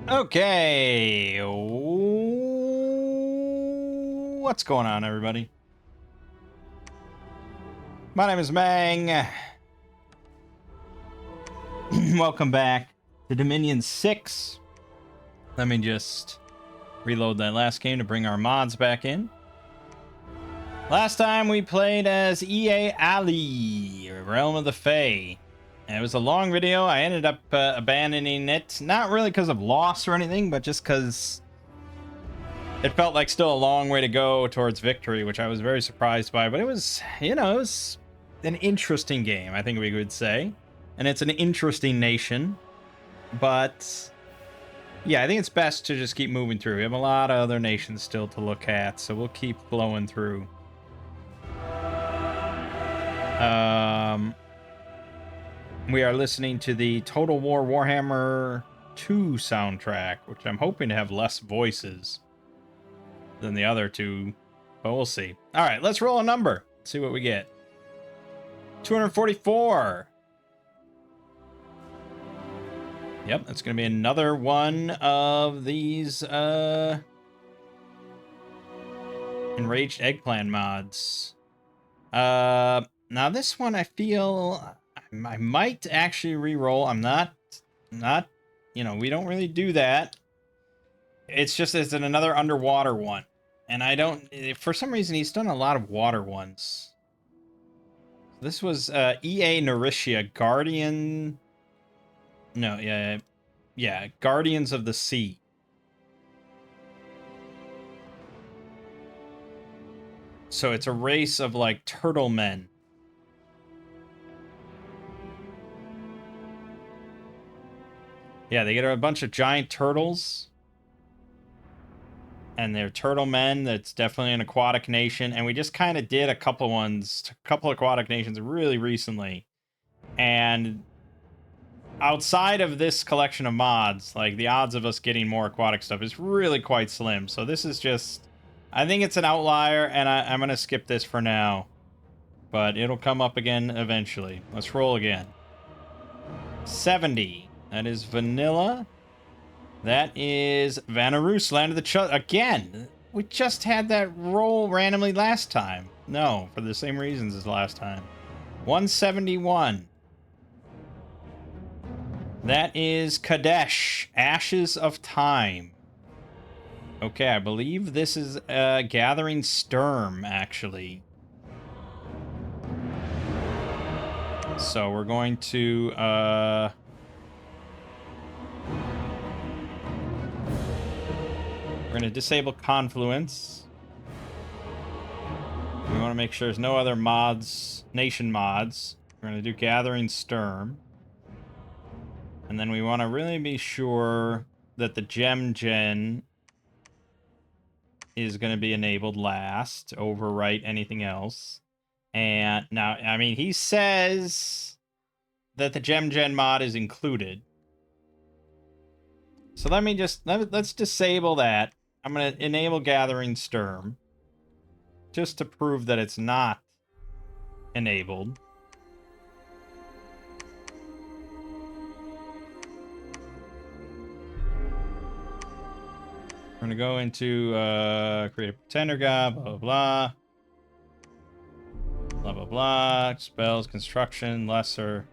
Okay. What's going on, everybody? My name is Mangg. Welcome back to Dominion 6. Let me just reload that last game to bring our mods back in. Last time we played as EA Ali, Realm of the Fae. And it was a long video. I ended up abandoning it. Not really because of loss or anything, but just because it felt like still a long way to go towards victory, which I was very surprised by. But it was, it was an interesting game, I think we would say. And it's an interesting nation. But yeah, I think it's best to just keep moving through. We have a lot of other nations still to look at, so we'll keep flowing through. We are listening to the Total War Warhammer 2 soundtrack, which I'm hoping to have less voices than the other two, but we'll see. All right, let's roll a number. See what we get. 244. Yep, that's going to be another one of these Enraged Eggplant mods. Now this one I feel I might actually re-roll. I'm not, we don't really do that. It's just it's another underwater one. And I don't, for some reason, he's done a lot of water ones. This was EA Naricia, Guardian. No, yeah, Guardians of the Sea. So it's a race of like turtle men. Yeah, they get a bunch of giant turtles. And they're turtle men. That's definitely an aquatic nation. And we just kind of did a couple aquatic nations really recently. And outside of this collection of mods, like the odds of us getting more aquatic stuff is really quite slim. So this is just, I think it's an outlier, and I'm going to skip this for now. But it'll come up again eventually. Let's roll again. 70. That is vanilla. That is Vanarus, Land of the again. We just had that roll randomly last time. No, for the same reasons as last time. 171. That is Qadesh, Ashes of Time. Okay, I believe this is Gathering Sturm, actually. So we're going to we're going to disable Confluence. We want to make sure there's no other mods, nation mods. We're going to do Gathering Sturm. And then we want to really be sure that the Gem Gen is going to be enabled last. Overwrite anything else. And now, I mean, he says that the Gem Gen mod is included. So let me just, let's disable that. I'm going to enable Gathering Sturm. Just to prove that it's not enabled. We're going to go into create a pretender god, blah, blah, blah. Blah, blah, blah. Spells, construction, lesser.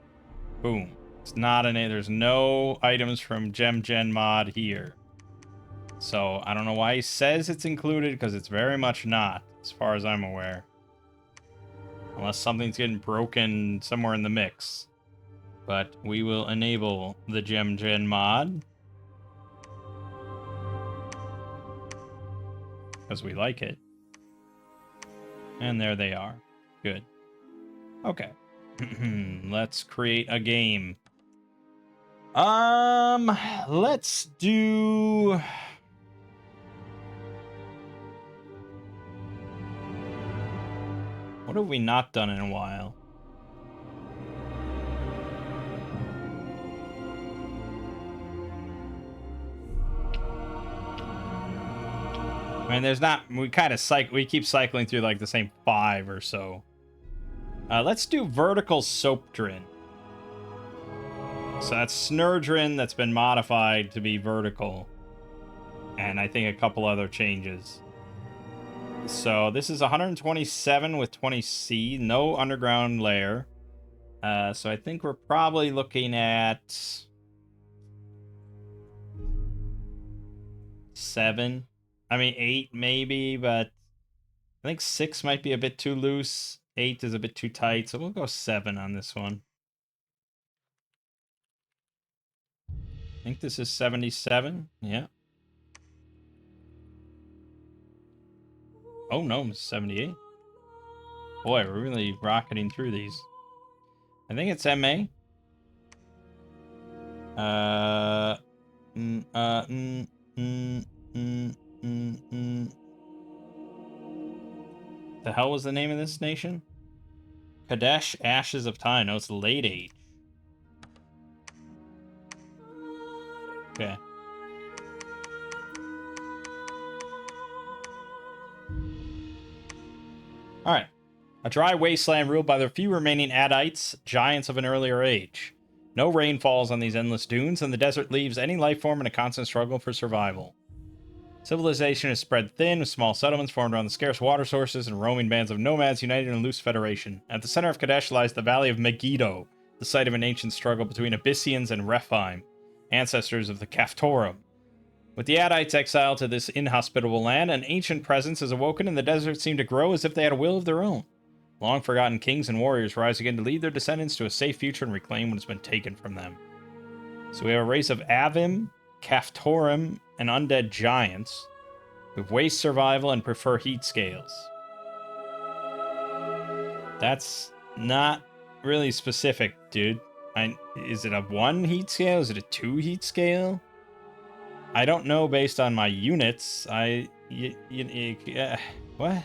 Boom. It's not an A. There's no items from Gem Gen mod here. So I don't know why he says it's included, because it's very much not, as far as I'm aware. Unless something's getting broken somewhere in the mix. But we will enable the Gem Gen mod. Because we like it. And there they are. Good. Okay. Let's create a game. Let's do... What have we not done in a while? I mean, there's not... We kind of we keep cycling through like the same 5 or so. Let's do Vertical Soapdrin. So that's Snurdrin that's been modified to be vertical. And I think a couple other changes. So this is 127 with 20C, no underground layer. So I think we're probably looking at 7. I mean 8 maybe, but I think 6 might be a bit too loose. 8 is a bit too tight, so we'll go 7 on this one. I think this is 77. Yeah. Oh no, it's 78. Boy, we're really rocketing through these. I think it's MA. The hell was the name of this nation? Qadesh, Ashes of Time. No, it's Late Age. Okay. Alright. A dry wasteland ruled by the few remaining Adites, giants of an earlier age. No rain falls on these endless dunes, and the desert leaves any life form in a constant struggle for survival. Civilization is spread thin, with small settlements formed around the scarce water sources and roaming bands of nomads united in a loose federation. At the center of Qadesh lies the Valley of Megiddo, the site of an ancient struggle between Abyssians and Rephaim, ancestors of the Caphtorim. With the Adites exiled to this inhospitable land, an ancient presence is awoken, and the deserts seem to grow as if they had a will of their own. Long-forgotten kings and warriors rise again to lead their descendants to a safe future and reclaim what has been taken from them. So we have a race of Avim, Caphtorim, and undead giants who waste survival and prefer heat scales. That's not really specific, dude. Is it a 1 heat scale? Is it a 2 heat scale? I don't know based on my units. What?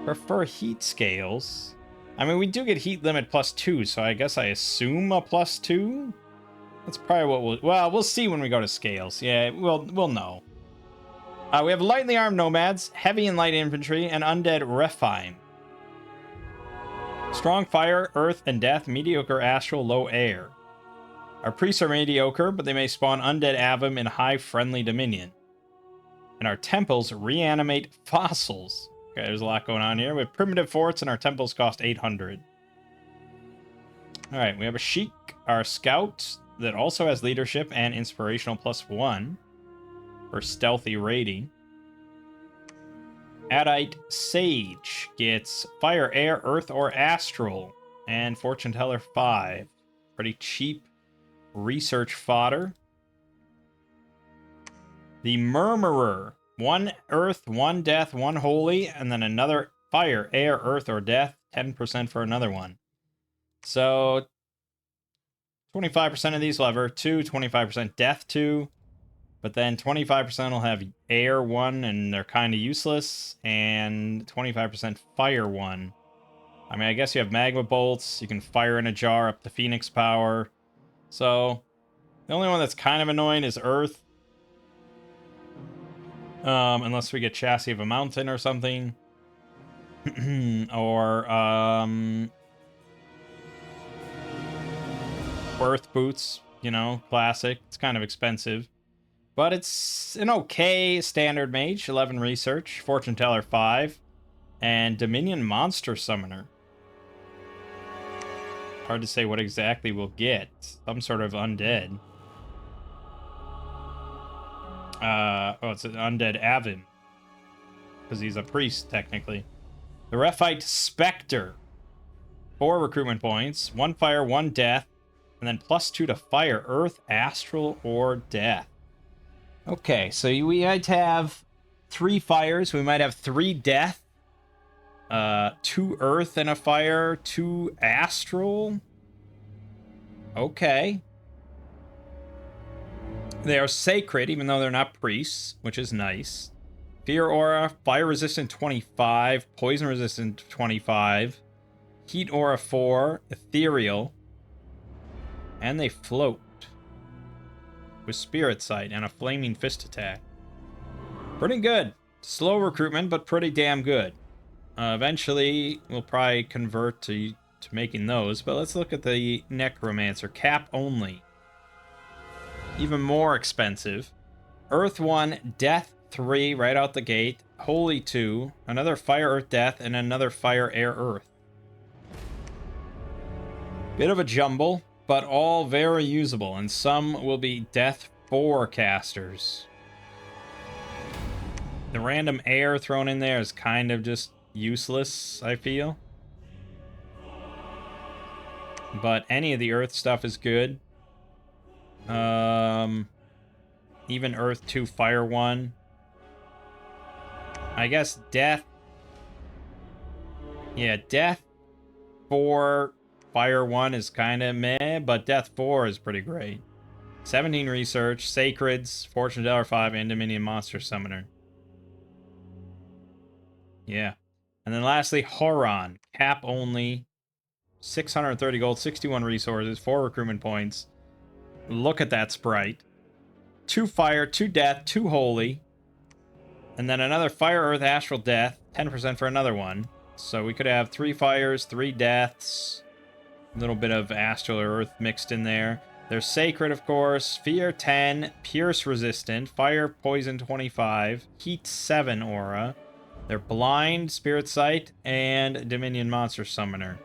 Prefer heat scales? I mean, we do get heat limit +2, so I guess I assume a +2? That's probably what we'll see when we go to scales. Yeah, we'll know. We have lightly armed nomads, heavy and light infantry, and undead Rephaim. Strong fire, earth, and death, mediocre astral, low air. Our priests are mediocre, but they may spawn undead Avim in high friendly dominion. And our temples reanimate fossils. Okay, there's a lot going on here. We have primitive forts, and our temples cost 800. Alright, we have a Sheik, our scout, that also has leadership and inspirational +1 for stealthy raiding. Adite Sage gets fire, air, earth, or astral, and fortune teller 5. Pretty cheap research fodder. The Murmurer, 1 earth, 1 death, 1 holy, and then another fire, air, earth, or death, 10% for another one. So 25% of these will have earth 2, 25% death 2, but then 25% will have air 1, and they're kind of useless, and 25% fire 1. I mean, I guess you have magma bolts, you can fire in a jar up to phoenix power. So the only one that's kind of annoying is earth. Unless we get chassis of a mountain or something. Or earth boots, you know, classic. It's kind of expensive. But it's an okay standard mage, 11 research, fortune teller 5, and Dominion Monster Summoner. Hard to say what exactly we'll get. Some sort of undead. It's an undead Avim. Because he's a priest, technically. The Rephite Spectre. 4 recruitment points, 1 fire, 1 death, and then +2 to fire, earth, astral, or death. Okay, so we might have 3 fires. We might have 3 death. 2 earth and a fire, 2 astral. Okay. They are sacred, even though they're not priests, which is nice. Fear aura, fire resistant 25, poison resistant 25, heat aura 4, ethereal, and they float with spirit sight and a flaming fist attack. Pretty good. Slow recruitment, but pretty damn good. Eventually, we'll probably convert to to making those, but let's look at the Necromancer. Cap only. Even more expensive. Earth 1, Death 3 right out the gate. Holy 2, another Fire, Earth, Death, and another Fire, Air, Earth. Bit of a jumble, but all very usable, and some will be Death 4 casters. The random air thrown in there is kind of just useless, I feel. But any of the Earth stuff is good. Even Earth 2, Fire 1. I guess Death... Yeah, Death 4, Fire 1 is kind of meh, but Death 4 is pretty great. 17 Research, Sacreds, Fortune Teller 5, and Dominion Monster Summoner. Yeah. And then lastly, Horon. Cap only. 630 gold, 61 resources, 4 recruitment points. Look at that sprite. 2 fire, 2 death, 2 holy. And then another fire, earth, astral, death. 10% for another one. So we could have 3 fires, 3 deaths. A little bit of astral or earth mixed in there. There's sacred, of course. Fear 10, pierce resistant, fire, poison 25, heat 7 aura. They're blind, spirit sight, and Dominion Monster Summoner.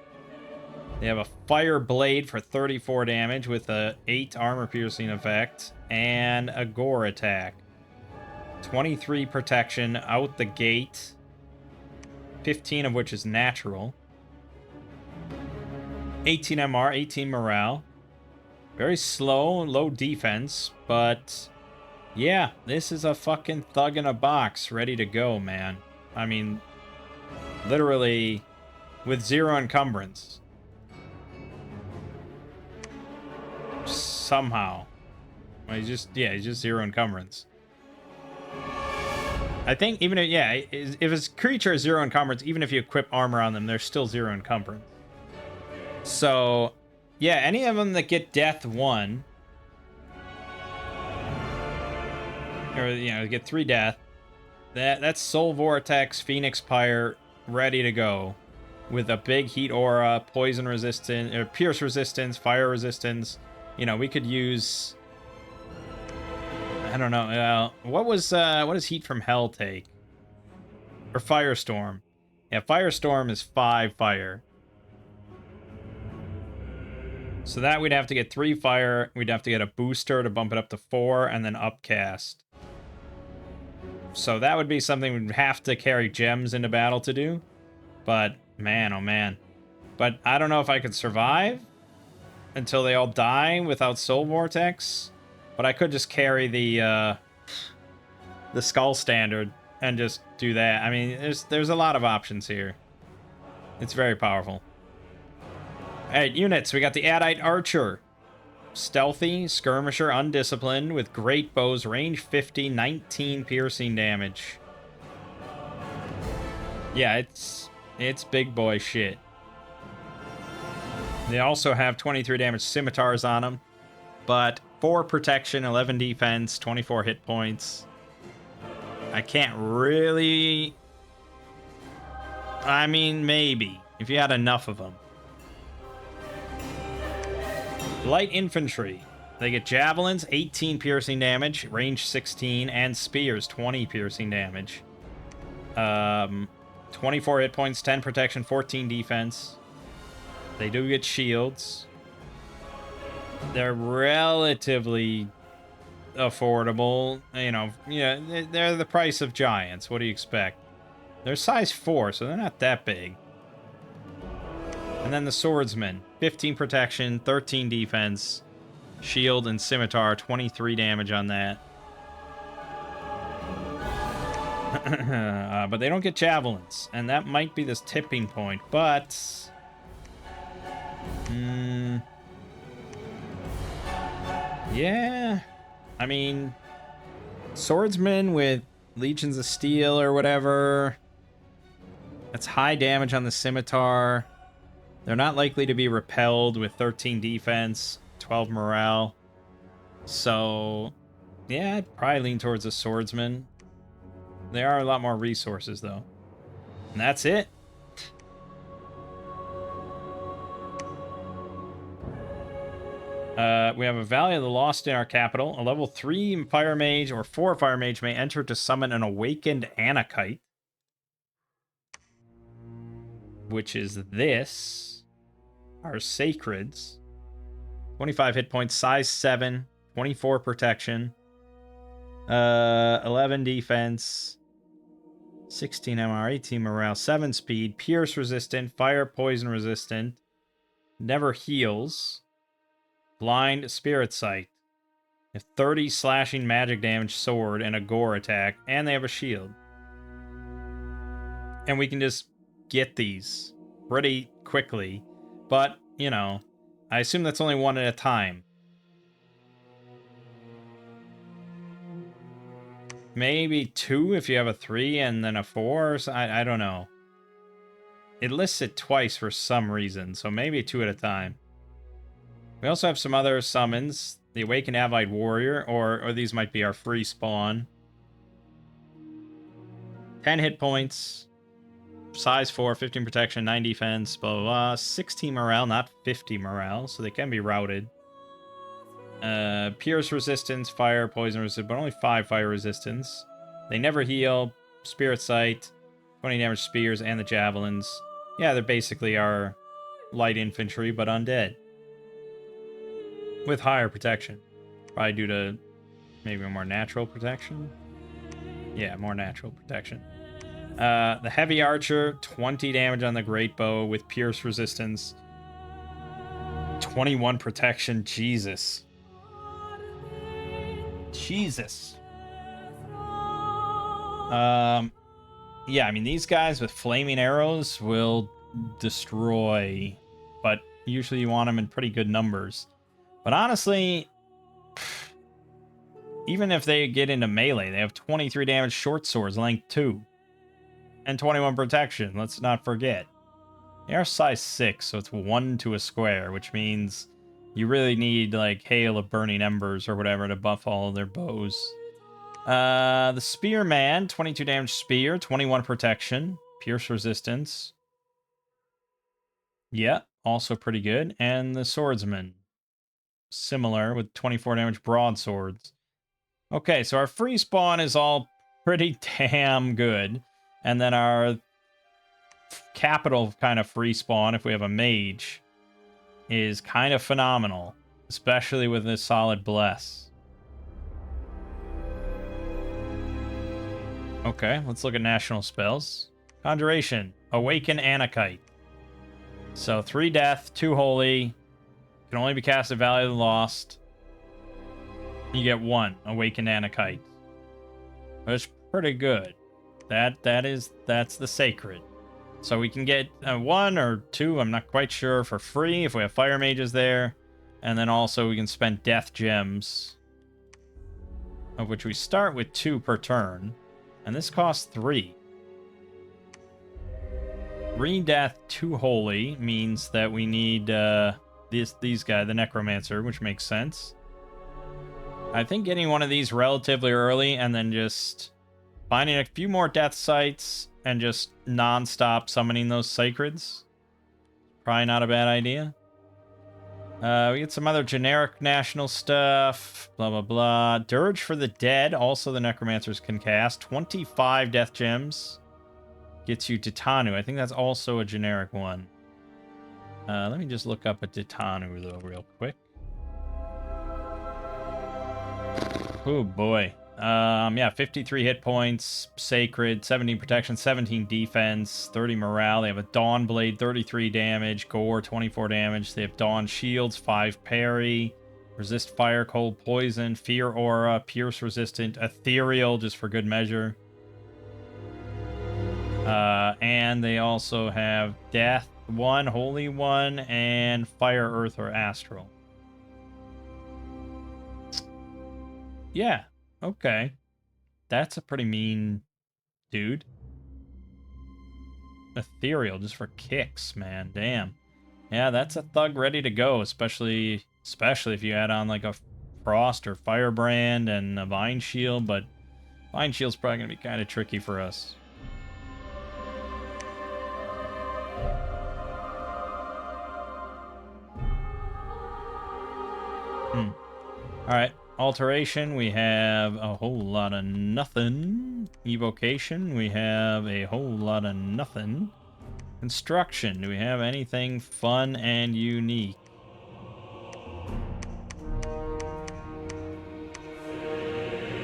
They have a fire blade for 34 damage with a 8 armor piercing effect and a gore attack. 23 protection out the gate. 15 of which is natural. 18 MR, 18 morale. Very slow, low defense, but yeah, this is a fucking thug in a box ready to go, man. I mean, literally with 0 encumbrance. Somehow. Well, he's just 0 encumbrance. I think even if, yeah, if his creature is 0 encumbrance, even if you equip armor on them, they're still 0 encumbrance. So, yeah, any of them that get death 1, or, you know, get 3 death, that's Soul Vortex, Phoenix Pyre, ready to go. With a big heat aura, poison resistance, or pierce resistance, fire resistance. You know, we could use... I don't know. What does Heat from Hell take? Or Firestorm. Yeah, Firestorm is 5 fire. So that we'd have to get 3 fire. We'd have to get a booster to bump it up to 4, and then upcast. So that would be something we'd have to carry gems into battle to do. But, man, oh man. But I don't know if I could survive until they all die without Soul Vortex. But I could just carry the Skull Standard and just do that. I mean, there's a lot of options here. It's very powerful. Alright, units. We got the Adite Archer. Stealthy, skirmisher, undisciplined, with great bows, range 50, 19 piercing damage. Yeah, it's big boy shit. They also have 23 damage scimitars on them, but 4 protection, 11 defense, 24 hit points. I can't really... I mean, maybe, if you had enough of them. Light infantry. They get javelins, 18 piercing damage, range 16, and spears, 20 piercing damage. 24 hit points, 10 protection, 14 defense. They do get shields. They're relatively affordable. You know, they're the price of giants. What do you expect? They're size 4, so they're not that big. And then the swordsman, 15 protection, 13 defense, shield and scimitar, 23 damage on that. But they don't get javelins, and that might be this tipping point, but... yeah, I mean, swordsman with Legions of Steel or whatever, that's high damage on the scimitar. They're not likely to be repelled with 13 defense, 12 morale. So, yeah, I'd probably lean towards a swordsman. There are a lot more resources, though. And that's it. We have a Valley of the Lost in our capital. A level 3 Fire Mage or 4 Fire Mage may enter to summon an Awakened Anakite, which is this. Our Sacreds. 25 hit points, size 7, 24 protection, 11 defense, 16 MR, 18 morale, 7 speed, pierce resistant, fire poison resistant, never heals, blind spirit sight, a 30 slashing magic damage sword, and a gore attack, and they have a shield. And we can just get these pretty quickly, but, you know, I assume that's only one at a time. Maybe 2 if you have a 3 and then a 4. I don't know. It lists it twice for some reason, so maybe 2 at a time. We also have some other summons. The Awakened Avite Warrior, or these might be our free spawn. 10 hit points. Size 4, 15 protection, 9 defense, blah, blah, blah. 16 morale, not 50 morale, so they can be routed. Pierce resistance, fire, poison resistance, but only 5 fire resistance. They never heal, spirit sight, 20 damage spears, and the javelins. Yeah, they're basically our light infantry, but undead. With higher protection. Probably due to maybe a more natural protection. Yeah, more natural protection. The heavy archer, 20 damage on the great bow with pierce resistance, 21 protection. Jesus. Yeah, I mean, these guys with flaming arrows will destroy, but usually you want them in pretty good numbers. But honestly, even if they get into melee, they have 23 damage short swords, length 2. And 21 protection, let's not forget. They are size 6, so it's 1 to a square, which means you really need, like, Hail of Burning Embers or whatever to buff all of their bows. The Spearman, 22 damage spear, 21 protection, pierce resistance. Yeah, also pretty good. And the Swordsman, similar, with 24 damage broadswords. Okay, so our free spawn is all pretty damn good. And then our capital kind of free spawn, if we have a mage, is kind of phenomenal. Especially with this solid bless. Okay, let's look at national spells. Conjuration, Awaken Anakite. So 3 death, 2 holy. Can only be cast at Valley of the Lost. You get 1 Awaken Anakite. That's pretty good. That's the sacred. So we can get 1 or 2, I'm not quite sure, for free if we have fire mages there. And then also we can spend death gems, of which we start with 2 per turn. And this costs 3. 3 death, 2 holy means that we need these guys, the necromancer, which makes sense. I think getting one of these relatively early and then just finding a few more death sites and just non-stop summoning those sacreds, probably not a bad idea. We get some other generic national stuff, blah, blah, blah. Dirge for the Dead, also the necromancers can cast. 25 death gems. Gets you Titanu. I think that's also a generic one. Let me just look up a Titanu, though, real quick. Oh, boy. Yeah, 53 hit points, sacred, 17 protection, 17 defense, 30 morale. They have a Dawn Blade, 33 damage, gore, 24 damage. They have Dawn Shields, 5 parry, resist fire, cold, poison, fear aura, pierce resistant, ethereal, just for good measure. And they also have death 1, holy 1, and fire, earth, or astral. Yeah. Okay. That's a pretty mean dude. Ethereal, just for kicks, man. Damn. Yeah, that's a thug ready to go, especially if you add on like a Frost or Firebrand and a Vine Shield, but Vine Shield's probably going to be kind of tricky for us. Alright, alteration, we have a whole lot of nothing. Evocation, we have a whole lot of nothing. Construction, do we have anything fun and unique?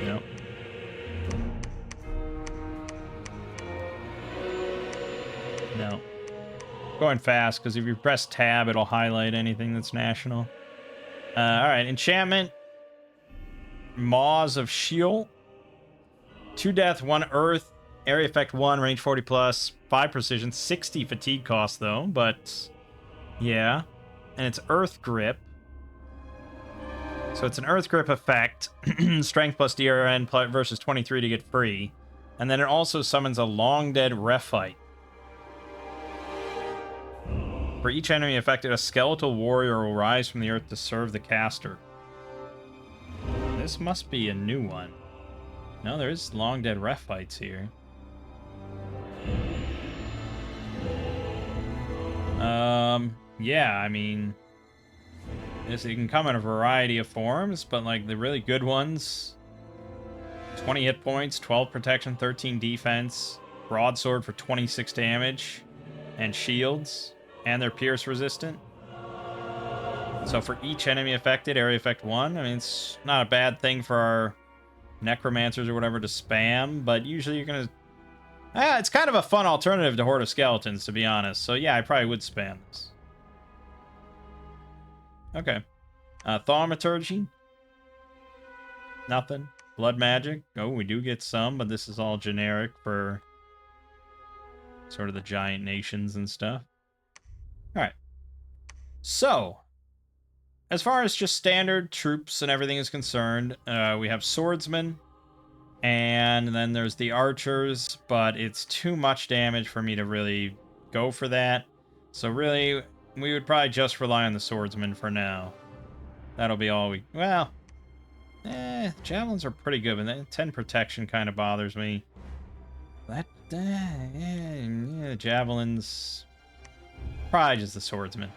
Nope. No. Going fast, because if you press tab, it'll highlight anything that's national. Alright, enchantment. Maws of Sheol. 2 death, 1 earth. Area effect 1, range 40 plus. 5 precision, 60 fatigue cost though, but yeah. And it's earth grip. So it's an earth grip effect. Strength plus DRN versus 23 to get free. And then it also summons a long dead Rephite. For each enemy affected, a skeletal warrior will rise from the earth to serve the caster. This must be a new one. No, there's long dead Rephites here. Yeah, I mean, it can come in a variety of forms, but like the really good ones, 20 hit points, 12 protection, 13 defense, broadsword for 26 damage, and shields, and they're pierce resistant. So for each enemy affected, area effect 1, I mean, it's not a bad thing for our necromancers or whatever to spam, but usually you're gonna... it's kind of a fun alternative to Horde of Skeletons, to be honest. So yeah, I probably would spam this. Okay. Thaumaturgy. Nothing. Blood magic. Oh, we do get some, but this is all generic for sort of the giant nations and stuff. Alright. So, as far as just standard troops and everything is concerned, we have swordsmen, and then there's the archers, but it's too much damage for me to really go for that. So really, we would probably just rely on the swordsman for now. That'll be all we... Well, javelins are pretty good, but 10 protection kind of bothers me. That, yeah, javelins... Probably just the swordsman.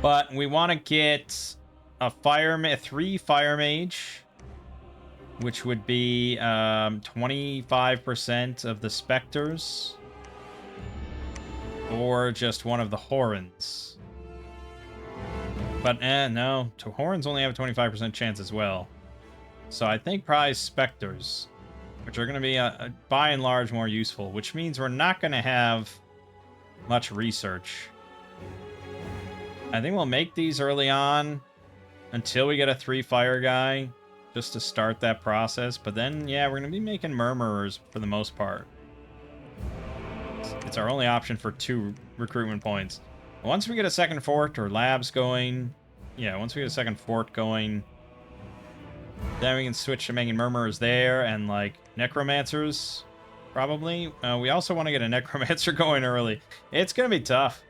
But we want to get a 3 fire mage, which would be 25% of the specters, or just one of the Horns. But no, Horns only have a 25% chance as well. So I think probably specters, which are going to be by and large more useful, which means we're not going to have much research. I think we'll make these early on until we get a 3 fire guy, just to start that process. But then, yeah, we're going to be making murmurers for the most part. It's our only option for 2 recruitment points. Once we get a second fort or labs going, yeah, once we get a second fort going, then we can switch to making murmurers there and like necromancers, probably. We also want to get a necromancer going early. It's going to be tough.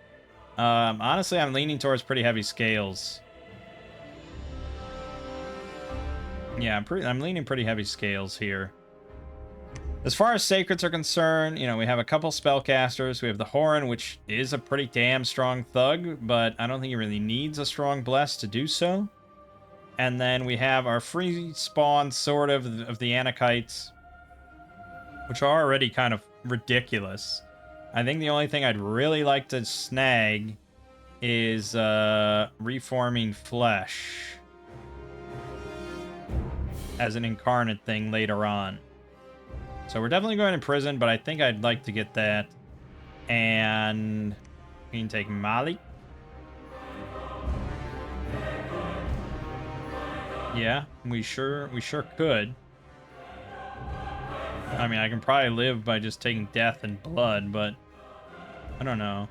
Honestly, I'm leaning towards pretty heavy scales. Yeah, I'm leaning pretty heavy scales here. As far as sacreds are concerned, you know, we have a couple spellcasters. We have the Horn, which is a pretty damn strong thug, but I don't think he really needs a strong bless to do so. And then we have our free spawn, sort of the Anakites, which are already kind of ridiculous. I think the only thing I'd really like to snag is reforming flesh as an incarnate thing later on. So we're definitely going to prison, but I think I'd like to get that. And we can take Mali. Yeah, we sure could. I mean, I can probably live by just taking death and blood, but I don't know.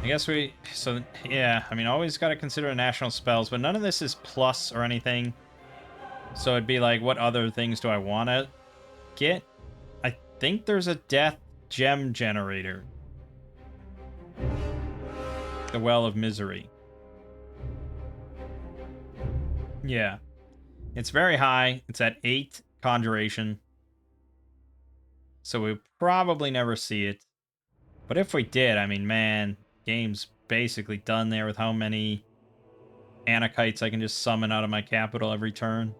I guess so yeah, I mean, always got to consider national spells, but none of this is plus or anything. So it'd be like, what other things do I want to get? I think there's a death gem generator. The Well of Misery. Yeah. It's very high. It's at 8 conjuration. So we'll probably never see it. But if we did, I mean, man, game's basically done there with how many Anakites I can just summon out of my capital every turn.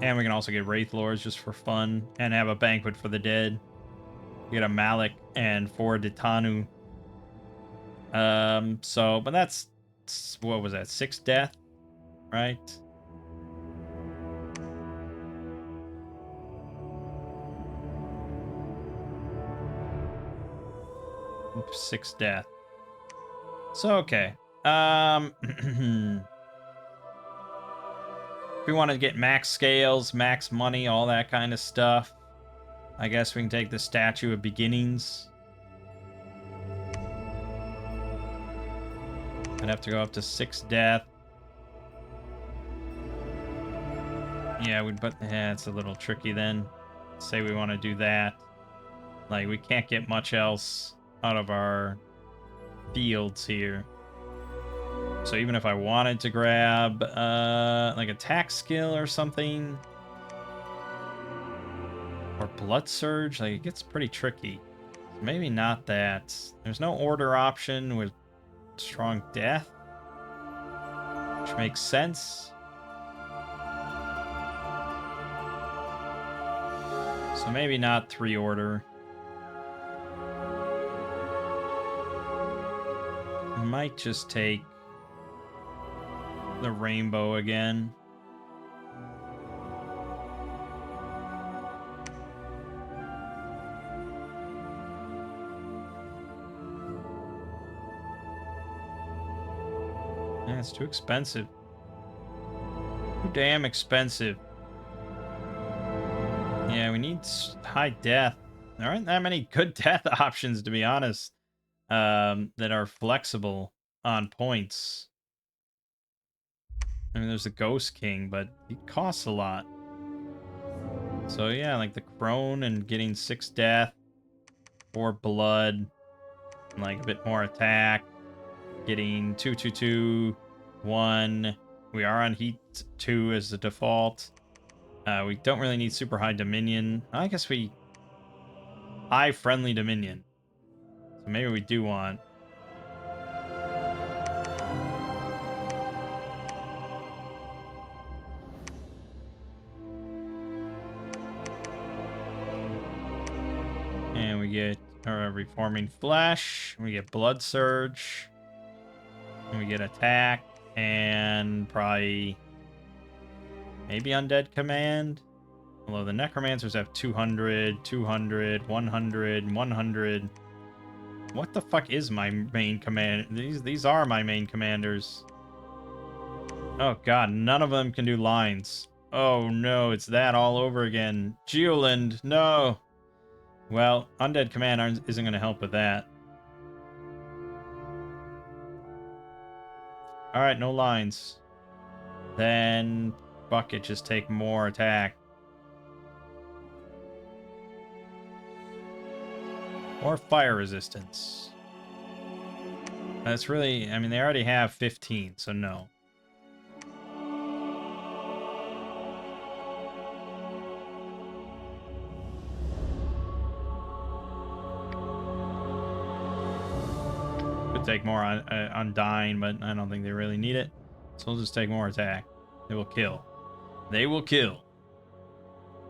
And we can also get Wraith Lords just for fun. And have a Banquet for the Dead. We get a Malik and 4 Ditanu. But that's... What was that? 6 death? Right? Oops, 6 death. So, okay. If we want to get max scales, max money, all that kind of stuff, I guess we can take the Statue of Beginnings. I'd have to go up to 6 death. Yeah, it's a little tricky then. Say we want to do that. Like, we can't get much else out of our fields here. So even if I wanted to grab, like attack skill or something, or blood surge, like it gets pretty tricky. Maybe not that. There's no order option with strong death, which makes sense. So maybe not 3 order. I might just take the rainbow again. Yeah, it's too expensive. Too damn expensive. Yeah, we need high death. There aren't that many good death options, to be honest, that are flexible on points. I mean, there's the Ghost King, but he costs a lot. So yeah, like the Crone and getting 6 death, 4 blood, and like a bit more attack. Getting 2, 2, 2, 1. We are on heat 2 as the default. We don't really need super high dominion. I guess we... High friendly dominion. So maybe we do want... And we get our Reforming Flesh. We get Blood Surge. And we get Attack. And probably... Maybe Undead Command. Although the Necromancers have 200, 200, 100, 100. What the fuck is my main command? These are my main commanders. Oh god, none of them can do lines. Oh no, it's that all over again. Geoland, no! Well, Undead Command isn't going to help with that. Alright, no lines. Then, fuck it, just take more attack. Or fire resistance. That's really... I mean, they already have 15, so no. Could take more on dying, but I don't think they really need it. So we'll just take more attack. They will kill. They will kill.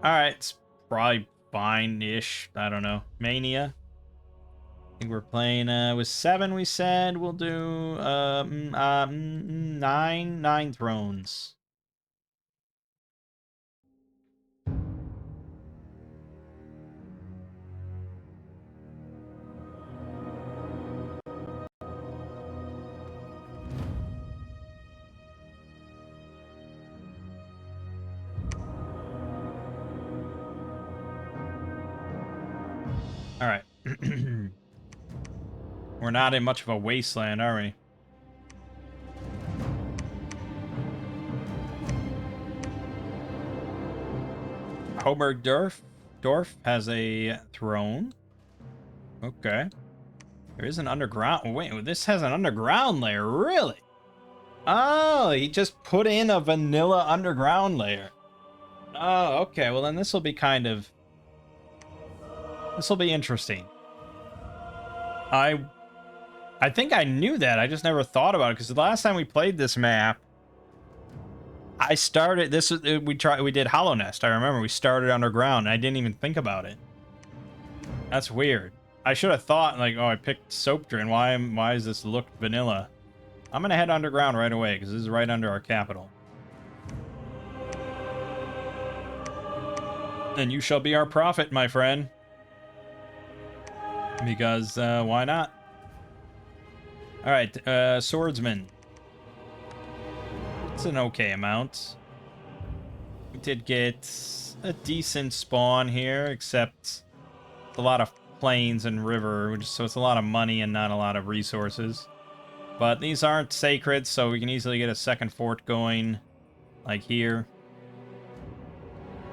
Alright, it's probably fine-ish. I don't know. Mania. I think we're playing with 7, we said. We'll do 9 thrones. Alright. We're not in much of a wasteland, are we? Dorf has a throne. Okay. There is an underground... Wait, this has an underground layer, really? Oh, he just put in a vanilla underground layer. Oh, okay. Well, then this will be kind of... This will be interesting. I I think I knew that. I just never thought about it because the last time we played this map, I started this. We did Hollow Nest. I remember we started underground. And I didn't even think about it. That's weird. I should have thought like, oh, I picked Soap Drain. Why does this look vanilla? I'm gonna head underground right away because this is right under our capital. And you shall be our prophet, my friend. Because why not? All right, swordsman. It's an okay amount. We did get a decent spawn here, except a lot of plains and river, so it's a lot of money and not a lot of resources. But these aren't sacred, so we can easily get a second fort going, like here.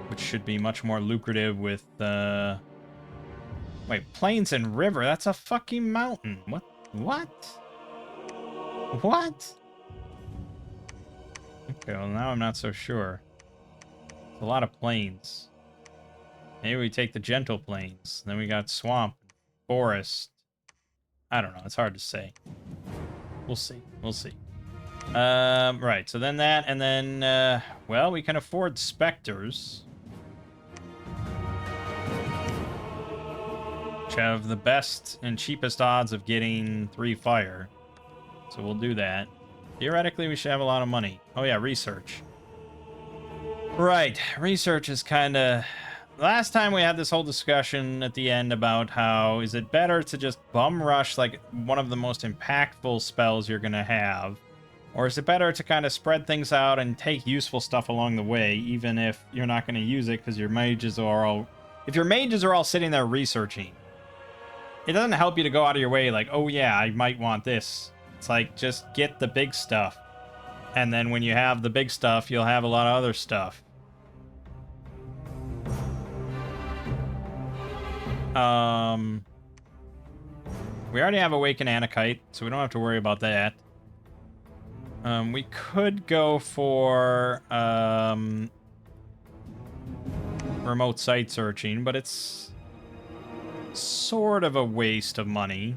Which should be much more lucrative with, Wait, plains and river? That's a fucking mountain. What? What? Okay, well now I'm not so sure. It's a lot of plains. Maybe we take the gentle plains. Then we got swamp, forest. I don't know. It's hard to say. We'll see. We'll see. Right. So then that, and then, well, we can afford specters. Which have the best and cheapest odds of getting 3 fire. So we'll do that. Theoretically, we should have a lot of money. Oh yeah, research. Right, research is kind of... Last time we had this whole discussion at the end about how is it better to just bum rush like one of the most impactful spells you're going to have, or is it better to kind of spread things out and take useful stuff along the way, even if you're not going to use it because your mages are all... If your mages are all sitting there researching, it doesn't help you to go out of your way like, oh yeah, I might want this. It's like, just get the big stuff. And then when you have the big stuff, you'll have a lot of other stuff. We already have Awakened Anakite, so we don't have to worry about that. We could go for, remote site searching, but it's sort of a waste of money.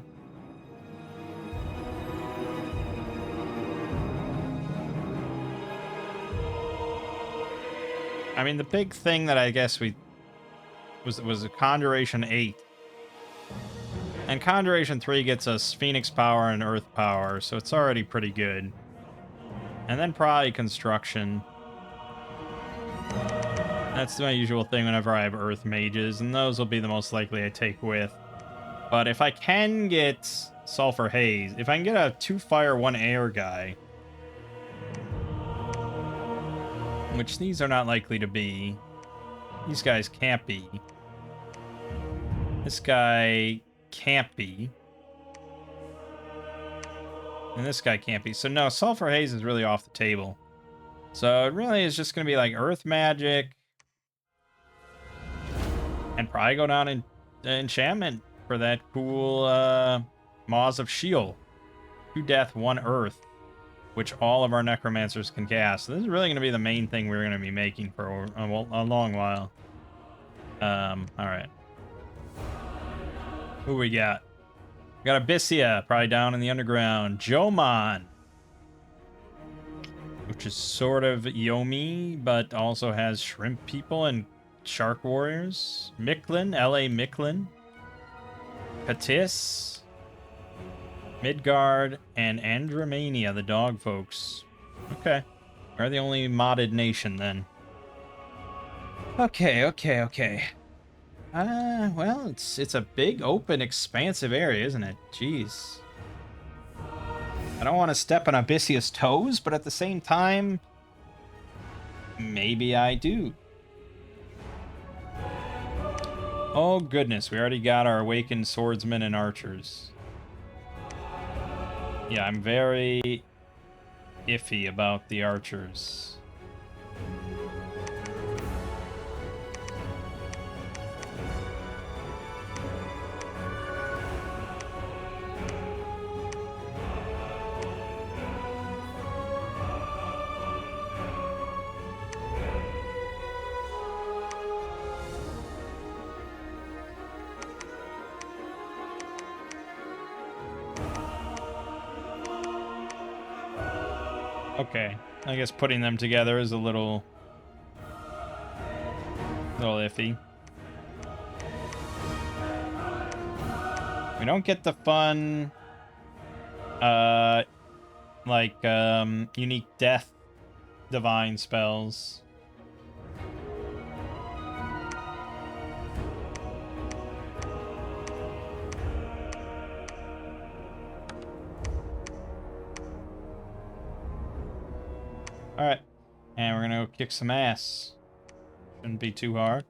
I mean, the big thing that I guess we was a Conjuration 8. And Conjuration 3 gets us Phoenix Power and Earth Power, so it's already pretty good. And then probably Construction. That's my usual thing whenever I have Earth Mages, and those will be the most likely I take with. But if I can get Sulfur Haze, if I can get a 2 Fire, 1 Air guy, which these are not likely to be. These guys can't be. This guy can't be. And this guy can't be. So no, Sulfur Haze is really off the table. So it really is just going to be like Earth Magic. And probably go down in Enchantment for that cool Maws of Sheol. 2 death, 1 earth. Which all of our Necromancers can cast. So this is really going to be the main thing we're going to be making for a long while. Alright. Who we got? We got Abyssia, probably down in the underground. Jomon, which is sort of Yomi, but also has shrimp people and shark warriors. Micklin, L.A. Micklin. Patis. Midgard, and Andromania, the dog folks. Okay. We're the only modded nation, then. Okay. Well, it's a big, open, expansive area, isn't it? Jeez. I don't want to step on Abyssia's toes, but at the same time, maybe I do. Oh, goodness. We already got our Awakened Swordsmen and Archers. Yeah, I'm very iffy about the archers. Okay. I guess putting them together is a little iffy. We don't get the fun, unique death divine spells. Alright. And we're gonna go kick some ass. Shouldn't be too hard.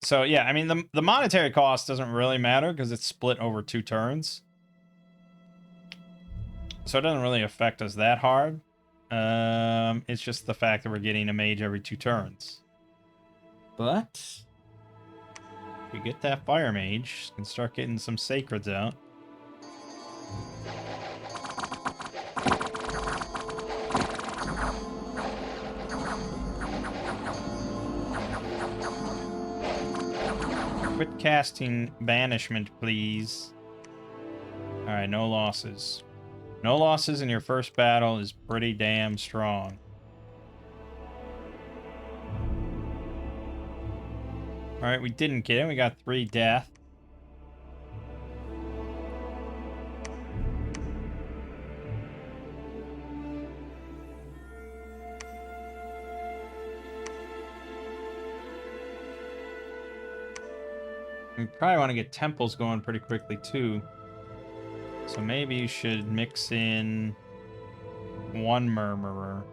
So, yeah, I mean, the monetary cost doesn't really matter because it's split over 2 turns. So it doesn't really affect us that hard. It's just the fact that we're getting a mage every 2 turns. But if we get that fire mage, can start getting some sacreds out. Quit casting banishment, please. Alright, no losses. No losses in your first battle is pretty damn strong. Alright, we didn't get it. We got 3 death. We probably want to get temples going pretty quickly, too. So maybe you should mix in 1 murmurer.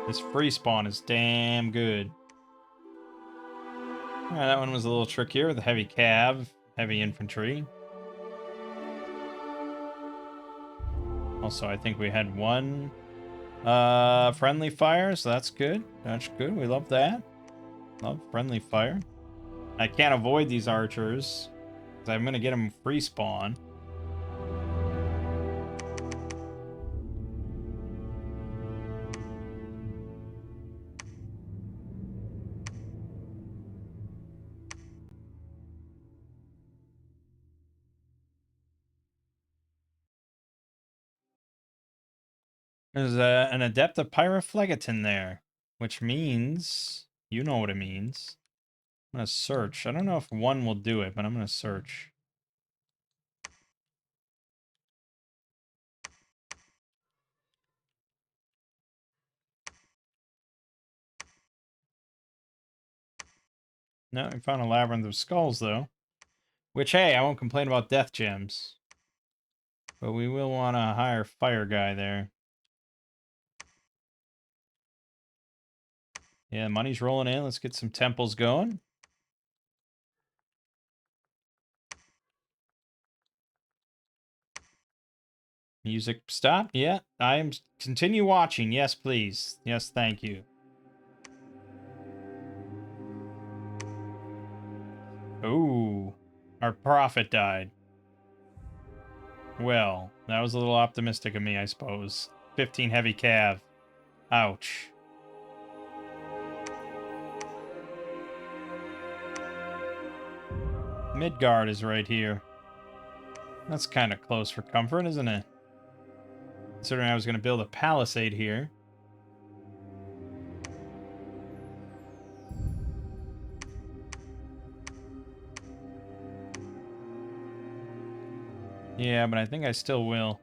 This free spawn is damn good. Alright, that one was a little trickier with the heavy cav, heavy infantry. Also, I think we had 1 friendly fire, so that's good. That's good. We love that. Love friendly fire. I can't avoid these archers, because I'm going to get them free spawn. There's an Adept of Pyrophlegeton there, which means... You know what it means. I'm going to search. I don't know if 1 will do it, but I'm going to search. No, we found a Labyrinth of Skulls, though. Which, hey, I won't complain about death gems. But we will want to hire fire guy there. Yeah, money's rolling in. Let's get some temples going. Music stop. Yeah, I am. Continue watching. Yes, please. Yes, thank you. Ooh, our prophet died. Well, that was a little optimistic of me, I suppose. 15 heavy cav. Ouch. Midgard is right here. That's kind of close for comfort, isn't it? Considering I was going to build a palisade here. Yeah, but I think I still will.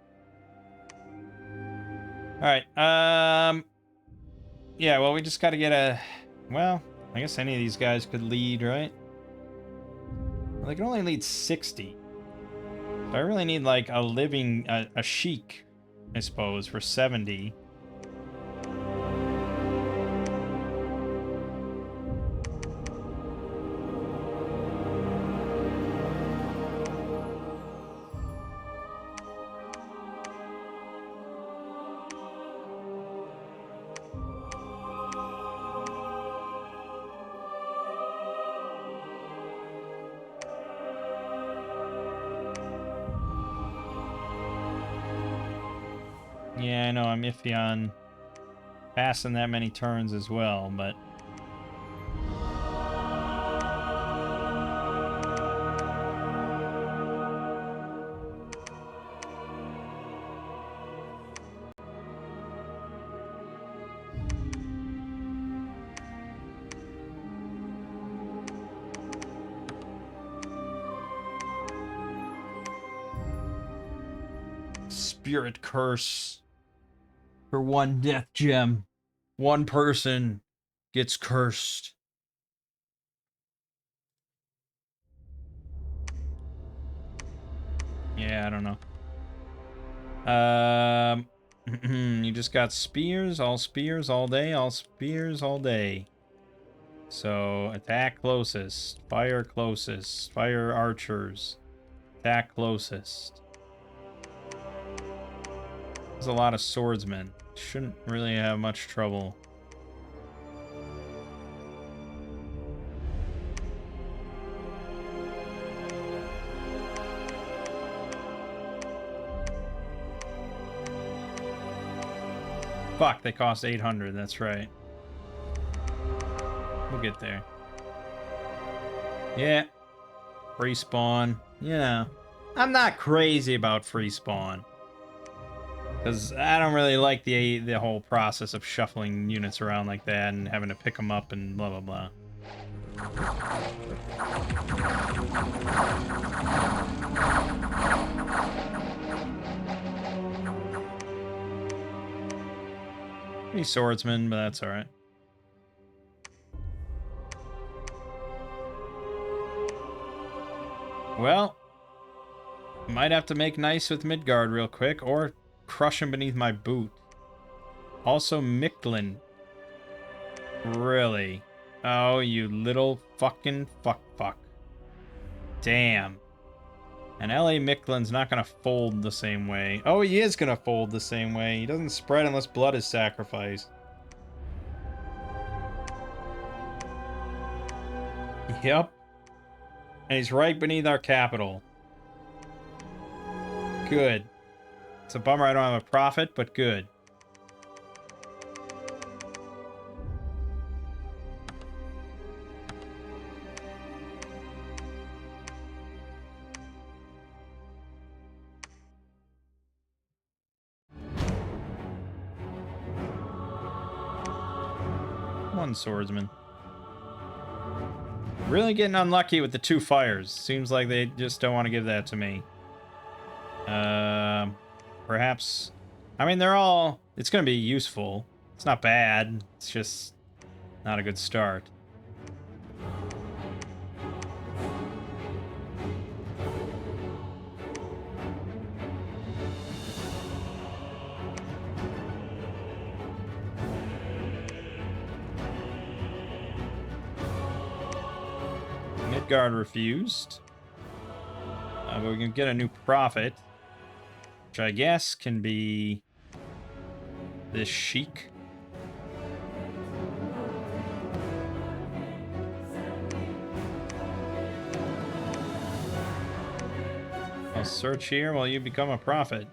Alright, yeah, well, we just gotta get a... Well, I guess any of these guys could lead, right? Well, they can only lead 60. So I really need, like, a living... a sheik, I suppose, for 70. Yeah, I know, I'm iffy on passing that many turns as well, but... spirit curse for 1 death gem. 1 person gets cursed. Yeah, I don't know. You just got spears all day, all spears all day. So, attack closest, fire archers, attack closest. There's a lot of swordsmen. Shouldn't really have much trouble. Fuck, they cost 800, that's right. We'll get there. Yeah. Free spawn. You know. I'm not crazy about free spawn. Because I don't really like the whole process of shuffling units around like that and having to pick them up and blah blah blah. He's swordsman, but that's alright. Well, might have to make nice with Midgard real quick, or crush him beneath my boot. Also, Micklin. Really? Oh, you little fucking fuck. Damn. And L.A. Micklin's not gonna fold the same way. Oh, he is gonna fold the same way. He doesn't spread unless blood is sacrificed. Yep. And he's right beneath our capital. Good. It's a bummer I don't have a prophet, but good. One swordsman. Really getting unlucky with the 2 fires. Seems like they just don't want to give that to me. Perhaps... I mean, they're all... It's going to be useful. It's not bad. It's just not a good start. Midgard refused. But we can get a new prophet. Which I guess can be this Sheik. I'll search here while you become a prophet.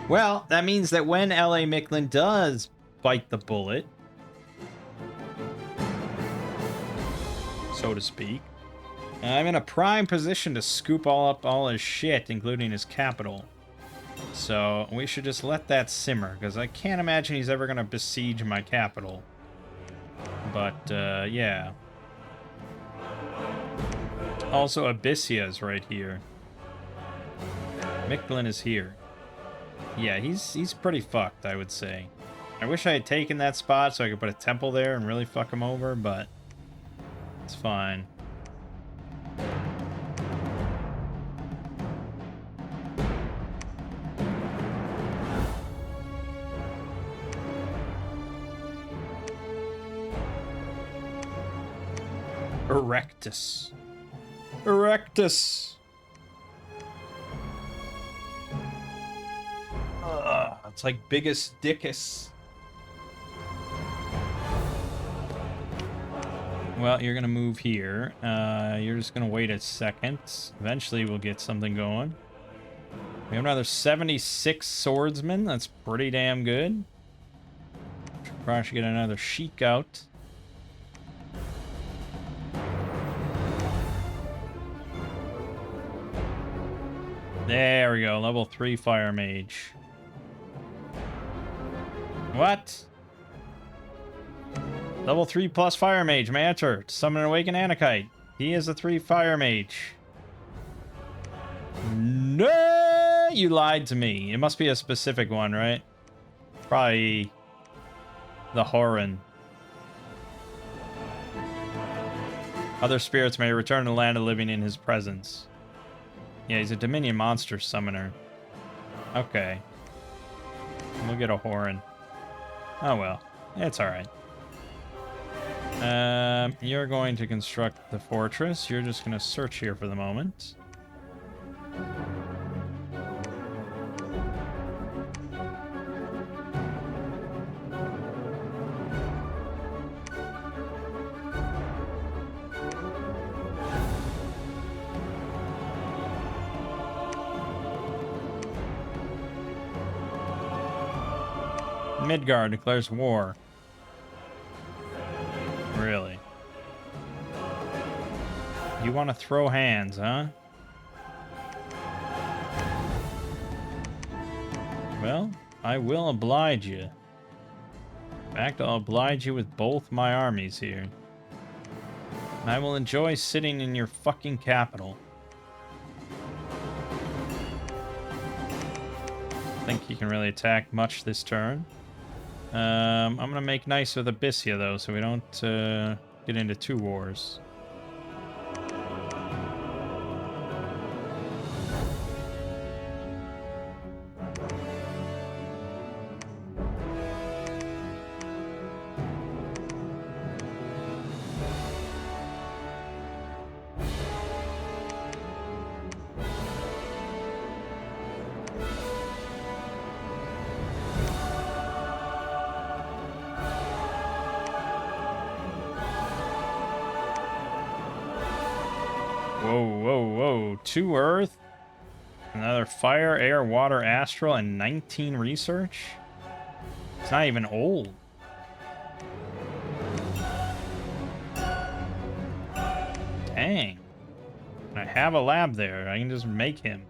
Well, that means that when L.A. Micklin does bite the bullet, so to speak, I'm in a prime position to scoop up all his shit, including his capital. So we should just let that simmer, because I can't imagine he's ever going to besiege my capital. But, yeah. Also, Abyssia is right here. Micklin is here. Yeah, he's pretty fucked, I would say. I wish I had taken that spot so I could put a temple there and really fuck him over, but it's fine. Erectus. Erectus! It's like biggest dickus. Well, you're gonna move here. You're just gonna wait a second. Eventually we'll get something going. We have another 76 swordsmen. That's pretty damn good. Probably should get another Sheik out. There we go. Level 3 fire mage. What? Level 3 plus Fire Mage may enter to summon an Awakened Anakite. He is a 3 Fire Mage. No, you lied to me. It must be a specific one, right? Probably the Horan. Other spirits may return to the land of living in his presence. Yeah, he's a Dominion monster summoner. Okay. We'll get a Horan. Oh well. It's alright. You're going to construct the fortress. You're just going to search here for the moment. Midgard declares war. Really? You want to throw hands, huh? Well, I will oblige you. In fact, I'll oblige you with both my armies here. I will enjoy sitting in your fucking capital. Think he can really attack much this turn. I'm gonna make nice with Abyssia though, so we don't get into 2 wars. Whoa, whoa, whoa. 2 earth, another fire, air, water, astral, and 19 research? It's not even old. Dang. I have a lab there. I can just make him.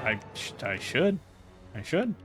I should. I should.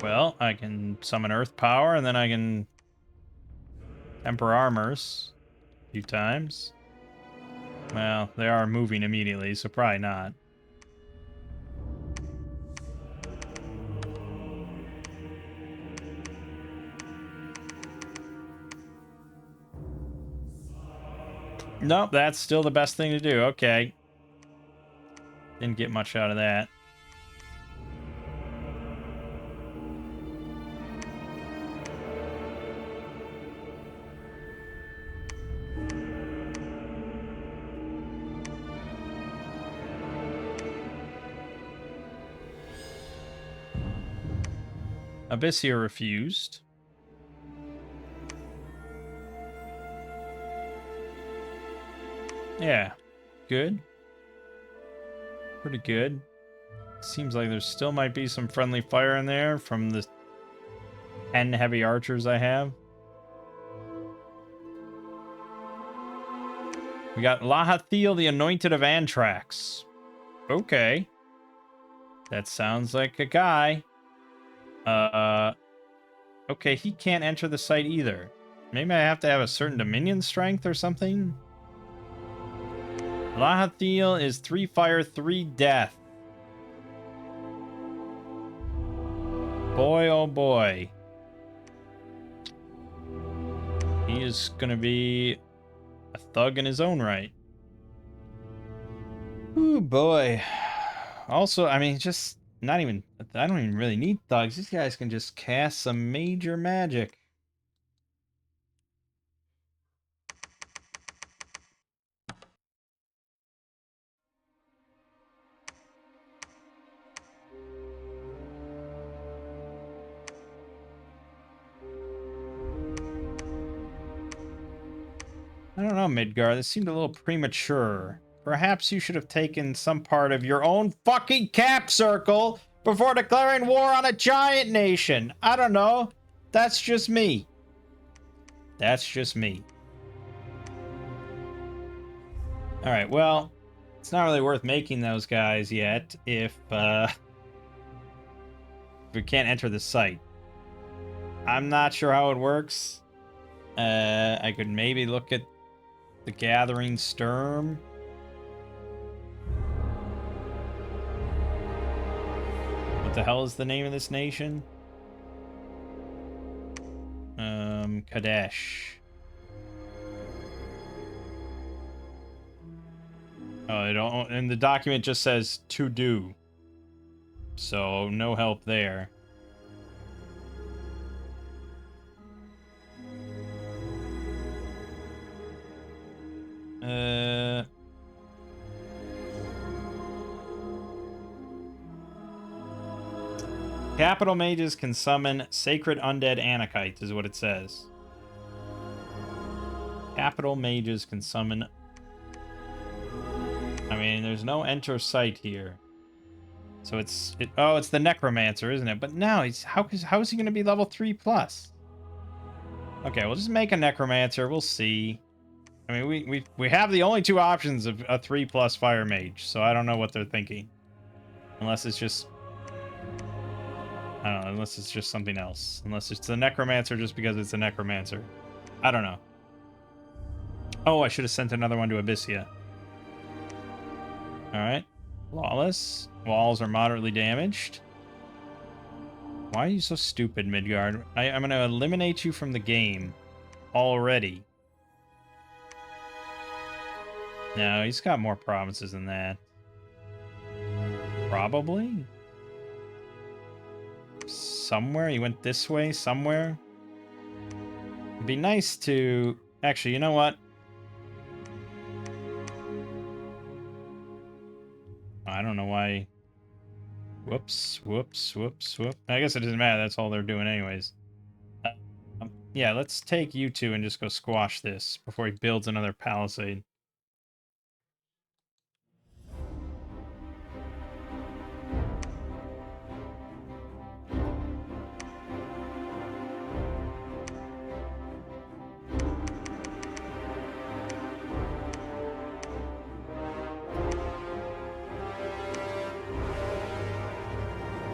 Well, I can summon Earth Power, and then I can temper armors a few times. Well, they are moving immediately, so probably not. Nope, that's still the best thing to do. Okay. Didn't get much out of that. Abyssia refused. Yeah, good. Pretty good. Seems like there still might be some friendly fire in there from the 10 heavy archers I have. We got Lahathiel, the Anointed of Antrax. Okay. That sounds like a guy. Okay, he can't enter the site either. Maybe I have to have a certain Dominion strength or something? Lahathiel is 3 fire, 3 death. Boy, oh boy. He is gonna be a thug in his own right. Ooh, boy. Also, I mean, just not even... I don't even really need thugs. These guys can just cast some major magic. I don't know, Midgard. This seemed a little premature. Perhaps you should have taken some part of your own fucking cap circle before declaring war on a giant nation. I don't know. That's just me. That's just me. Alright, well, it's not really worth making those guys yet if we can't enter the site. I'm not sure how it works. I could maybe look at the Gathering Sturm. What the hell is the name of this nation? Qadesh. Oh, it don't, and the document just says to do. So no help there. Capital mages can summon sacred undead Anakites, is what it says. Capital mages can summon. I mean, there's no enter site here. So it's the necromancer, isn't it? But now how is he going to be level 3+? Okay, we'll just make a necromancer. We'll see. I mean, we have the only two options of a 3+ fire mage, so I don't know what they're thinking. Unless it's just, I don't know, unless it's just something else. Unless it's a necromancer just because it's a necromancer. I don't know. Oh, I should have sent another one to Abyssia. Alright. Flawless. Walls are moderately damaged. Why are you so stupid, Midgard? I'm going to eliminate you from the game already. No, he's got more provinces than that. Probably? Somewhere? He went this way? Somewhere? It'd be nice to... Actually, you know what? I don't know why... Whoops, whoops, whoops, whoops. I guess it doesn't matter. That's all they're doing anyways. Yeah, let's take you two and just go squash this before he builds another palisade.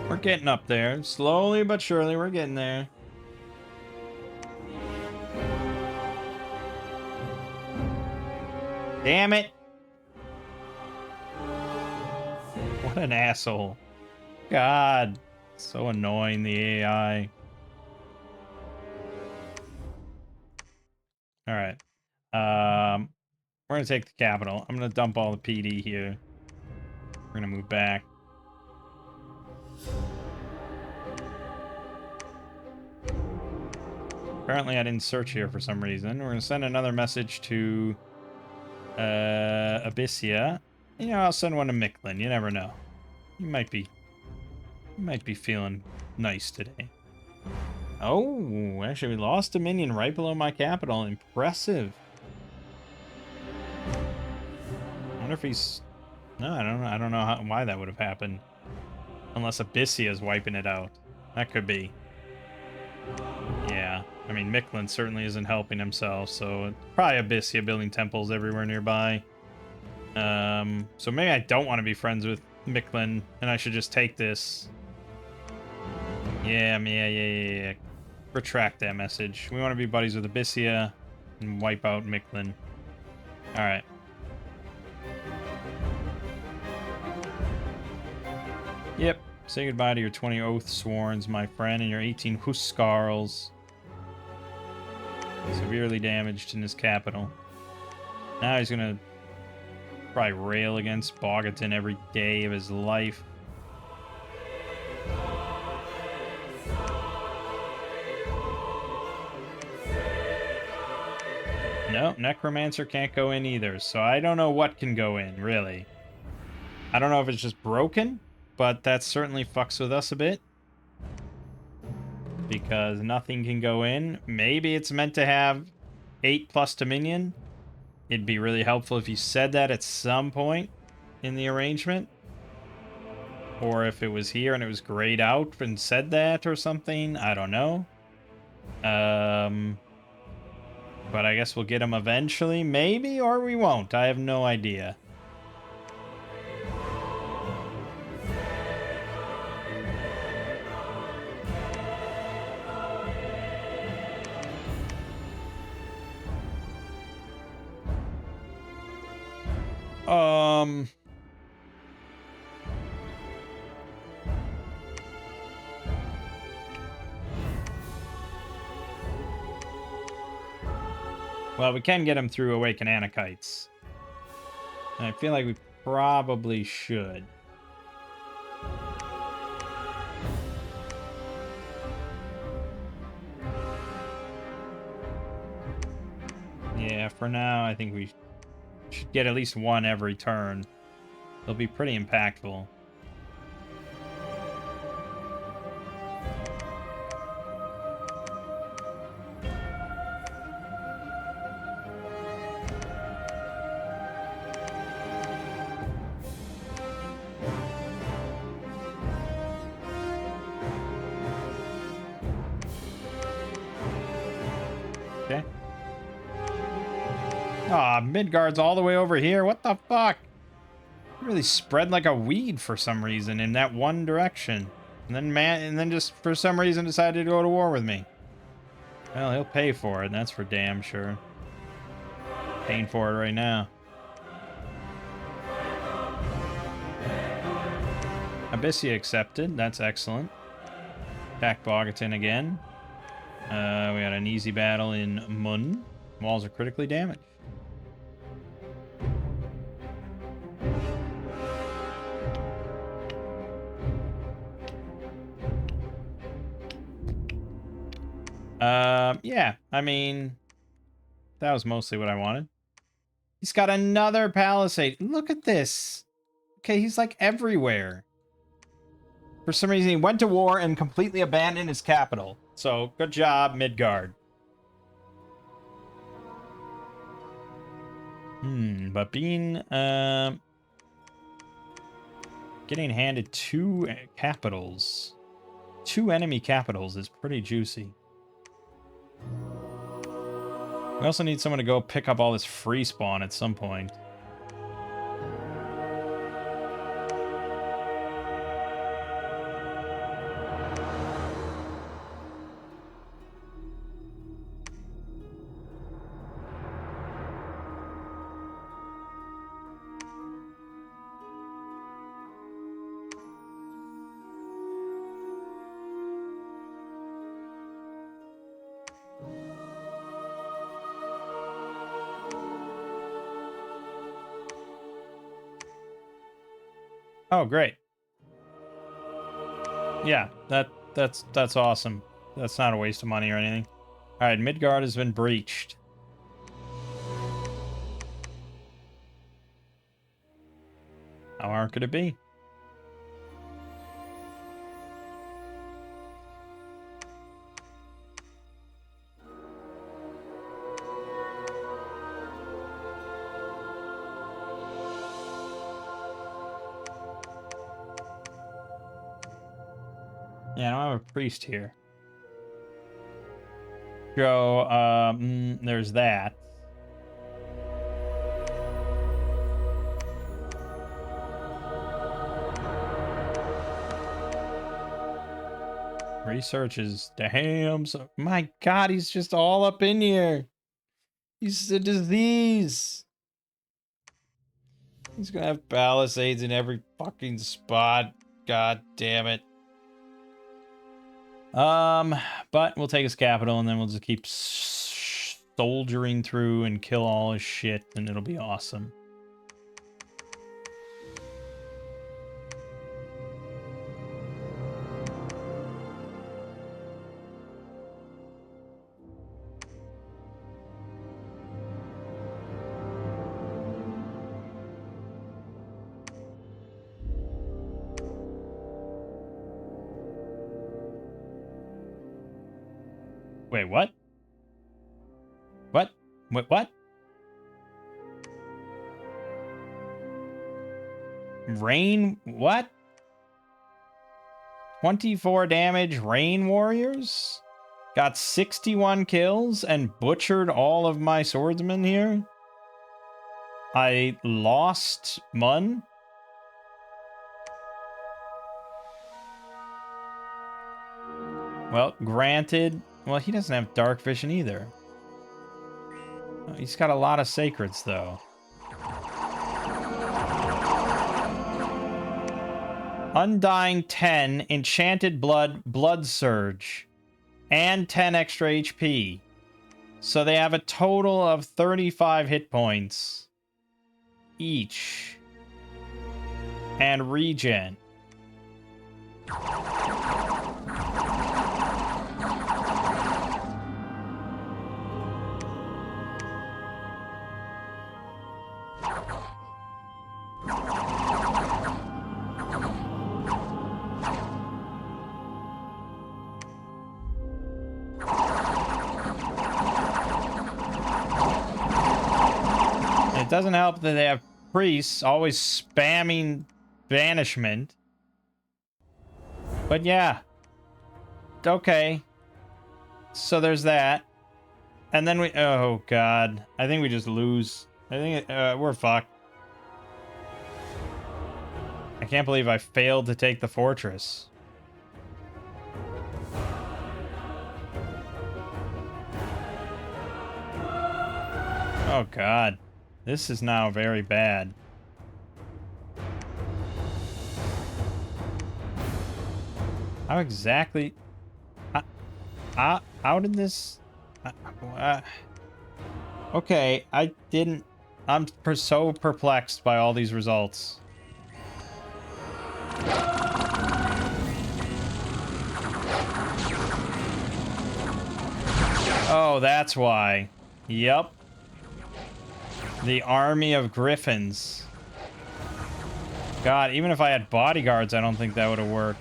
We're getting up there. Slowly but surely, we're getting there. Damn it! What an asshole. God. So annoying, the AI. Alright. We're gonna take the capital. I'm gonna dump all the PD here. We're gonna move back. Apparently I didn't search here for some reason. We're gonna send another message to Abyssia. You know, I'll send one to Micklin. You never know. You might be feeling nice today. Oh, actually we lost Dominion right below my capital. Impressive. I wonder if he's... No, I don't know why that would have happened. Unless Abyssia is wiping it out. That could be. Yeah. I mean, Micklin certainly isn't helping himself, so probably Abyssia building temples everywhere nearby. So maybe I don't want to be friends with Micklin, and I should just take this. Yeah. Retract that message. We want to be buddies with Abyssia and wipe out Micklin. Alright. Yep. Say goodbye to your 20 oath sworns, my friend, and your 18 Huskarls. Severely damaged in his capital. Now he's gonna probably rail against Bogatin every day of his life. No, Necromancer can't go in either, so I don't know what can go in, really. I don't know if it's just broken, but that certainly fucks with us a bit. Because nothing can go in. Maybe it's meant to have 8+ Dominion. it'd be really helpful if you said that at some point in the arrangement. Or if it was here and it was grayed out and said that or something. I don't know. But I guess we'll get him eventually, maybe, or we won't. I have no idea. Well, we can get him through Awaken Anakites. And I feel like we probably should. Yeah, for now, I think we should get at least one every turn. They'll be pretty impactful. Okay. Aw, Midgard's all the way over here. What the fuck? It really spread like a weed for some reason in that one direction. And then just for some reason decided to go to war with me. Well, he'll pay for it, and that's for damn sure. Paying for it right now. Abyssia accepted. That's excellent. Attack Bogatin again. We had an easy battle in Mun. Walls are critically damaged. Yeah, I mean, that was mostly what I wanted. He's got another palisade. Look at this. Okay, he's like everywhere. For some reason, he went to war and completely abandoned his capital. So, good job, Midgard. But being, getting handed two capitals. Two enemy capitals is pretty juicy. We also need someone to go pick up all this free spawn at some point. Oh, great. Yeah, that's awesome. That's not a waste of money or anything. All right, Midgard has been breached. How hard could it be? Yeah, I don't have a priest here. Go, there's that. Research is damn. So, my God, he's just all up in here. He's a disease. He's gonna have palisades in every fucking spot. God damn it. But we'll take his capital and then we'll just keep soldiering through and kill all his shit, and it'll be awesome. Wait, what? What? What? Rain, what? 24 damage rain warriors? Got 61 kills and butchered all of my swordsmen here? I lost Mun? Well, granted. Well, he doesn't have dark vision either. He's got a lot of sacreds, though. Undying 10, Enchanted Blood, Blood Surge, and 10 extra HP. So they have a total of 35 hit points each. And regen. It doesn't help that they have priests always spamming banishment. But yeah. Okay. So there's that. And then we... Oh, God. I think we just lose. I think we're fucked. I can't believe I failed to take the fortress. Oh, God. This is now very bad. How exactly... how did this... okay, I didn't... I'm so perplexed by all these results. Oh, that's why. Yep. The army of griffins. God, even if I had bodyguards, I don't think that would have worked.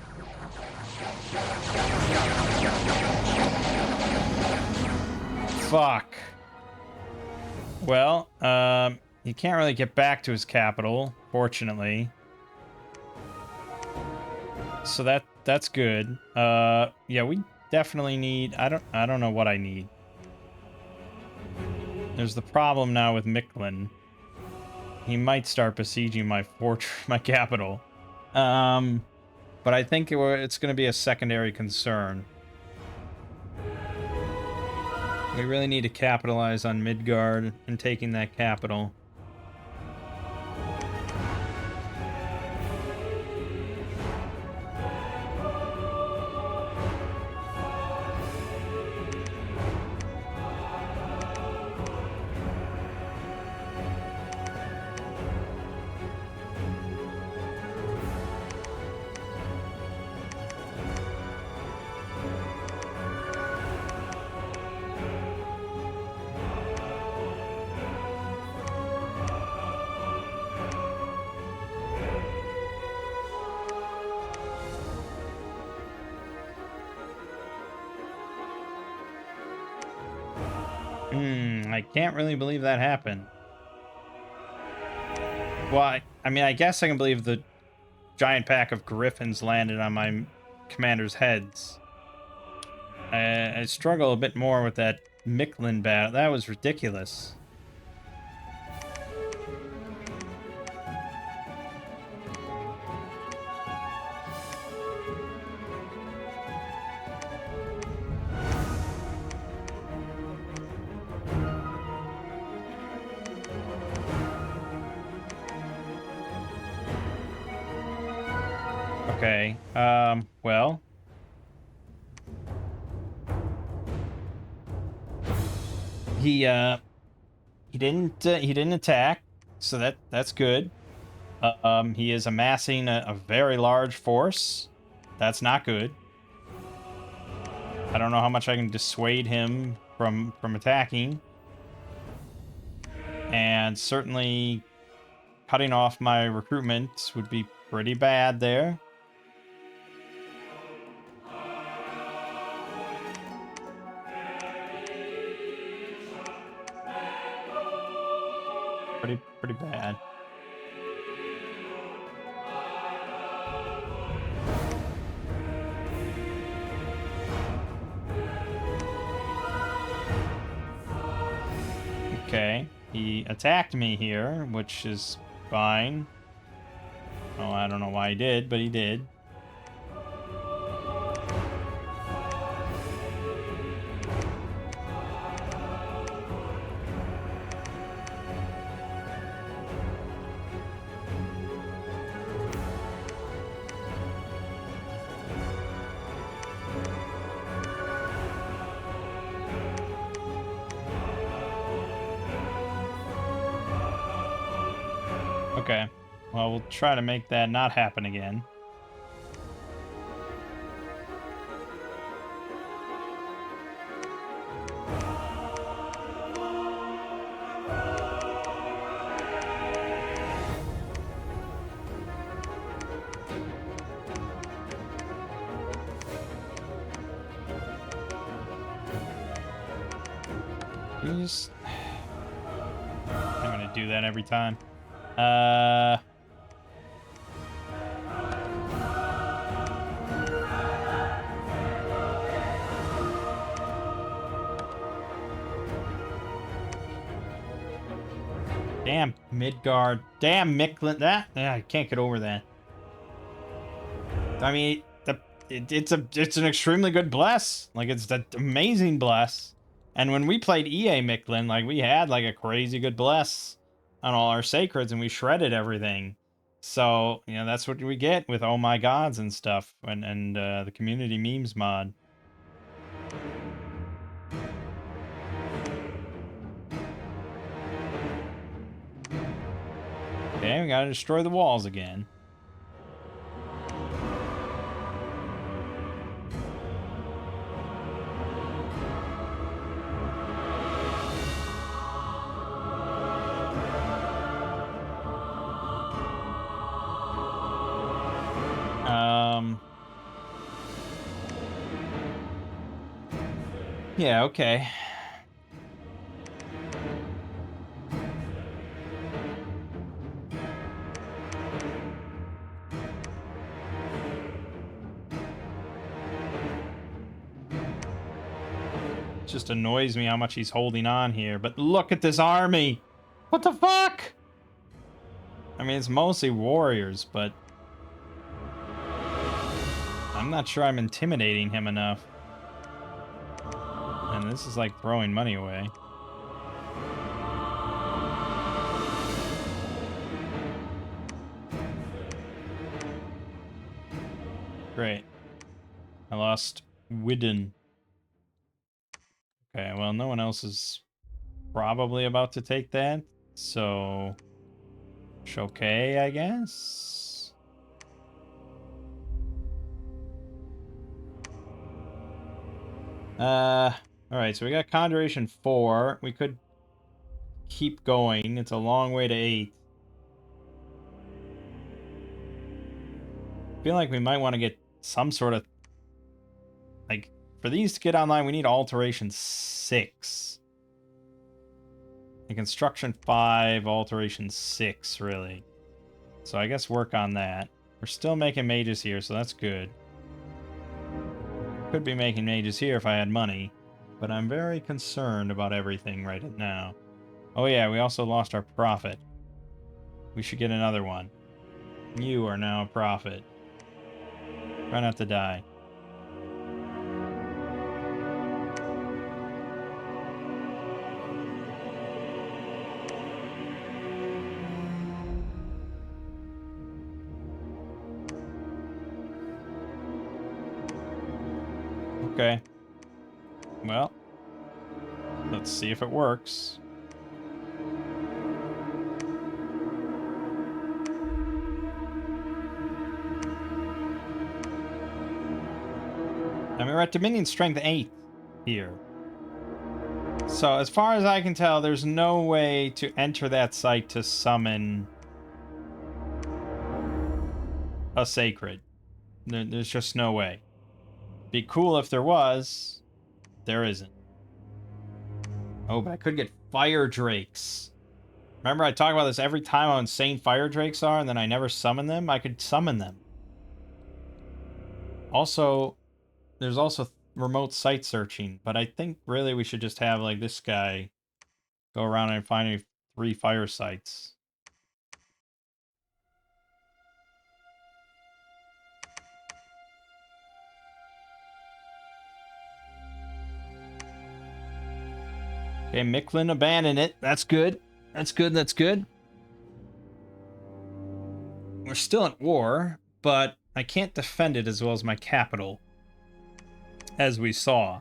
Fuck. Well, he can't really get back to his capital, fortunately. So that's good. Yeah, we definitely need... I don't know what I need. There's the problem now with Micklin. He might start besieging my my capital. But I think it's going to be a secondary concern. We really need to capitalize on Midgard and taking that capital. I can't really believe that happened. Well, I mean, I guess I can believe the giant pack of griffins landed on my commander's heads. I struggle a bit more with that Micklin battle. That was ridiculous. Okay, well... He didn't attack, so that's good. He is amassing a very large force. That's not good. I don't know how much I can dissuade him from attacking. And certainly cutting off my recruitment would be pretty bad there. Pretty bad. Okay. He attacked me here, which is fine. Oh, I don't know why he did, but he did. Okay. Well, we'll try to make that not happen again. Just... I'm gonna do that every time. Damn, Midgard. Damn, Micklin. That, yeah, I can't get over that. I mean, it's an extremely good bless. Like, it's an amazing bless. And when we played EA Micklin, like, we had like a crazy good bless on all our sacreds, and we shredded everything. So, you know, that's what we get with Oh My Gods and stuff, and the community memes mod. Okay, we gotta destroy the walls again. Yeah, okay. Just annoys me how much he's holding on here. But look at this army! What the fuck? I mean, it's mostly warriors, but I'm not sure I'm intimidating him enough. And this is like throwing money away. Great. I lost Widden. Okay, well, no one else is probably about to take that. So, it's okay, I guess. Alright, so we got Conjuration 4. We could keep going. It's a long way to 8. I feel like we might want to get some sort of... Like, for these to get online, we need Alteration 6. And Construction 5, Alteration 6, really. So I guess work on that. We're still making mages here, so that's good. Could be making mages here if I had money. But I'm very concerned about everything right now. Oh yeah, we also lost our prophet. We should get another one. You are now a prophet. Try not to die. Okay. Well, let's see if it works. I mean, we're at Dominion Strength 8 here. So, as far as I can tell, there's no way to enter that site to summon a sacred. There's just no way. Be cool if there was. There isn't. Oh, but I could get fire drakes. Remember, I talk about this every time how insane fire drakes are, and then I never summon them? I could summon them. Also, there's also remote site searching, but I think really we should just have, like, this guy Go around and find 3 fire sites. Okay, Micklin abandoned it. That's good. That's good. That's good. We're still at war, but I can't defend it as well as my capital, as we saw.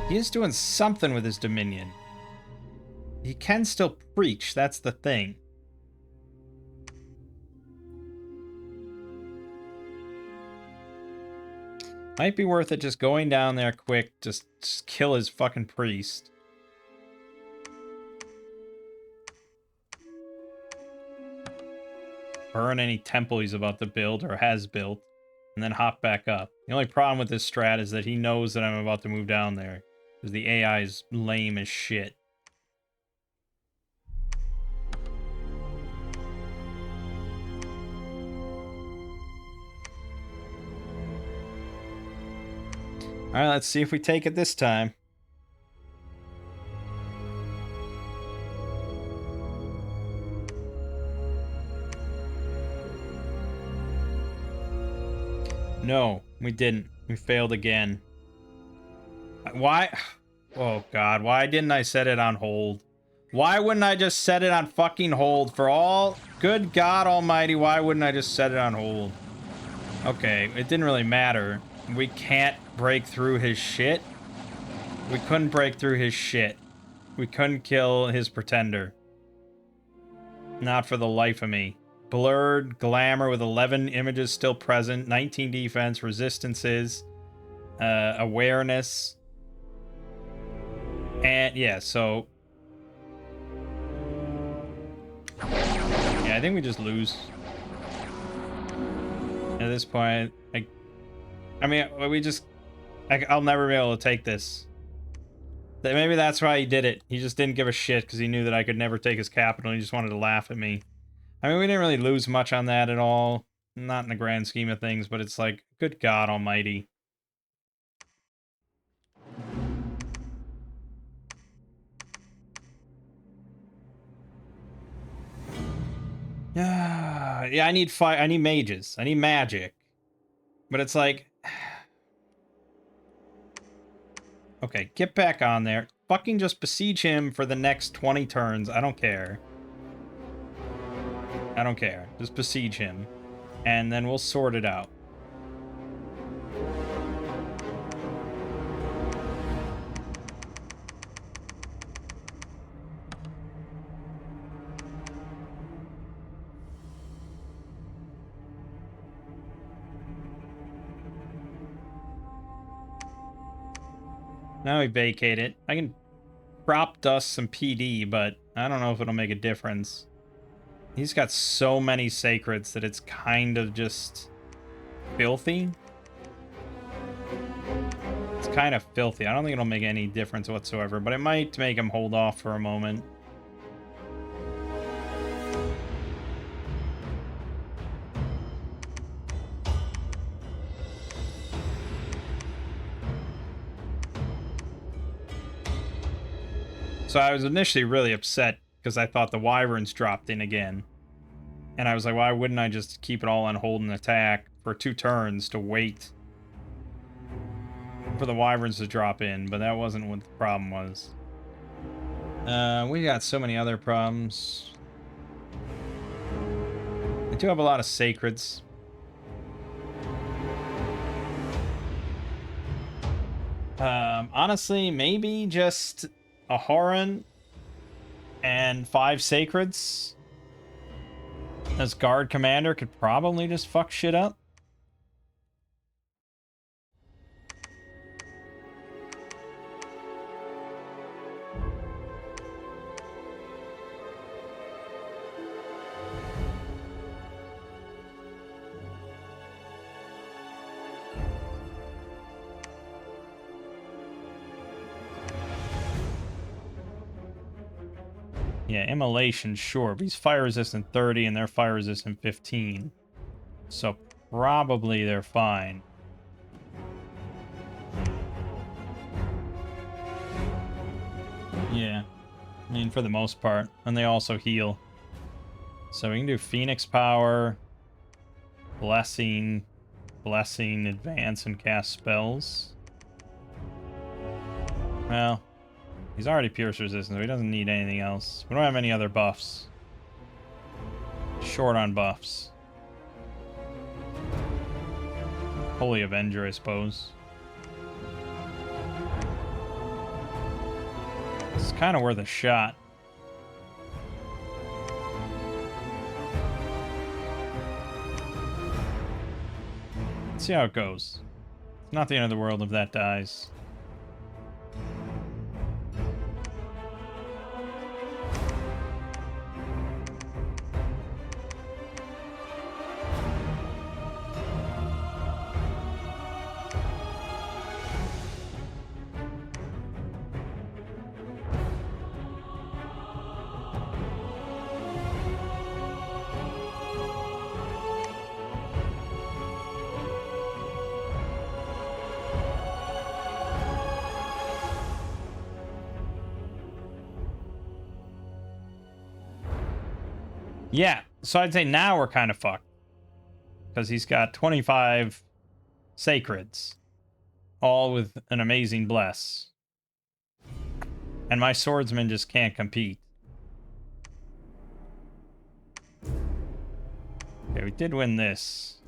He is doing something with his dominion. He can still preach, that's the thing. Might be worth it just going down there quick, just kill his fucking priest. Burn any temple he's about to build or has built, and then hop back up. The only problem with this strat is that he knows that I'm about to move down there, because the AI is lame as shit. Alright, let's see if we take it this time. No, we didn't. We failed again. Why? Oh god, why didn't I set it on hold? Why wouldn't I just set it on fucking hold for all? Good God almighty, why wouldn't I just set it on hold? Okay, it didn't really matter. We can't break through his shit. We couldn't break through his shit. We couldn't kill his pretender. Not for the life of me. Blurred glamour with 11 images still present, 19 defense, resistances, awareness. And yeah, so yeah, I think we just lose. At this point, I mean, I'll never be able to take this. Maybe that's why he did it. He just didn't give a shit because he knew that I could never take his capital. He just wanted to laugh at me. I mean, we didn't really lose much on that at all. Not in the grand scheme of things, but it's like, good God almighty. Yeah, I need mages. I need magic. But it's like... Okay, get back on there. Fucking just besiege him for the next 20 turns. I don't care. I don't care. Just besiege him. And then we'll sort it out. Now we vacate it. I can crop dust some PD, but I don't know if it'll make a difference. He's got so many sacreds that it's kind of just filthy. It's kind of filthy. I don't think it'll make any difference whatsoever, but it might make him hold off for a moment. So I was initially really upset because I thought the wyverns dropped in again. And I was like, why wouldn't I just keep it all on hold and attack for 2 turns to wait for the wyverns to drop in? But that wasn't what the problem was. We got so many other problems. I do have a lot of sacreds. Honestly, maybe just a Horan and 5 sacreds as guard commander could probably just fuck shit up. Yeah, immolation, sure, but he's fire resistant 30 and they're fire resistant 15. So probably they're fine. Yeah. I mean, for the most part. And they also heal. So we can do Phoenix Power, Blessing, Advance, and cast spells. Well, he's already Pierce Resistant, so he doesn't need anything else. We don't have any other buffs. Short on buffs. Holy Avenger, I suppose. It's kind of worth a shot. Let's see how it goes. It's not the end of the world if that dies. Yeah, so I'd say now we're kind of fucked. Because he's got 25 Sacreds. All with an amazing bless. And my swordsman just can't compete. Okay, we did win this.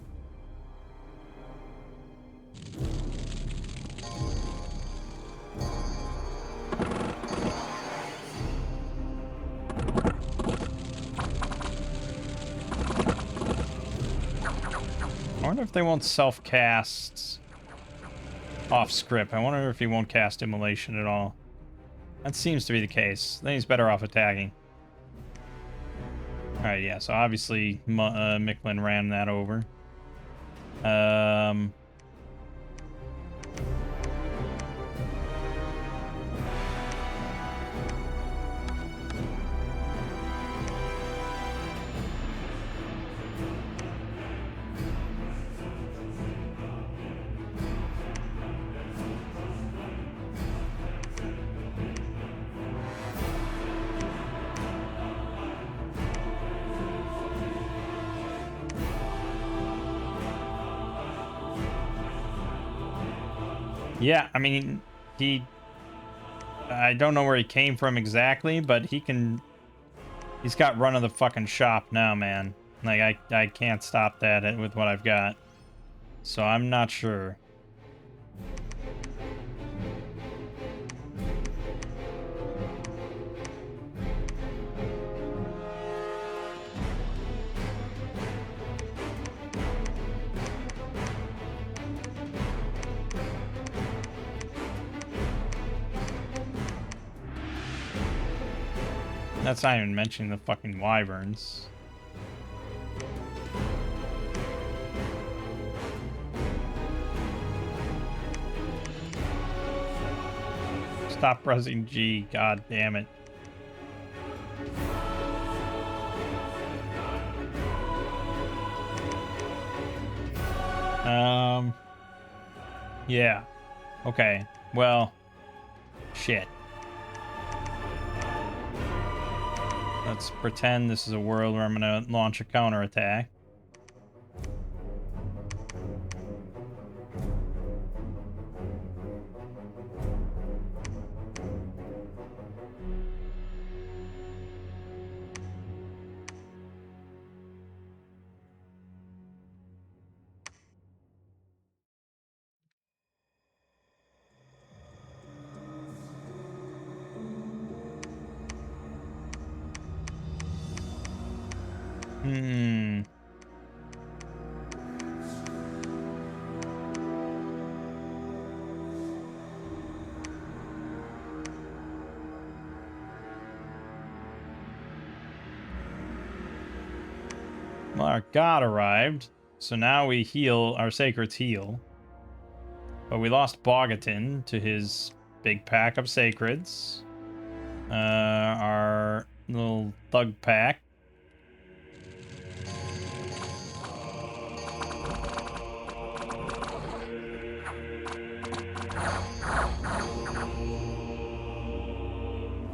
I wonder if they won't self-cast off script. I wonder if he won't cast Immolation at all. That seems to be the case. Then he's better off attacking. Alright, yeah, so obviously Micklin ran that over. Yeah, I mean, I don't know where he came from exactly, but he's got run of the fucking shop now, man. Like, I can't stop that with what I've got. So I'm not sure. That's not even mentioning the fucking wyverns. Stop pressing G, god damn it. Yeah. Okay. Well, shit. Let's pretend this is a world where I'm gonna launch a counterattack. Well, our god arrived, so now we heal, our sacreds heal. But we lost Bogatin to his big pack of sacreds. Our little thug pack.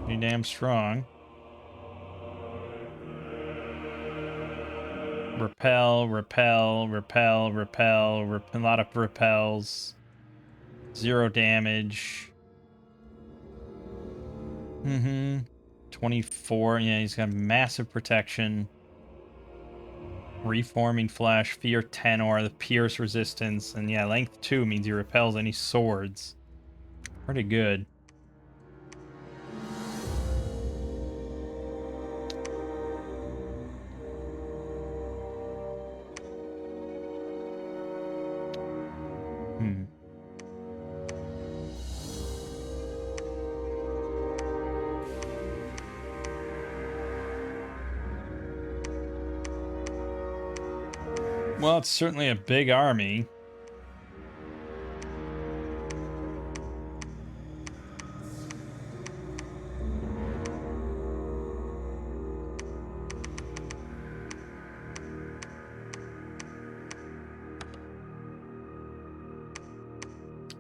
Pretty damn strong. Repel, repel, repel, repel, a lot of repels. 0 damage. 24. Yeah, he's got massive protection. Reforming flesh, fear 10 or the pierce resistance, and yeah, length 2 means he repels any swords. Pretty good. Well, it's certainly a big army.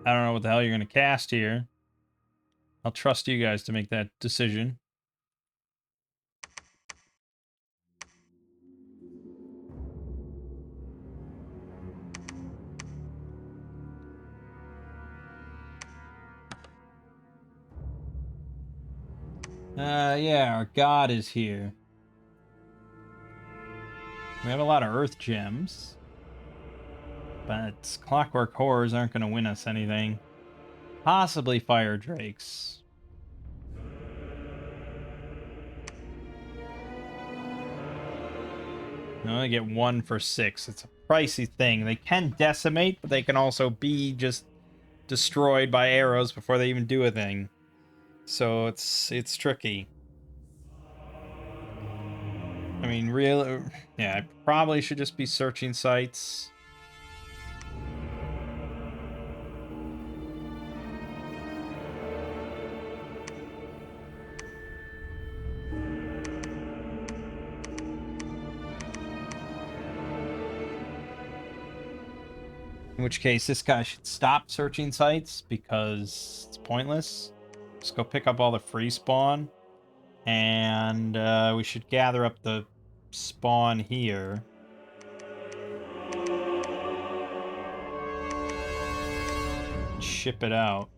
I don't know what the hell you're going to cast here. I'll trust you guys to make that decision. Yeah, our god is here. We have a lot of earth gems. But clockwork horrors aren't going to win us anything. Possibly fire drakes. You only get 1 for 6. It's a pricey thing. They can decimate, but they can also be just destroyed by arrows before they even do a thing. So it's tricky. I mean, yeah, I probably should just be searching sites. In which case, this guy should stop searching sites because it's pointless. Just go pick up all the free spawn. And we should gather up the spawn here. And ship it out.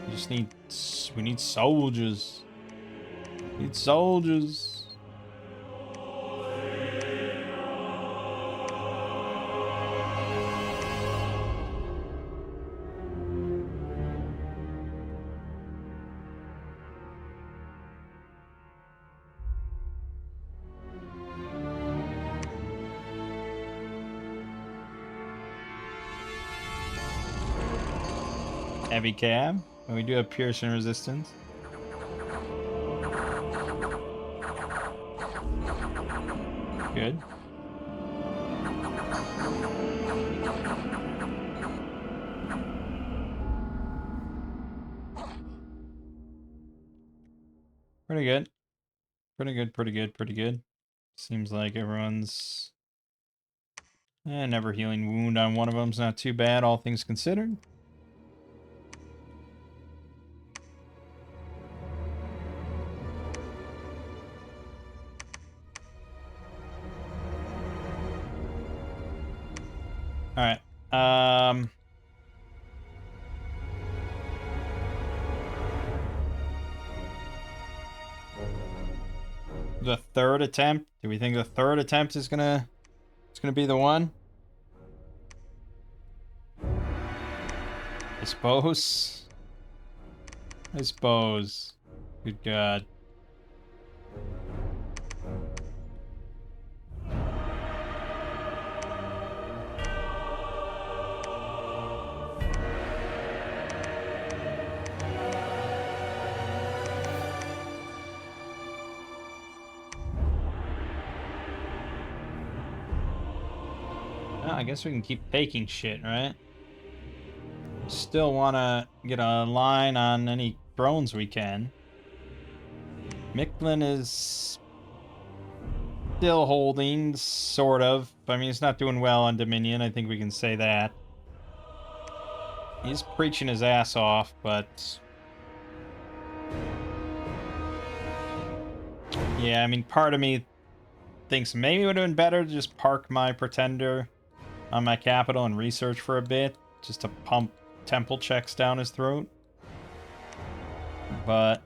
We need soldiers. We need soldiers. Heavy cab, and we do have piercing resistance. Good. Pretty good. Pretty good, pretty good, pretty good. Seems like everyone's... never healing wound on one of them's not too bad, all things considered. Alright. The third attempt? Do we think the third attempt is gonna be the one? I suppose. Good God. Well, I guess we can keep taking shit, right? Still want to get a line on any drones we can. Micklin is still holding, sort of. I mean, it's not doing well on Dominion. I think we can say that. He's preaching his ass off, but... yeah, I mean, part of me thinks maybe it would have been better to just park my Pretender on my capital and research for a bit, just to pump temple checks down his throat. But,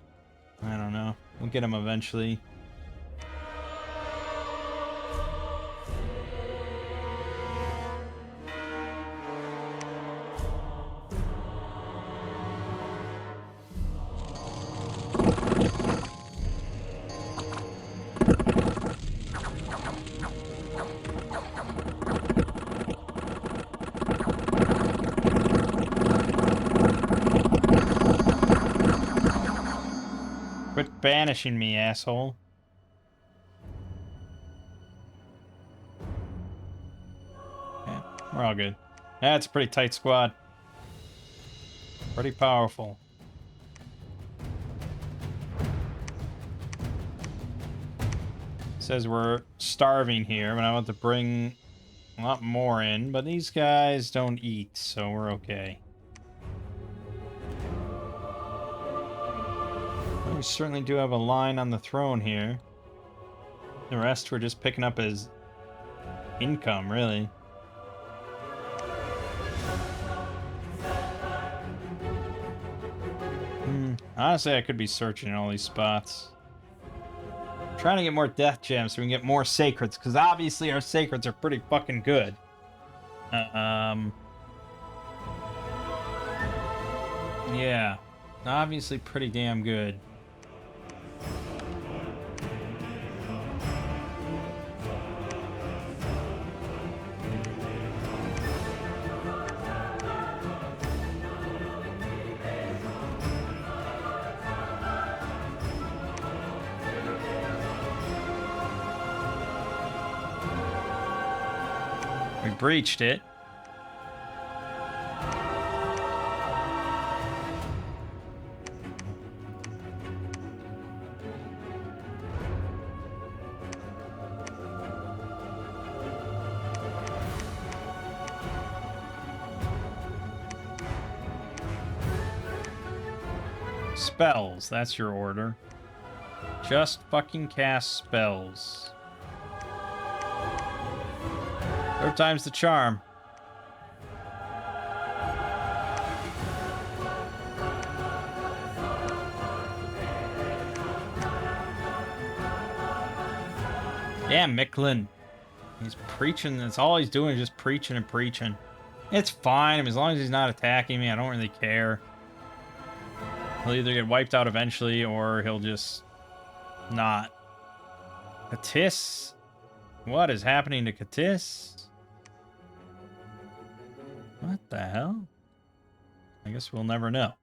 I don't know. We'll get him eventually. Quit banishing me, asshole. Yeah, we're all good. That's a pretty tight squad. Pretty powerful. Says we're starving here, but I want to bring a lot more in, but these guys don't eat, so we're okay. We certainly do have a line on the throne here. The rest we're just picking up as income, really. Honestly, I could be searching all these spots. I'm trying to get more death gems so we can get more sacreds, because obviously our sacreds are pretty fucking good. Yeah. Obviously pretty damn good. We breached it. Spells, that's your order. Just fucking cast spells. Third time's the charm. Yeah, Micklin. He's preaching. That's all he's doing is just preaching and preaching. It's fine. I mean, as long as he's not attacking me, I don't really care. He'll either get wiped out eventually or he'll just not. Qadesh? What is happening to Qadesh? What the hell? I guess we'll never know.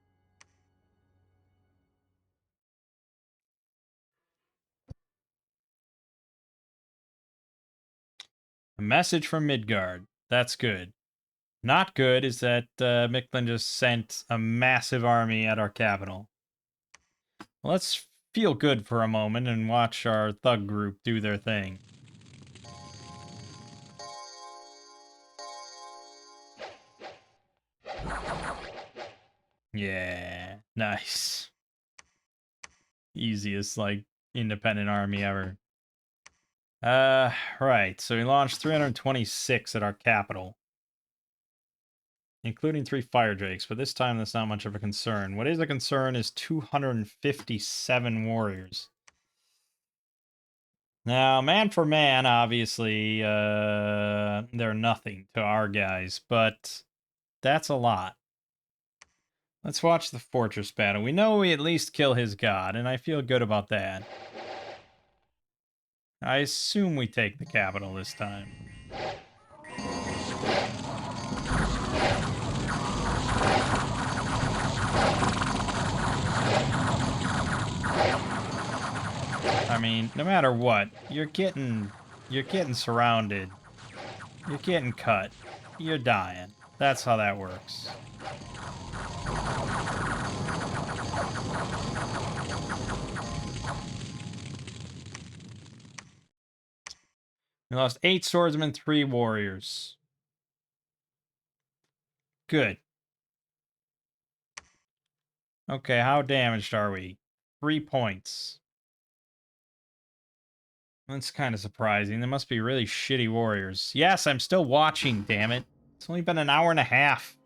A message from Midgard. That's good. Not good is that Micklin just sent a massive army at our capital. Well, let's feel good for a moment and watch our thug group do their thing. Yeah, nice. Easiest, like, independent army ever. Right, so we launched 326 at our capital, including 3 fire drakes, but this time that's not much of a concern. What is a concern is 257 warriors. Now, man for man, obviously, they're nothing to our guys, but that's a lot. Let's watch the fortress battle. We know we at least kill his god, and I feel good about that. I assume we take the capital this time. I mean, no matter what, you're getting surrounded. You're getting cut. You're dying. That's how that works. We lost 8 swordsmen, 3 warriors. Good. Okay, how damaged are we? 3 points. That's kind of surprising. They must be really shitty warriors. Yes, I'm still watching, damn it. It's only been an hour and a half.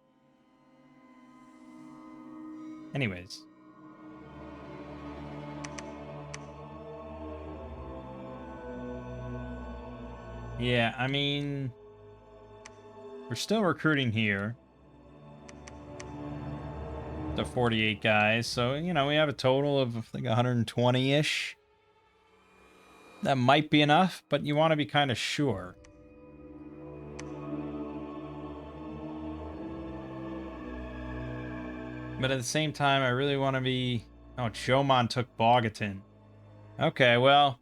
Anyways. Yeah, I mean, we're still recruiting here. The 48 guys. So, you know, we have a total of like 120-ish. That might be enough, but you want to be kind of sure. But at the same time, I really want to be... Oh, Jomon took Bogatin. Okay, well,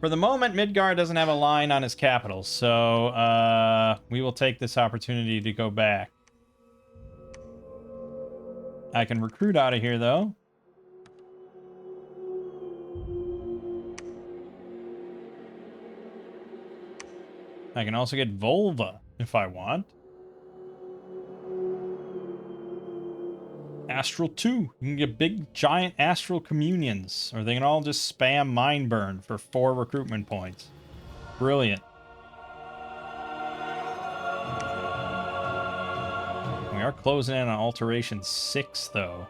for the moment, Midgard doesn't have a line on his capital, so we will take this opportunity to go back. I can recruit out of here, though. I can also get Volva, if I want. Astral 2. You can get big, giant astral communions. Or they can all just spam Mind Burn for 4 recruitment points. Brilliant. We are closing in on Alteration 6, though.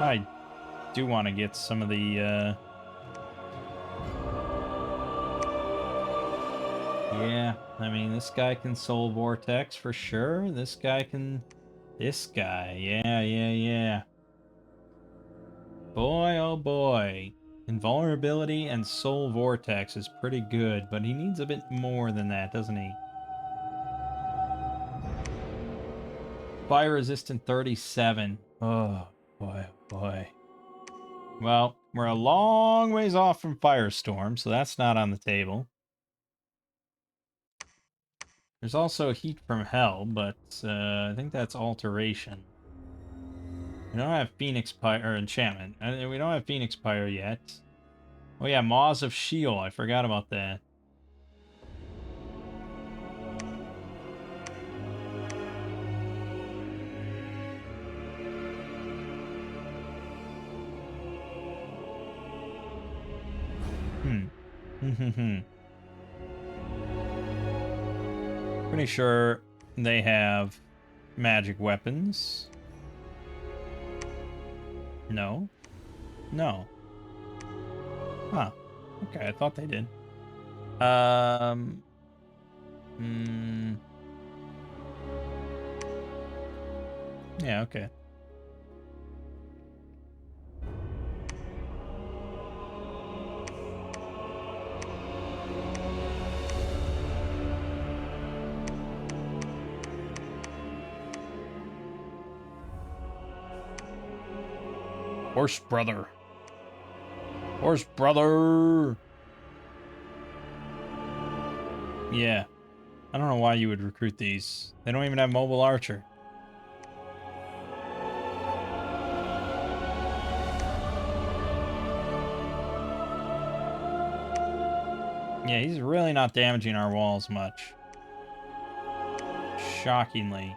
I do want to get some of the, Yeah, I mean, this guy can Soul Vortex for sure. This guy can... This guy, yeah. Boy, oh boy. Invulnerability and Soul Vortex is pretty good, but he needs a bit more than that, doesn't he? Fire resistant 37. Oh, boy, oh boy. Well, we're a long ways off from Firestorm, so that's not on the table. There's also Heat from Hell, but I think that's Alteration. We don't have Phoenix Pyre or Enchantment. We don't have Phoenix Pyre yet. Oh yeah, Maws of Sheol. I forgot about that. Pretty sure they have magic weapons. No. No. Huh. Okay, I thought they did. Yeah, okay. Horse brother. Horse brother. Yeah. I don't know why you would recruit these. They don't even have mobile archer. Yeah, he's really not damaging our walls much. Shockingly.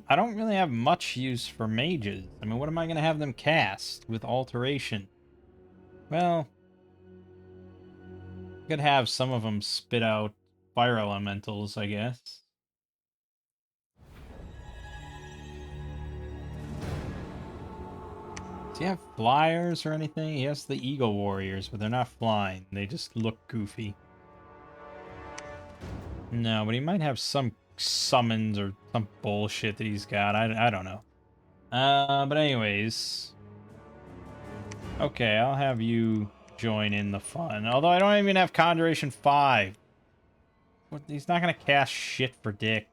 I don't really have much use for mages. I mean, what am I going to have them cast with alteration? Well, could have some of them spit out fire elementals, I guess. Does he have flyers or anything? He has the Eagle Warriors, but they're not flying. They just look goofy. No, but he might have some summons or some bullshit that he's got. I don't know. But anyways. Okay, I'll have you join in the fun. Although I don't even have Conjuration 5. What, he's not going to cast shit for dick.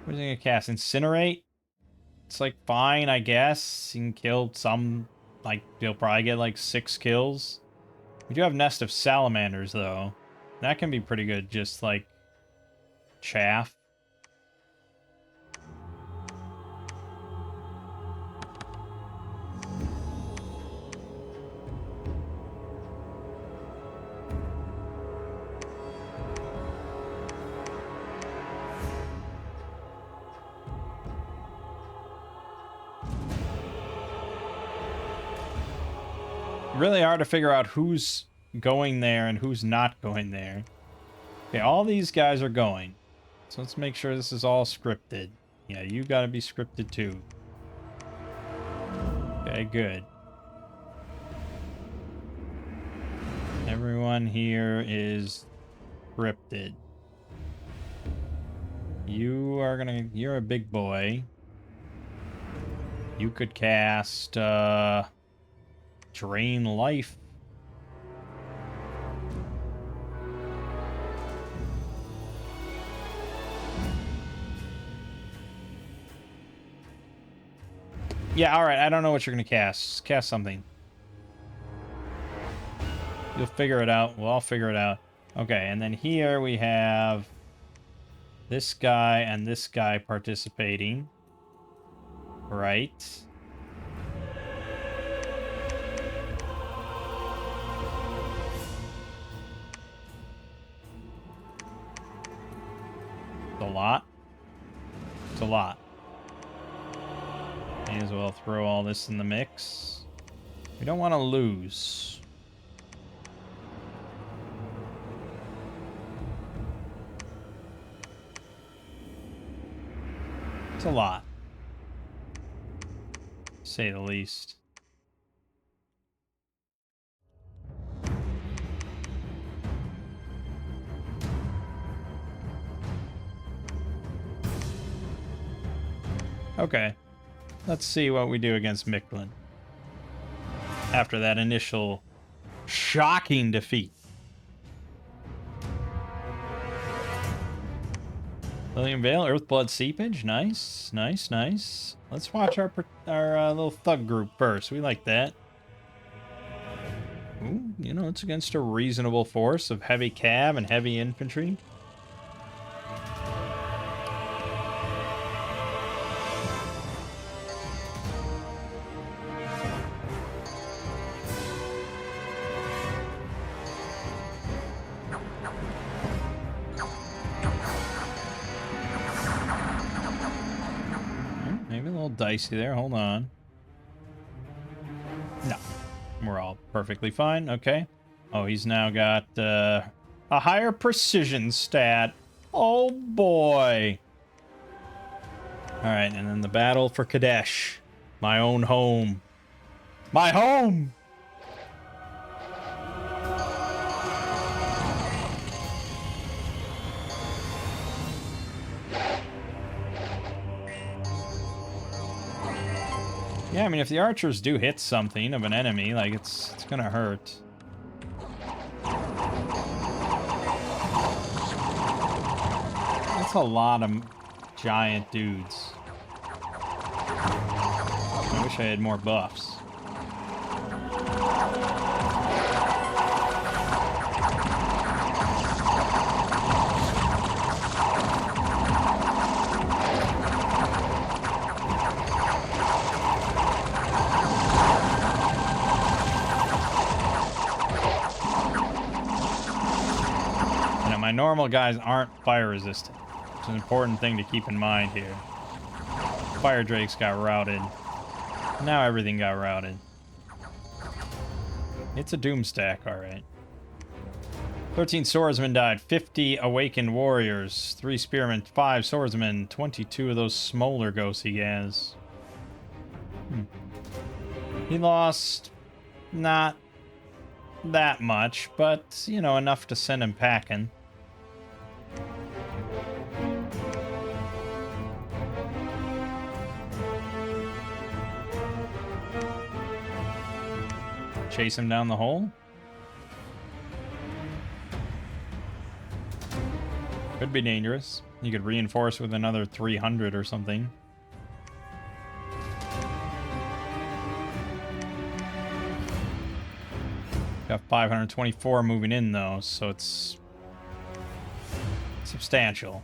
What is he going to cast? Incinerate? It's like fine, I guess. You can kill some, like, you'll probably get like 6 kills. We do have Nest of Salamanders, though. That can be pretty good, just like chaff. Really hard to figure out who's going there and who's not going there. Okay, all these guys are going. So let's make sure this is all scripted. Yeah, you gotta be scripted too. Okay, good. Everyone here is scripted. You're a big boy. You could cast, Drain Life. Yeah, alright, I don't know what you're gonna cast. Just cast something. You'll figure it out. We'll all figure it out. Okay, and then here we have this guy and this guy participating. Right. It's a lot. It's a lot. May as well throw all this in the mix. We don't want to lose. It's a lot, to say the least. Okay, let's see what we do against Micklin after that initial shocking defeat. Lillian Vale, Earthblood Seepage, nice, nice, nice. Let's watch our little thug group first. We like that. Ooh, you know, it's against a reasonable force of heavy cav and heavy infantry. Dicey there. Hold on. No. We're all perfectly fine. Okay. Oh, he's now got a higher precision stat. Oh, boy. All right, and then the battle for Qadesh. My own home. My home! Yeah, I mean, if the archers do hit something of an enemy, like, it's gonna hurt. That's a lot of giant dudes. I wish I had more buffs. My normal guys aren't fire resistant, which is an important thing to keep in mind here. Fire drakes got routed. Now everything got routed. It's a doom stack, alright. 13 swordsmen died, 50 awakened warriors, 3 spearmen, 5 swordsmen, 22 of those smolar ghosts he has. He lost not that much, but, you know, enough to send him packing. Chase him down the hole? Could be dangerous. You could reinforce with another 300 or something. Got 524 moving in though, so it's substantial.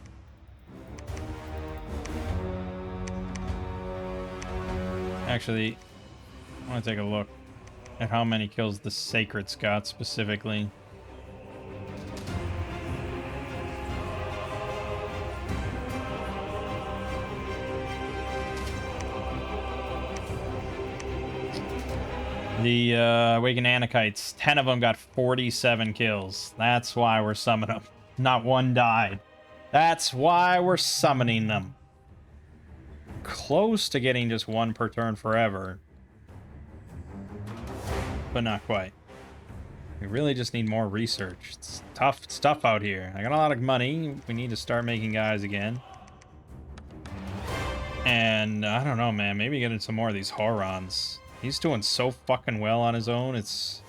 Actually, I want to take a look at how many kills the Sacred's got specifically. The Awakened Anakites, 10 of them got 47 kills. That's why we're summoning them. Not one died. That's why we're summoning them. Close to getting just one per turn forever. But not quite. We really just need more research. It's tough stuff out here. I got a lot of money. We need to start making guys again. And I don't know, man. Maybe get into some more of these Horons. He's doing so fucking well on his own. It's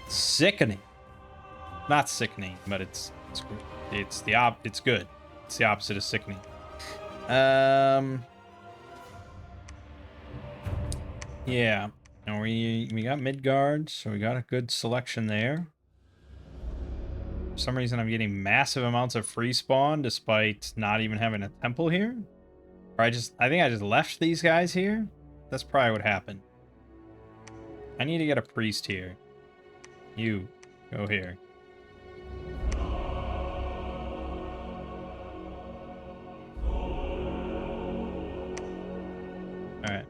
sickening. Not sickening, but it's good. It's good. It's the opposite of sickening. Yeah. And we got Midgard, so we got a good selection there. For some reason, I'm getting massive amounts of free spawn despite not even having a temple here. Or I think I just left these guys here. That's probably what happened. I need to get a priest here. You, go here. Alright.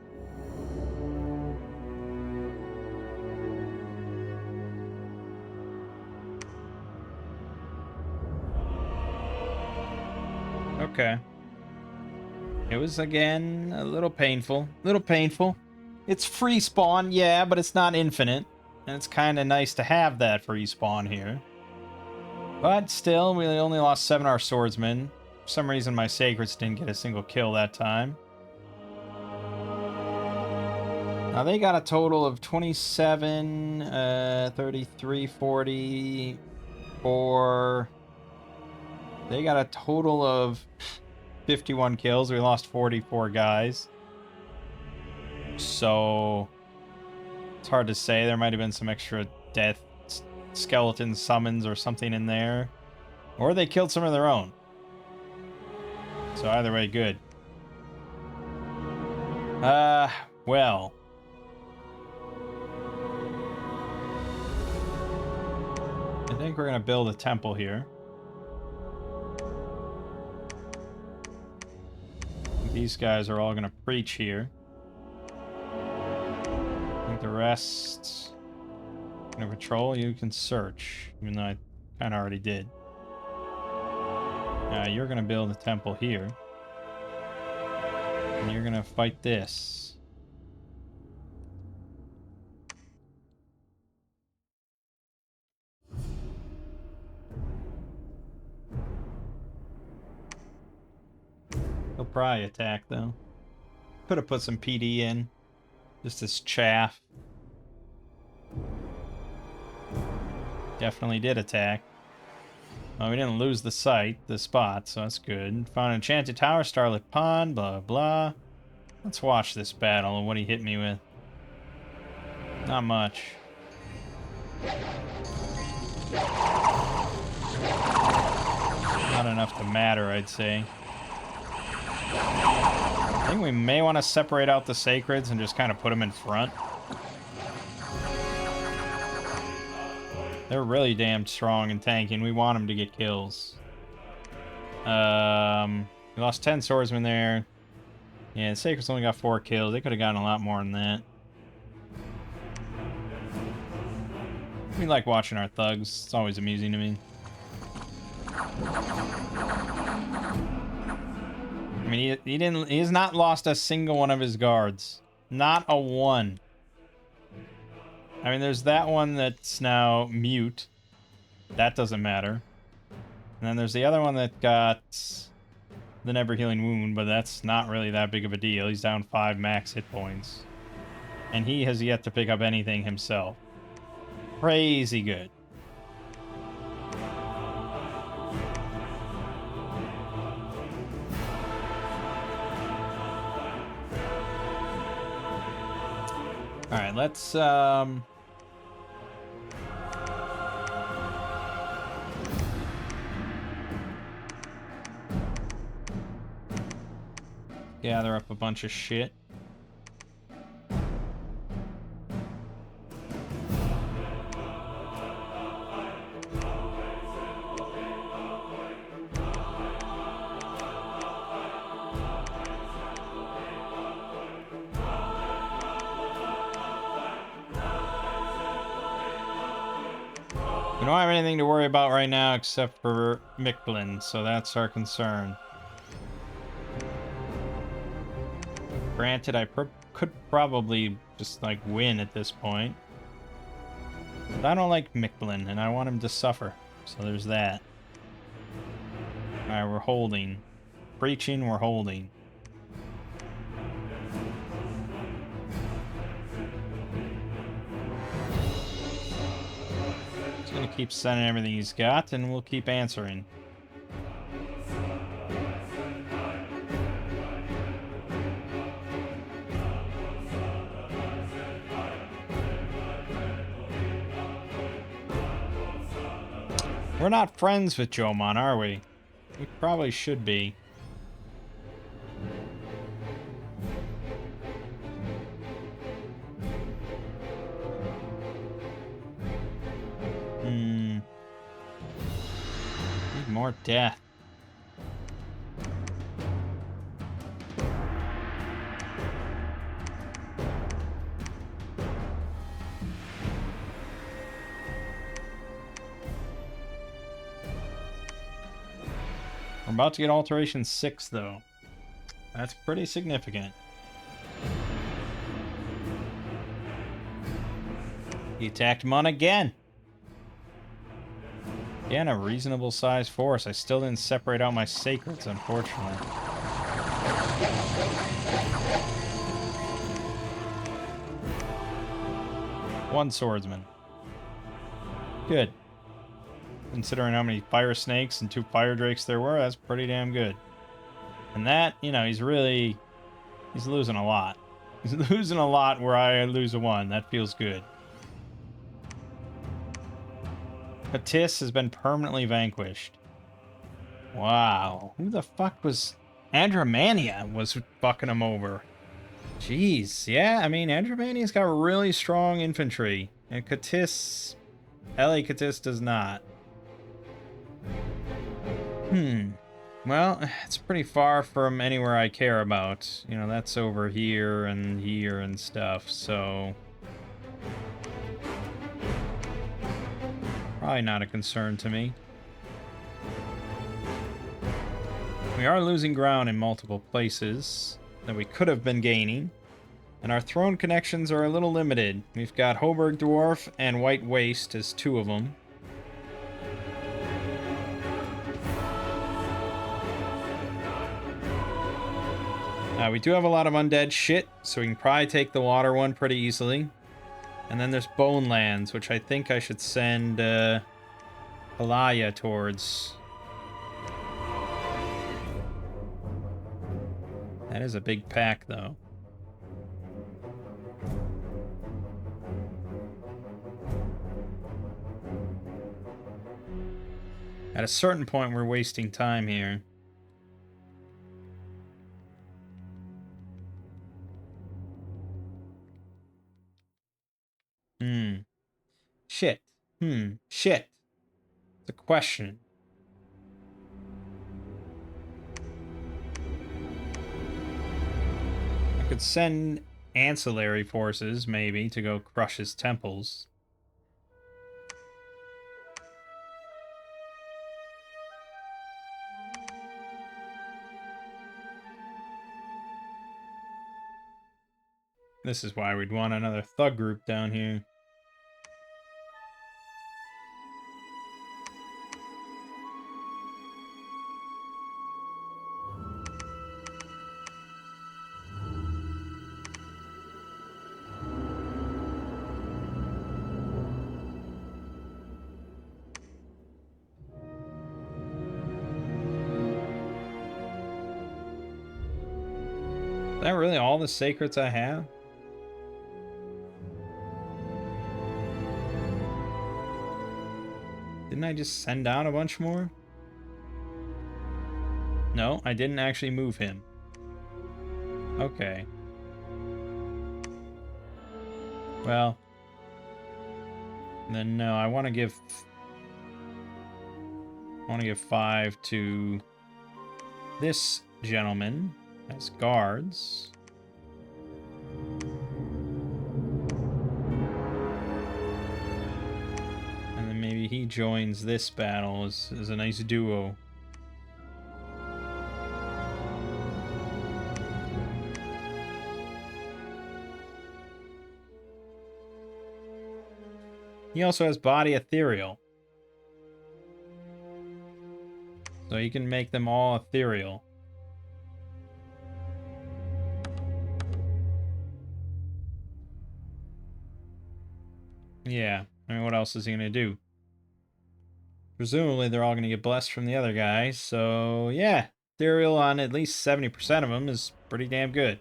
Okay. It was, again, a little painful. It's free spawn, yeah, but it's not infinite. And it's kind of nice to have that free spawn here. But still, we only lost 7 of our swordsmen. For some reason, my Sacreds didn't get a single kill that time. Now, they got a total of 27, 33, 44... They got a total of 51 kills. We lost 44 guys. So it's hard to say. There might have been some extra death skeleton summons or something in there. Or they killed some of their own. So either way, good. Well. I think we're going to build a temple here. These guys are all going to preach here. I think the rest going to patrol. You can search, even though I kind of already did. You're going to build a temple here. And you're going to fight this. He'll probably attack, though. Could have put some PD in. Just as chaff. Definitely did attack. Well, we didn't lose the spot, so that's good. Found an enchanted tower, starlit pond, blah, blah. Let's watch this battle and what he hit me with. Not much. Not enough to matter, I'd say. I think we may want to separate out the Sacreds and just kind of put them in front. They're really damn strong and tanky, and we want them to get kills. We lost 10 swordsmen there. Yeah, the Sacreds only got 4 kills. They could have gotten a lot more than that. We like watching our thugs. It's always amusing to me. I mean, he has not lost a single one of his guards. Not a one. I mean, there's that one that's now mute. That doesn't matter. And then there's the other one that got the never healing wound, but that's not really that big of a deal. He's down 5 max hit points. And he has yet to pick up anything himself. Crazy good. Alright, let's gather up a bunch of shit. We don't have anything to worry about right now except for Micklin, so that's our concern. Granted, I could probably just, like, win at this point. But I don't like Micklin, and I want him to suffer. So there's that. Alright, we're holding. Preaching, we're holding. He's gonna keep sending everything he's got, and we'll keep answering. We're not friends with Jomon, are we? We probably should be. Need more death. We're about to get Alteration 6, though. That's pretty significant. He attacked Mun again. Again, a reasonable sized force. I still didn't separate out my sacreds, unfortunately. One swordsman. Good. Considering how many fire snakes and 2 fire drakes there were, that's pretty damn good. And that, you know, he's losing a lot. He's losing a lot where I lose a 1. That feels good. Qadesh has been permanently vanquished. Wow. Who the fuck was... Andromania was fucking him over. Jeez. Yeah, I mean, Andromania's got really strong infantry. And Qadesh... Qadesh does not. Well, it's pretty far from anywhere I care about. You know, that's over here and stuff, so... Probably not a concern to me. We are losing ground in multiple places that we could have been gaining. And our throne connections are a little limited. We've got Hoburg Dwarf and White Waste as 2 of them. We do have a lot of undead shit, so we can probably take the water one pretty easily. And then there's Bone Lands, which I think I should send Palaya towards. That is a big pack, though. At a certain point, we're wasting time here. Shit. Shit. It's a question. I could send ancillary forces, maybe, to go crush his temples. This is why we'd want another thug group down here. Is that really all the sacreds I have? Didn't I just send down a bunch more? No, I didn't actually move him. Okay. Well, then no, I want to give 5 to this gentleman as guards. And then maybe he joins this battle as a nice duo. He also has body ethereal. So you can make them all ethereal. Yeah, I mean, what else is he gonna do? Presumably they're all gonna get blessed from the other guy, so yeah. Ethereal on at least 70% of them is pretty damn good.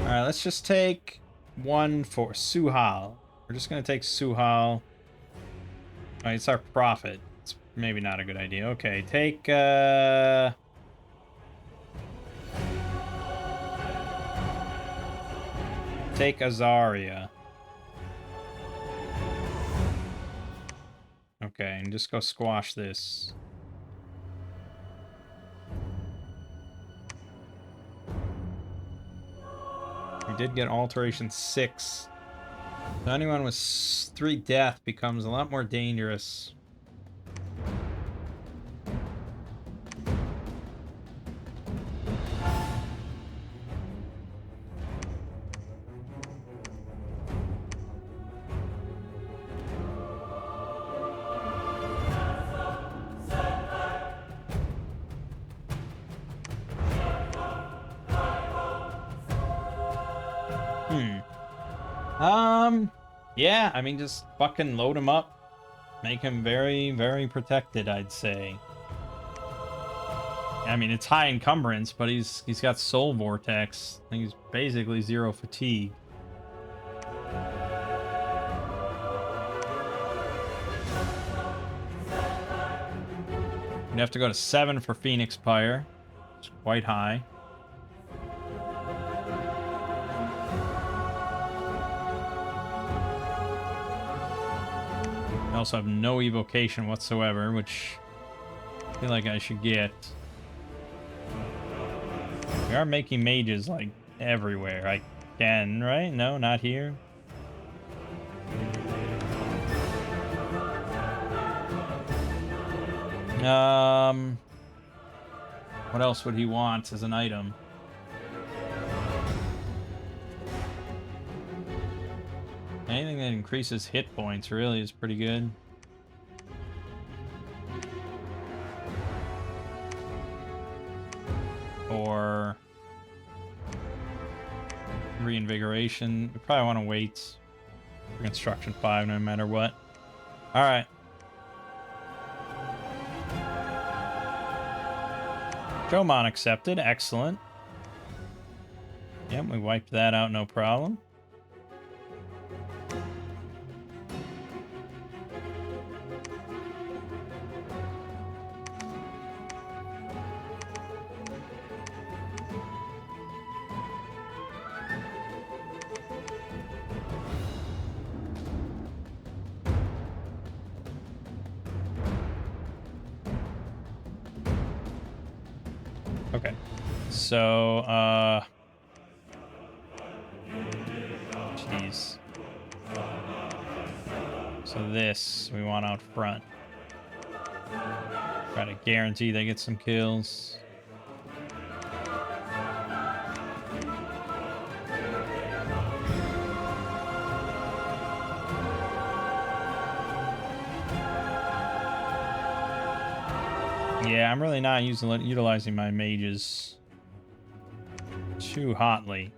Alright, let's just take one for Suhal. We're just gonna take Suhal. Oh, it's our prophet. It's maybe not a good idea. Okay, take take Azaria. Okay, and just go squash this. We did get alteration 6. So anyone with 3 death becomes a lot more dangerous. Yeah, I mean, just fucking load him up. Make him very, very protected, I'd say. I mean, it's high encumbrance, but he's got Soul Vortex. I think he's basically 0 fatigue. You'd have to go to 7 for Phoenix Pyre. It's quite high. I also have no evocation whatsoever, which I feel like I should get. We are making mages, like, everywhere. I can, right? No, not here. What else would he want as an item? Anything that increases hit points really is pretty good. Or reinvigoration. We probably want to wait for construction 5 no matter what. Alright. Jomon accepted. Excellent. Yep, we wiped that out, no problem. Okay. So, jeez. So this, we want out front. Try to guarantee they get some kills. Yeah, I'm really not utilizing my mages too hotly.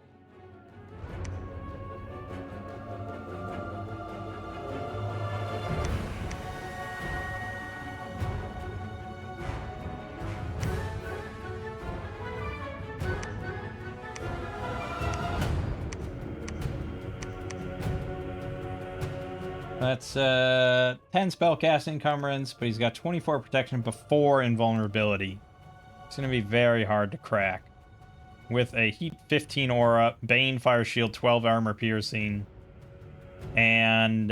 That's 10 spellcast encumbrance, but he's got 24 protection before invulnerability. It's going to be very hard to crack. With a Heat 15 aura, Bane Fire Shield 12 armor piercing, and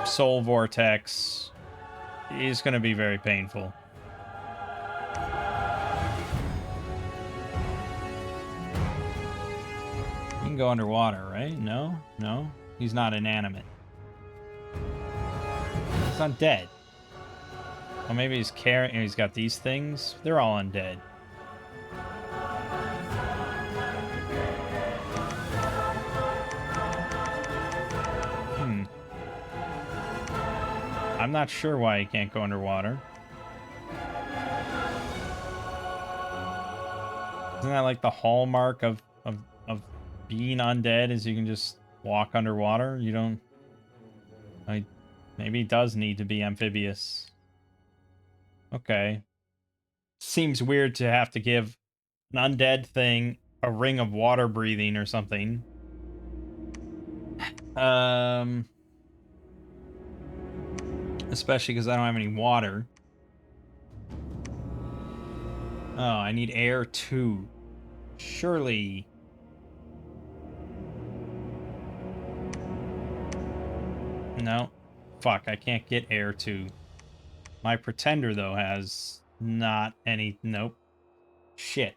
Soul Vortex is going to be very painful. He can go underwater, right? No? No? He's not inanimate. He's undead. Well, maybe he's carrying... He's got these things. They're all undead. I'm not sure why he can't go underwater. Isn't that like the hallmark of being undead, is you can just walk underwater? You don't... Maybe it does need to be amphibious. Okay. Seems weird to have to give an undead thing a ring of water breathing or something. Especially because I don't have any water. Oh, I need air too. Surely... No. Fuck, I can't get air too. My pretender, though, has not any... Nope. Shit.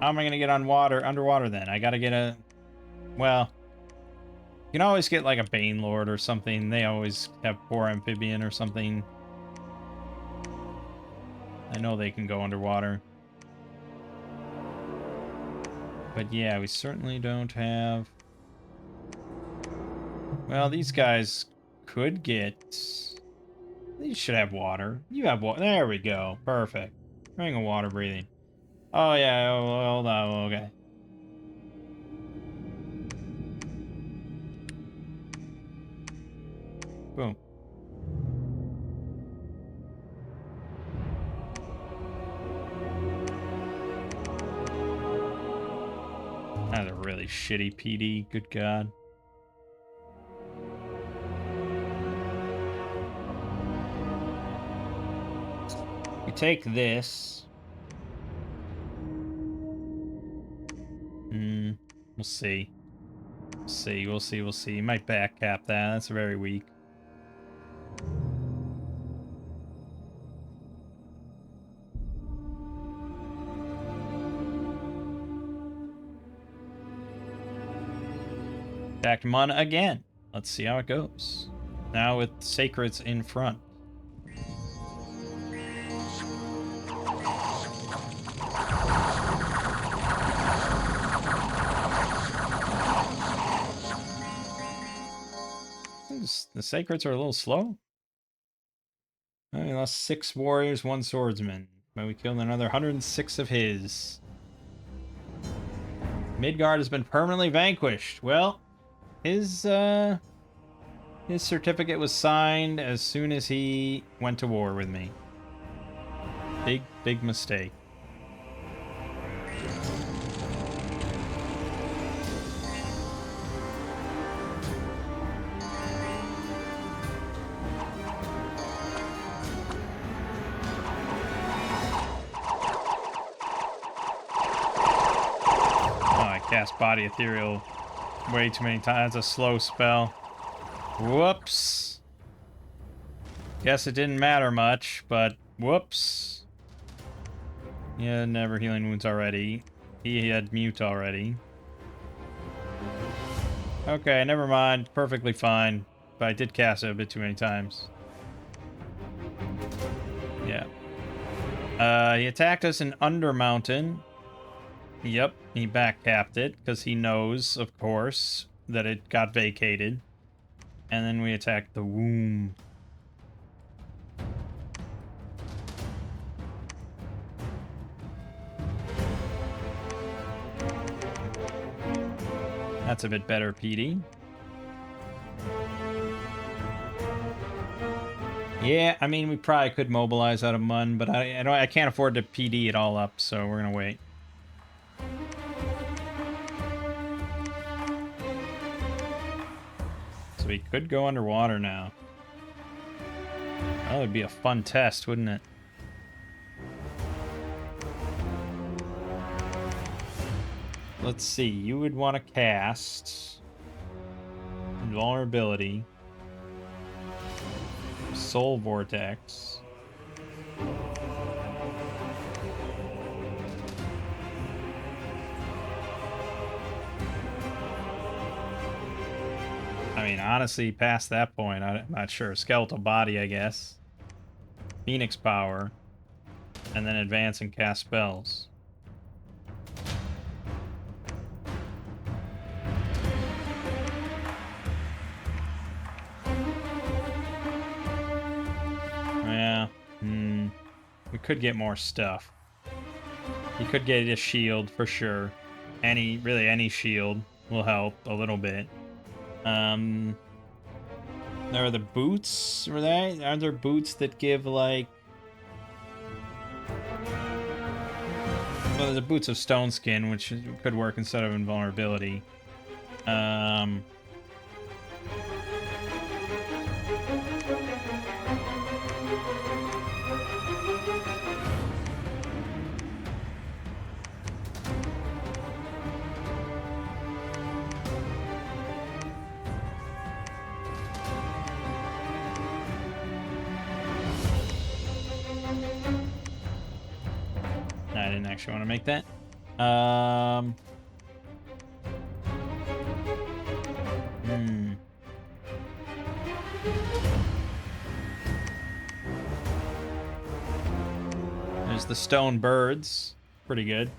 How am I gonna get underwater then? I gotta get a... Well... You can always get, like, a Bane Lord or something. They always have poor amphibian or something. I know they can go underwater. But yeah, we certainly don't have... Well, these guys could get... These should have water. You have water. There we go. Perfect. Ring of water breathing. Oh, yeah. Oh, hold on. Okay. Boom. That's a really shitty PD. Good God. We take this. We'll see. We'll see. You might back cap that. That's very weak. Back to Mana again. Let's see how it goes. Now with Sacreds in front. The Sacreds are a little slow. We lost 6 warriors, 1 swordsman. But we killed another 106 of his. Midgard has been permanently vanquished. Well, his certificate was signed as soon as he went to war with me. Big mistake. Cast Body Ethereal way too many times. That's a slow spell. Whoops. Guess it didn't matter much, but whoops. Yeah, never healing wounds already. He had mute already. Okay, never mind. Perfectly fine. But I did cast it a bit too many times. Yeah. He attacked us in Undermountain. Yep, he backcapped it, because he knows, of course, that it got vacated. And then we attacked the womb. That's a bit better, PD. Yeah, I mean, we probably could mobilize out of Mun, but I can't afford to PD it all up, so we're gonna wait. So we could go underwater now. That would be a fun test, wouldn't it? Let's see. You would want to cast Invulnerability, Soul Vortex. I mean, honestly, past that point, I'm not sure. Skeletal Body, I guess. Phoenix Power. And then advance and cast spells. Yeah. We could get more stuff. You could get a shield for sure. Really any shield will help a little bit. There are the boots, were they? Are there boots that give like... Well, there's the boots of stone skin, which could work instead of invulnerability. I didn't actually want to make that. There's the stone birds. Pretty good.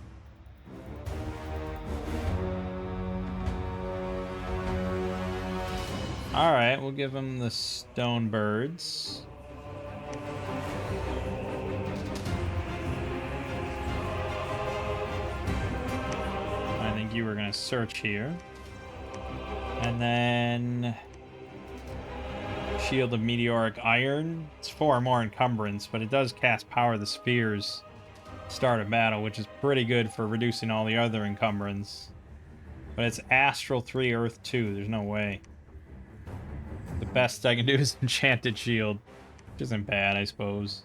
Alright, we'll give them the stone birds. I think you were going to search here. And then... Shield of Meteoric Iron. It's 4 more encumbrance, but it does cast Power of the Spheres start of battle, which is pretty good for reducing all the other encumbrance. But it's Astral 3, Earth 2. There's no way. The best I can do is Enchanted Shield, which isn't bad, I suppose.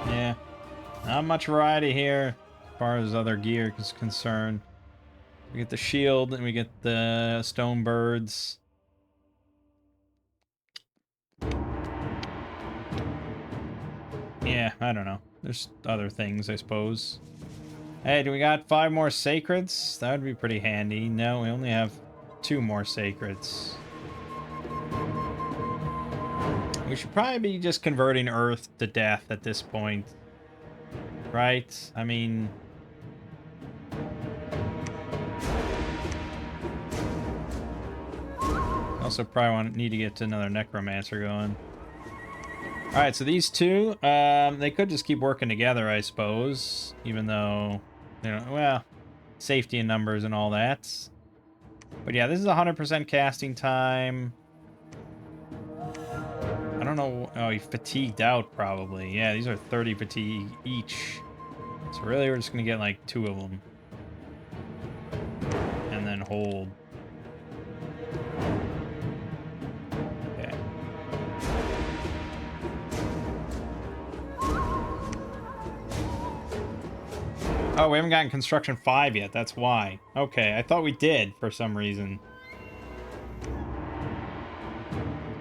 Yeah, not much variety here as far as other gear is concerned. We get the shield and we get the stone birds. Yeah, I don't know. There's other things, I suppose. Hey, do we got 5 more sacreds? That would be pretty handy. No, we only have 2 more sacreds. We should probably be just converting Earth to death at this point. Right? I mean... Also probably need to get to another Necromancer going. Alright, so these two, they could just keep working together, I suppose. Even though, you know, well, safety in numbers and all that. But yeah, this is 100% casting time. I don't know. Oh, he fatigued out, probably. Yeah, these are 30 fatigue each. So really, we're just going to get like 2 of them. And then hold. Oh, we haven't gotten Construction 5 yet, that's why. Okay, I thought we did for some reason.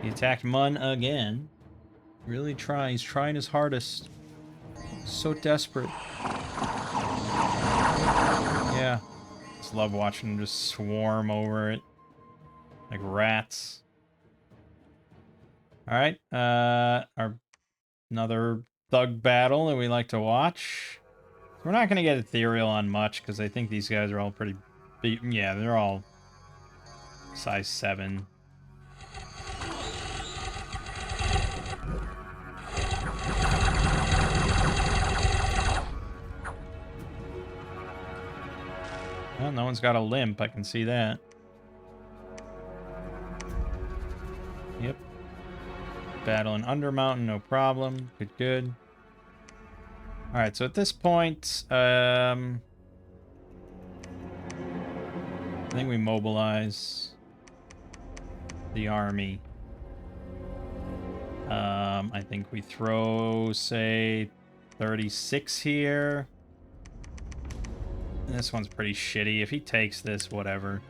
He attacked Mun again. Really trying, he's trying his hardest. So desperate. Yeah. Just love watching him just swarm over it. Like rats. Alright, another thug battle that we like to watch. We're not going to get Ethereal on much, because I think these guys are all pretty... Yeah, they're all size 7. Well, no one's got a limp, I can see that. Battle in Undermountain, no problem. Good, good. Alright, so at this point, I think we mobilize the army. I think we throw, say, 36 here. This one's pretty shitty. If he takes this, whatever.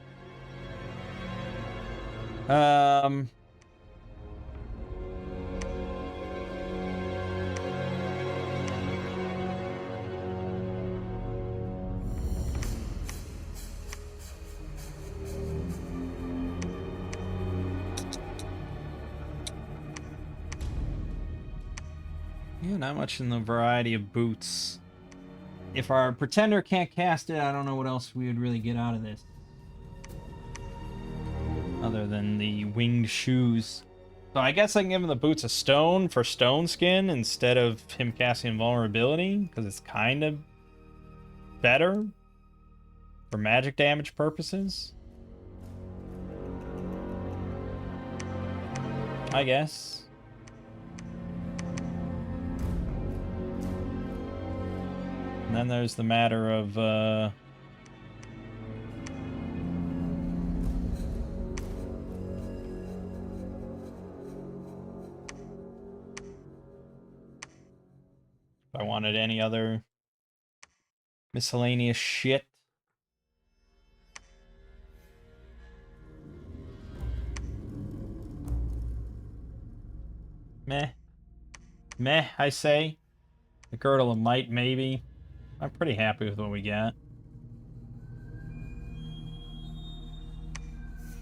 Yeah, not much in the variety of boots. If our pretender can't cast it, I don't know what else we would really get out of this. Other than the winged shoes. So I guess I can give him the boots of stone for stone skin instead of him casting invulnerability, because it's kind of better for magic damage purposes. I guess. And then there's the matter of, if I wanted any other miscellaneous shit. Meh. Meh, I say. The Girdle of Might, maybe. I'm pretty happy with what we got.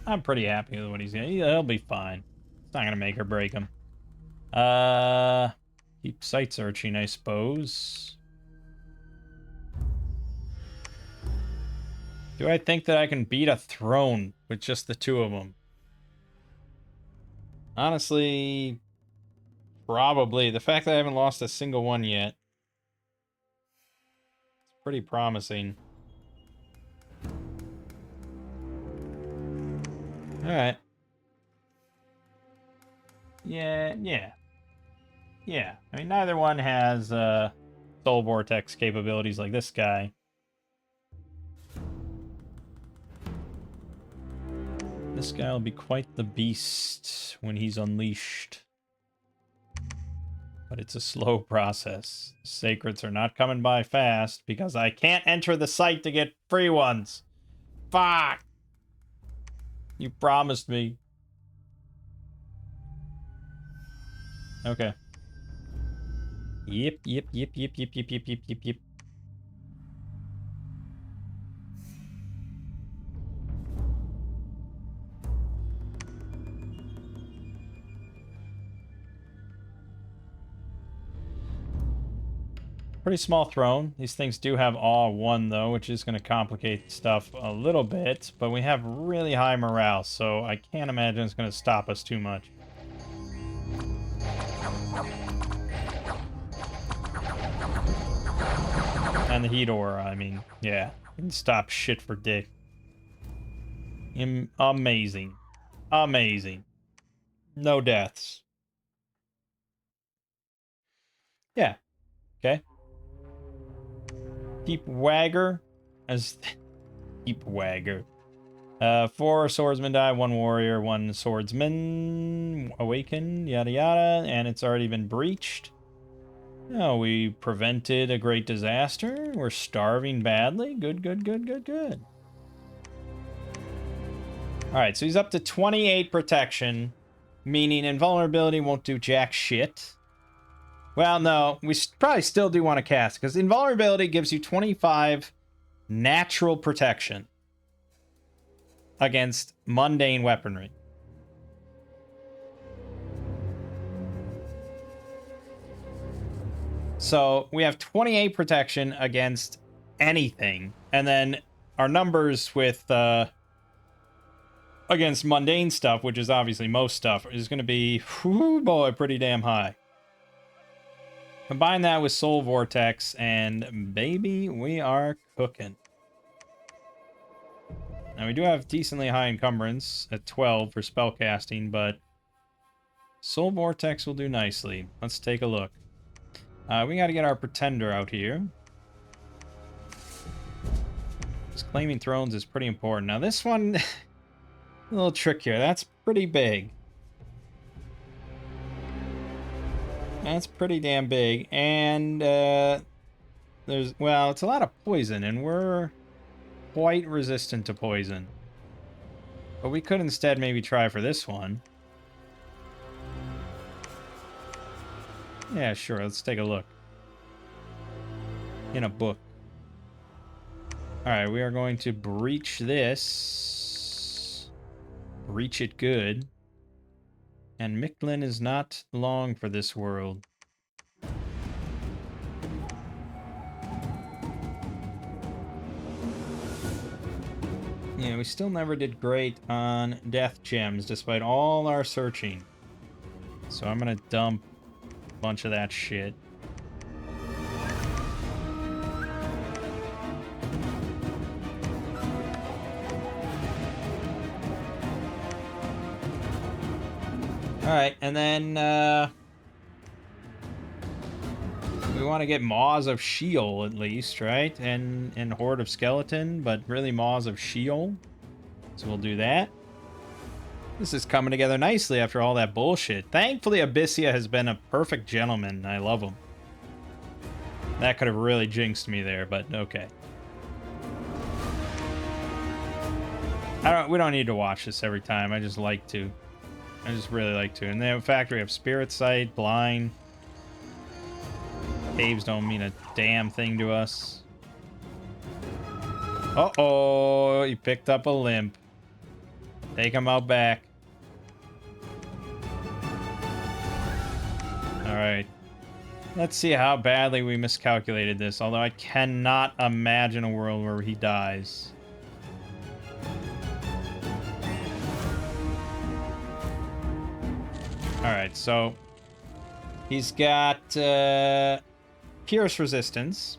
I'm pretty happy with what he's got. He'll be fine. It's not gonna make or break him. Keep sight searching, I suppose. Do I think that I can beat a throne with just the two of them? Honestly, probably. The fact that I haven't lost a single one yet, it's pretty promising. Alright. Yeah. I mean, neither one has soul vortex capabilities like this guy. This guy will be quite the beast when he's unleashed. But it's a slow process. Sacreds are not coming by fast because I can't enter the site to get free ones. Fuck! You promised me. Okay. Yep. Pretty small throne. These things do have awe 1, though, which is going to complicate stuff a little bit. But we have really high morale, so I can't imagine it's going to stop us too much. And the heat aura, I mean, yeah. Can stop shit for dick. Amazing. Amazing. No deaths. Yeah. Okay. Keep Wagger as keep Wagger. 4 swordsmen die, 1 warrior, 1 swordsman awaken, yada yada, and it's already been breached. Oh, we prevented a great disaster. We're starving badly. Good. Alright, so he's up to 28 protection, meaning invulnerability won't do jack shit. Well, no, we probably still do want to cast, because invulnerability gives you 25 natural protection against mundane weaponry. So we have 28 protection against anything, and then our numbers with against mundane stuff, which is obviously most stuff, is going to be, whoo boy, pretty damn high. Combine that with Soul Vortex, and baby, we are cooking. Now, we do have decently high encumbrance at 12 for spellcasting, but Soul Vortex will do nicely. Let's take a look. We got to get our Pretender out here. Because claiming thrones is pretty important. Now this one, a little trickier. That's pretty big. That's pretty damn big. And there's, well, it's a lot of poison, and we're quite resistant to poison. But we could instead maybe try for this one. Yeah, sure. Let's take a look. In a book. Alright, we are going to breach this. Breach it good. And Mictlin is not long for this world. Yeah, we still never did great on death gems, despite all our searching. So I'm gonna dump a bunch of that shit. Alright, and then we want to get Maws of Sheol at least, right? And Horde of Skeleton, but really Maws of Sheol. So we'll do that. This is coming together nicely after all that bullshit. Thankfully, Abyssia has been a perfect gentleman. I love him. That could have really jinxed me there, but okay. We don't need to watch this every time. I just like to. I just really like to. And then in fact, we have Spirit Sight, Blind. Caves don't mean a damn thing to us. Uh-oh, he picked up a limp. Take him out back. Alright. Let's see how badly we miscalculated this, although I cannot imagine a world where he dies. Alright, so he's got Pierce Resistance.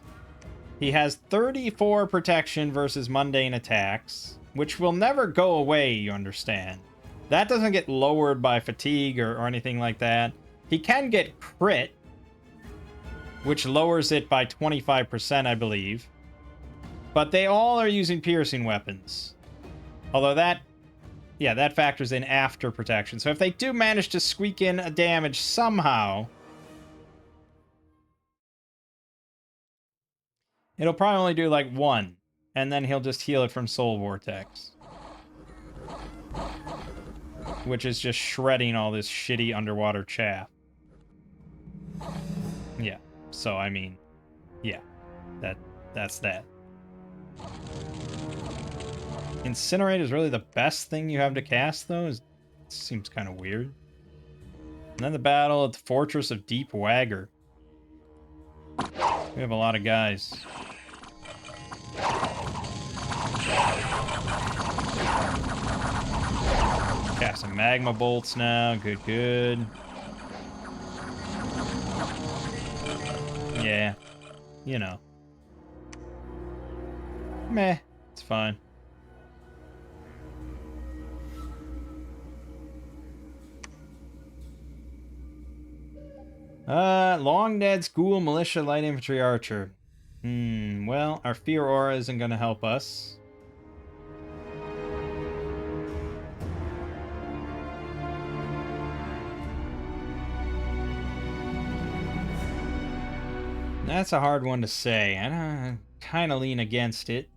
He has 34 protection versus mundane attacks, which will never go away, you understand. That doesn't get lowered by fatigue or anything like that. He can get crit, which lowers it by 25%, I believe. But they all are using piercing weapons. Although that, yeah, that factors in after protection. So if they do manage to squeak in a damage somehow, it'll probably only do like 1. And then he'll just heal it from Soul Vortex. Which is just shredding all this shitty underwater chaff. Yeah. So, I mean, yeah. That's that. Incinerate is really the best thing you have to cast, though? It seems kind of weird. And then the battle at the Fortress of Deep Wagger. We have a lot of guys. Cast some magma bolts now. Good, good. Yeah. You know. Meh. It's fine. Long Dead School Militia Light Infantry Archer. Well, our Fear Aura isn't going to help us. That's a hard one to say. I kind of lean against it.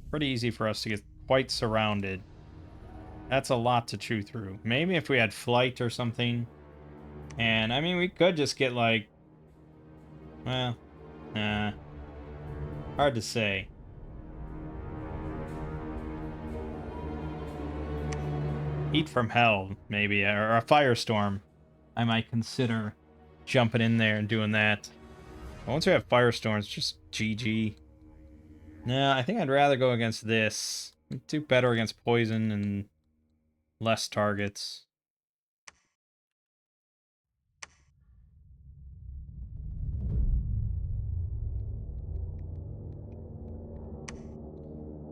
Pretty easy for us to get quite surrounded. That's a lot to chew through. Maybe if we had flight or something. And, I mean, we could just get, like... Well, hard to say. Heat from Hell, maybe, or a Firestorm. I might consider jumping in there and doing that. But once we have Firestorms, just GG. No, I think I'd rather go against this. Do better against poison and less targets.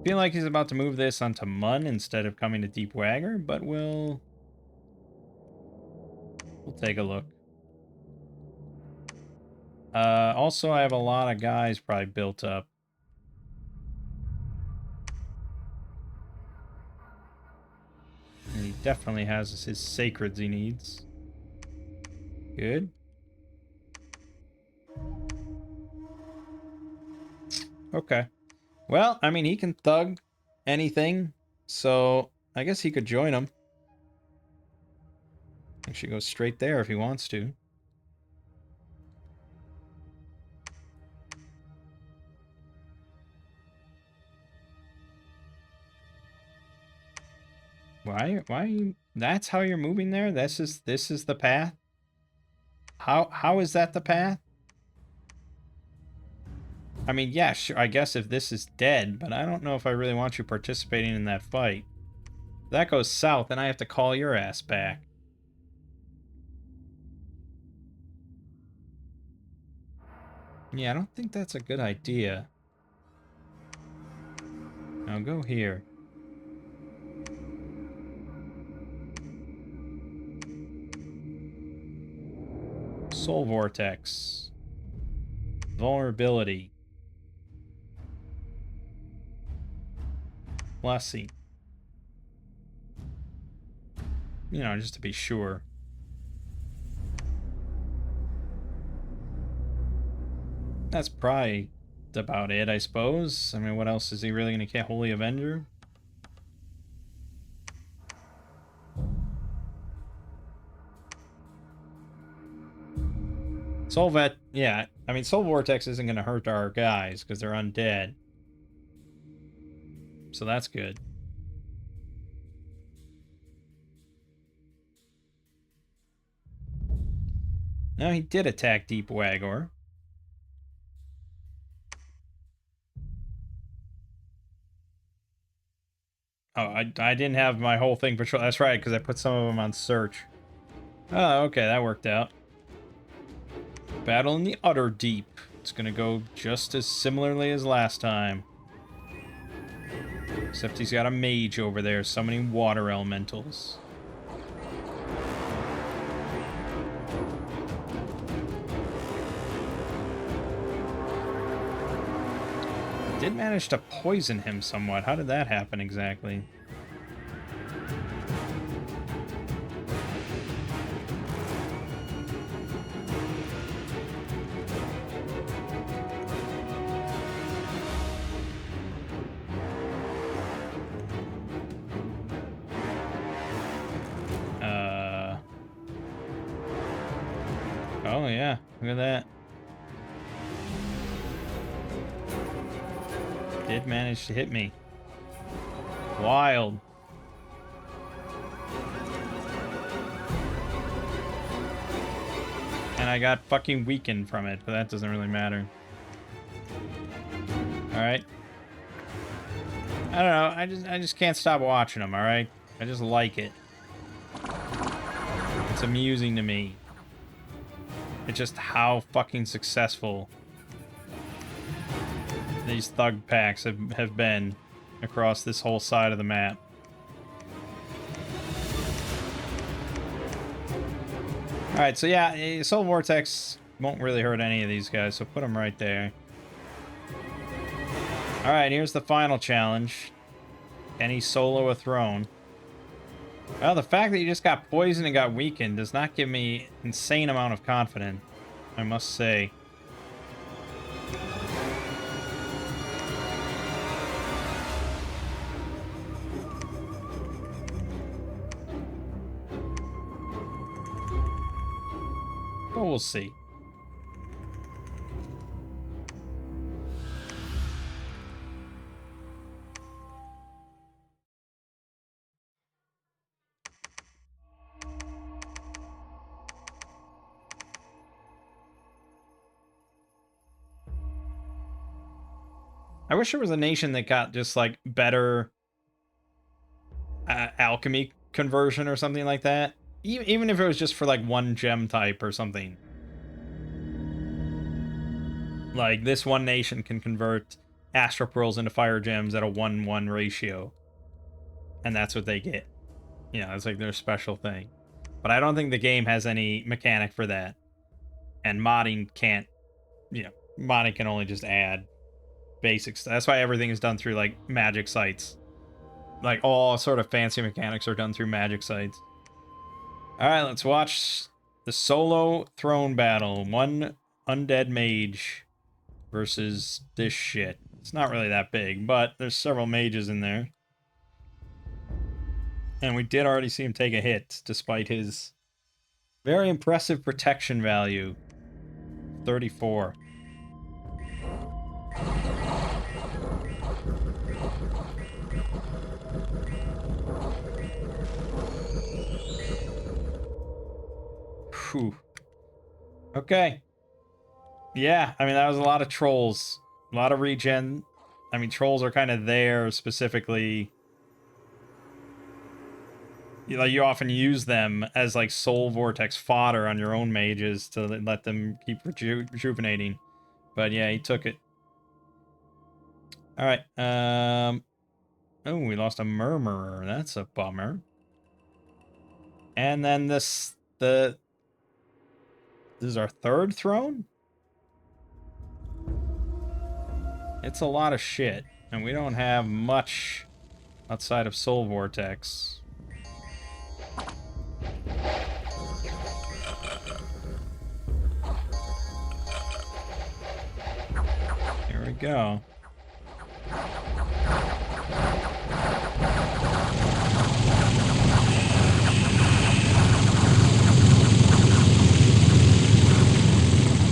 Feel like he's about to move this onto Mun instead of coming to Deep Wagger, but we'll take a look. Also, I have a lot of guys probably built up. And he definitely has his sacreds he needs. Good. Okay. Well, I mean, he can thug anything, so I guess he could join him. He should go straight there if he wants to. Why are you... That's how you're moving there? This is the path? How is that the path? I mean, yeah, sure, I guess if this is dead, but I don't know if I really want you participating in that fight. If that goes south, then I have to call your ass back. Yeah, I don't think that's a good idea. Now go here. Soul Vortex. Vulnerability. Blessing. You know, just to be sure. That's probably about it, I suppose. I mean, what else is he really going to get? Holy Avenger? Soul Vet, yeah. I mean, Soul Vortex isn't going to hurt our guys because they're undead. So that's good. Now he did attack Deep Wagor. Oh, I didn't have my whole thing patrol. That's right, because I put some of them on search. Oh, okay, that worked out. Battle in the Utter Deep. It's gonna go just as similarly as last time. Except he's got a mage over there summoning water elementals. Did manage to poison him somewhat. How did that happen exactly? Oh yeah, look at that. Did manage to hit me. Wild. And I got fucking weakened from it, but that doesn't really matter. Alright. I don't know, I just can't stop watching them, alright? I just like it. It's amusing to me. It's just how fucking successful these thug packs have been across this whole side of the map. Alright, so yeah, Soul Vortex won't really hurt any of these guys, so put them right there. Alright, here's the final challenge. Can he solo a throne? Well, the fact that you just got poisoned and got weakened does not give me an insane amount of confidence, I must say. But we'll see. I wish there was a nation that got just, like, better alchemy conversion or something like that. Even if it was just for, like, one gem type or something. Like, this one nation can convert Astral Pearls into Fire Gems at a 1-1 ratio. And that's what they get. You know, it's like their special thing. But I don't think the game has any mechanic for that. And modding can't, you know, modding can only just add basics. That's why everything is done through, like, magic sites. Like, all sort of fancy mechanics are done through magic sites. Alright, let's watch the solo throne battle. One undead mage versus this shit. It's not really that big, but there's several mages in there. And we did already see him take a hit, despite his very impressive protection value. 34. Whew. Okay. Yeah, I mean, that was a lot of trolls. A lot of regen. I mean, trolls are kind of there specifically. You often use them as, like, soul vortex fodder on your own mages to let them keep rejuvenating. But yeah, he took it. Alright, oh, we lost a murmurer. That's a bummer. And then this is our third throne? It's a lot of shit. And we don't have much outside of soul vortex. Here we go.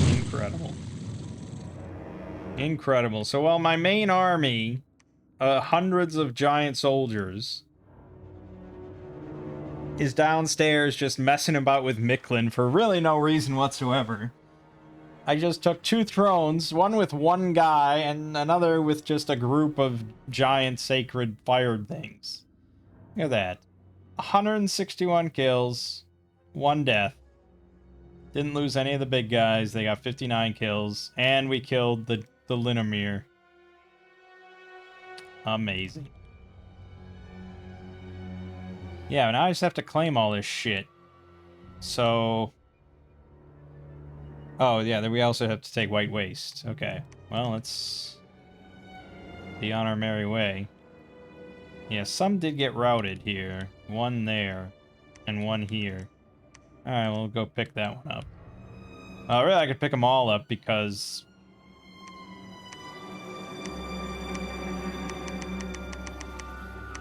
Incredible. Incredible. So while my main army, hundreds of giant soldiers, is downstairs just messing about with Micklin for really no reason whatsoever, I just took 2 thrones, one with one guy, and another with just a group of giant sacred fire things. Look at that. 161 kills, 1 death. Didn't lose any of the big guys. They got 59 kills, and we killed the Linomir. Amazing. Yeah, now I just have to claim all this shit. So... oh, yeah, then we also have to take White Waste. Okay. Well, let's be on our merry way. Yeah, some did get routed here. One there, and one here. Alright, we'll go pick that one up. Really, I could pick them all up because...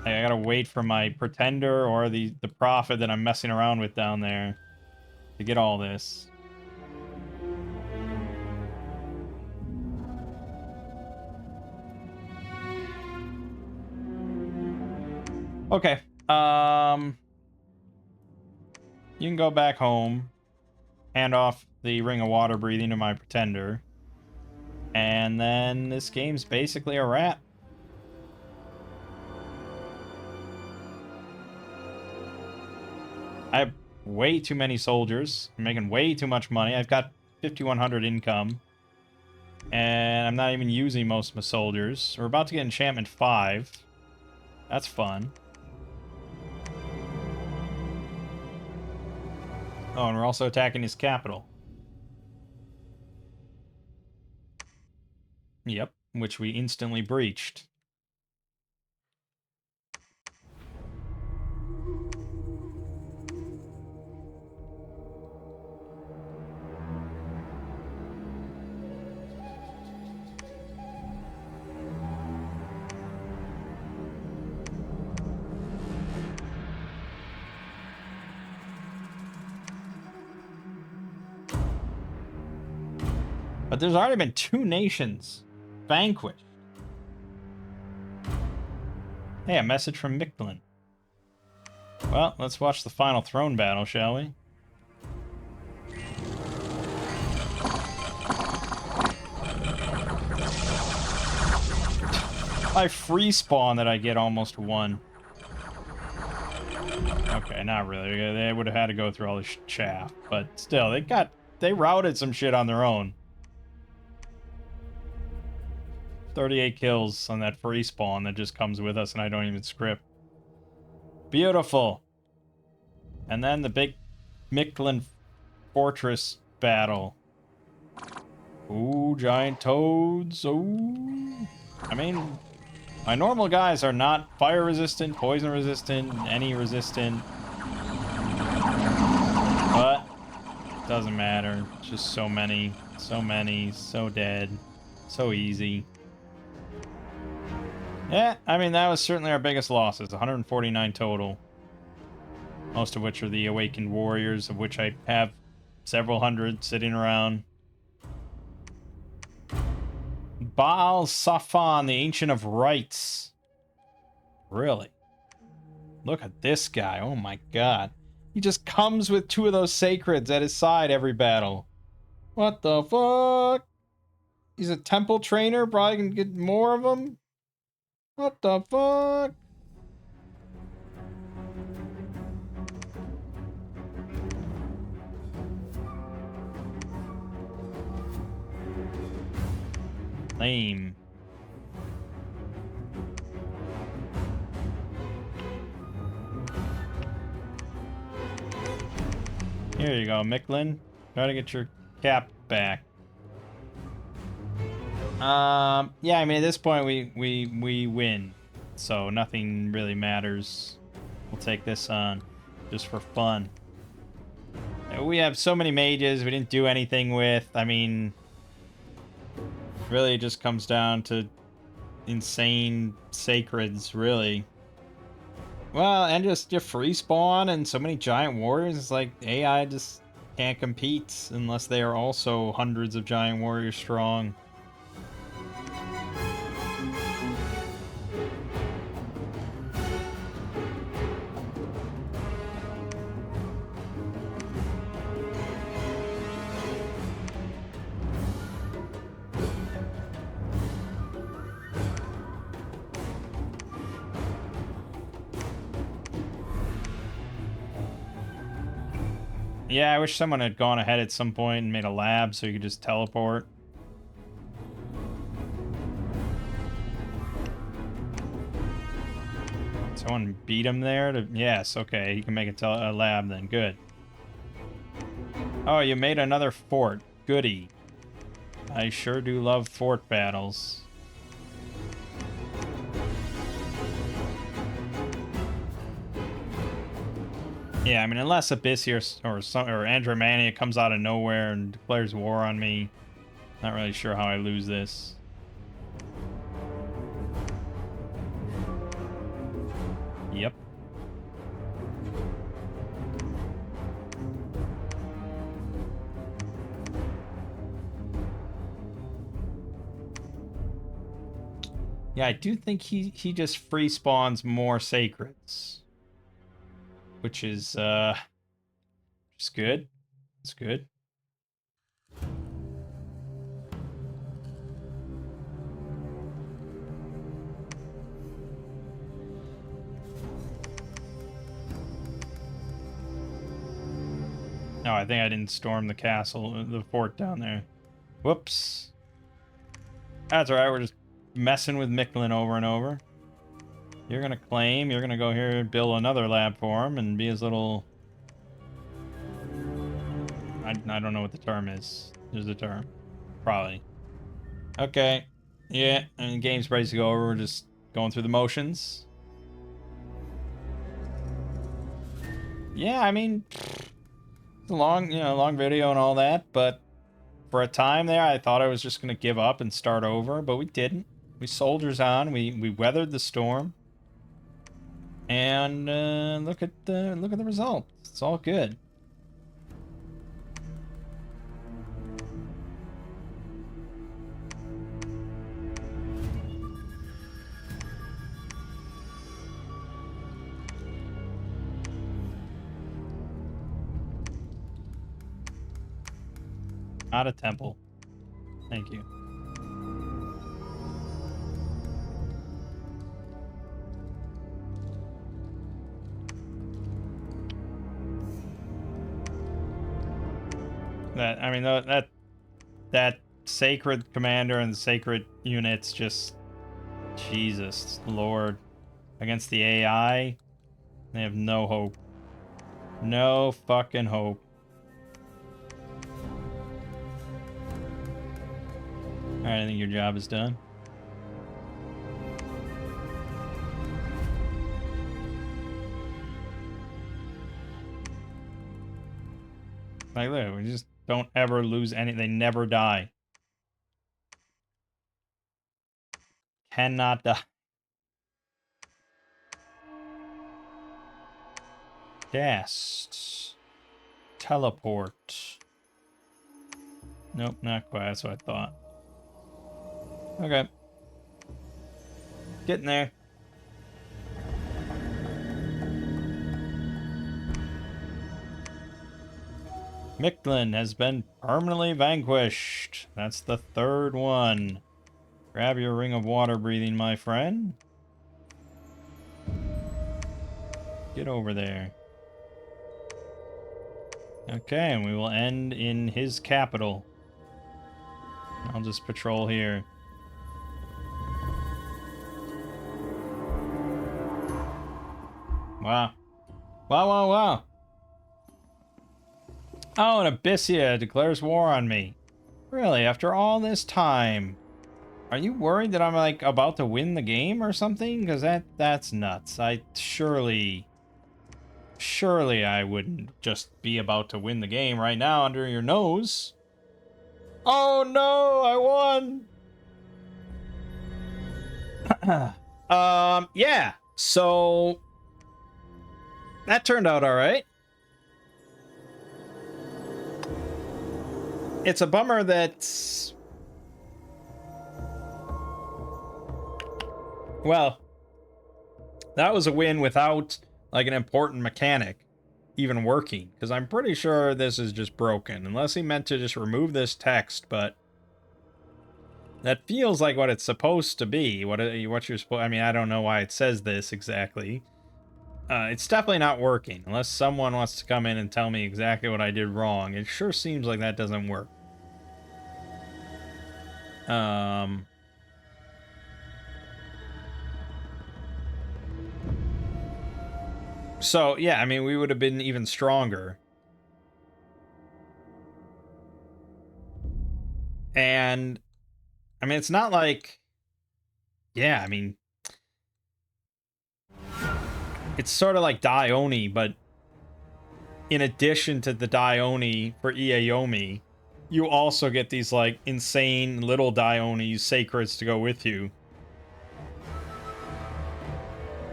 I gotta wait for my Pretender or the Prophet that I'm messing around with down there to get all this. Okay. You can go back home, hand off the Ring of Water Breathing to my Pretender, and then this game's basically a wrap. I have way too many soldiers. I'm making way too much money. I've got 5,100 income, and I'm not even using most of my soldiers. We're about to get Enchantment 5. That's fun. Oh, and we're also attacking his capital. Yep, which we instantly breached. But there's already been 2 nations vanquished. Hey, a message from Micklin. Well, let's watch the final throne battle, shall we? I free spawn that I get almost 1. Okay, not really. They would have had to go through all this chaff, but still, they routed some shit on their own. 38 kills on that free spawn that just comes with us and I don't even script. Beautiful. And then the big Micklin Fortress battle. Ooh, giant toads. Ooh. I mean, my normal guys are not fire resistant, poison resistant, any resistant. But it doesn't matter. It's just so many, so dead, so easy. Yeah, I mean, that was certainly our biggest losses, 149 total. Most of which are the Awakened Warriors, of which I have several hundred sitting around. Baal Safan, the Ancient of Rites. Really? Look at this guy. Oh my god. He just comes with 2 of those sacreds at his side every battle. What the fuck? He's a temple trainer? Probably can get more of them? What the fuck? Lame. Here you go, Micklin. Try to get your cap back. Yeah, I mean, at this point, we win. So nothing really matters. We'll take this on just for fun. We have so many mages we didn't do anything with. I mean, really it just comes down to insane sacreds, really. Well, and just your free spawn and so many giant warriors. It's like AI just can't compete unless they are also hundreds of giant warriors strong. Yeah, I wish someone had gone ahead at some point and made a lab so you could just teleport. Someone beat him there? Yes, okay, he can make a lab then. Good. Oh, you made another fort. Goody. I sure do love fort battles. Yeah, I mean, unless Abyssius or Andromania comes out of nowhere and declares war on me, not really sure how I lose this. Yep. Yeah, I do think he just free spawns more sacreds. Which is just good. It's good. No, I think I didn't storm the castle, the fort down there. Whoops. That's alright, we're just messing with Micklin over and over. You're gonna claim, you're gonna go here and build another lab for him and be his little... I don't know what the term is. There's a term. Probably. Okay. Yeah, and the game's ready to go over. We're just going through the motions. Yeah, I mean... It's a long, long video and all that, but for a time there, I thought I was just going to give up and start over, but we didn't. We soldiers on. We weathered the storm. And look at the result. It's all good. Not a temple. Thank you. I mean, that sacred commander and sacred units just... Jesus Lord. Against the AI, they have no hope. No fucking hope. Alright, I think your job is done. Like, look, we just don't ever lose any. They never die. Cannot die. Cast. Teleport. Nope, not quite. That's what I thought. Okay. Getting there. Mictlin has been permanently vanquished. That's the third one. Grab your ring of water breathing, my friend. Get over there. Okay, and we will end in his capital. I'll just patrol here. Wow. Wow, wow, wow. Oh, and Abyssia declares war on me. Really, after all this time? Are you worried that I'm, like, about to win the game or something? Because that's nuts. Surely I wouldn't just be about to win the game right now under your nose. Oh no, I won! Yeah, so... that turned out alright. It's a bummer that... well, that was a win without, like, an important mechanic even working, because I'm pretty sure this is just broken, unless he meant to just remove this text, but that feels like what it's supposed to be. What you're supposed... I mean, I don't know why it says this exactly. It's definitely not working, unless someone wants to come in and tell me exactly what I did wrong. It sure seems like that doesn't work. So, yeah, I mean, we would have been even stronger. And, I mean, it's not like... yeah, I mean... it's sort of like Dione, but in addition to the Dione for Iayomi, you also get these, like, insane little Diones sacreds to go with you.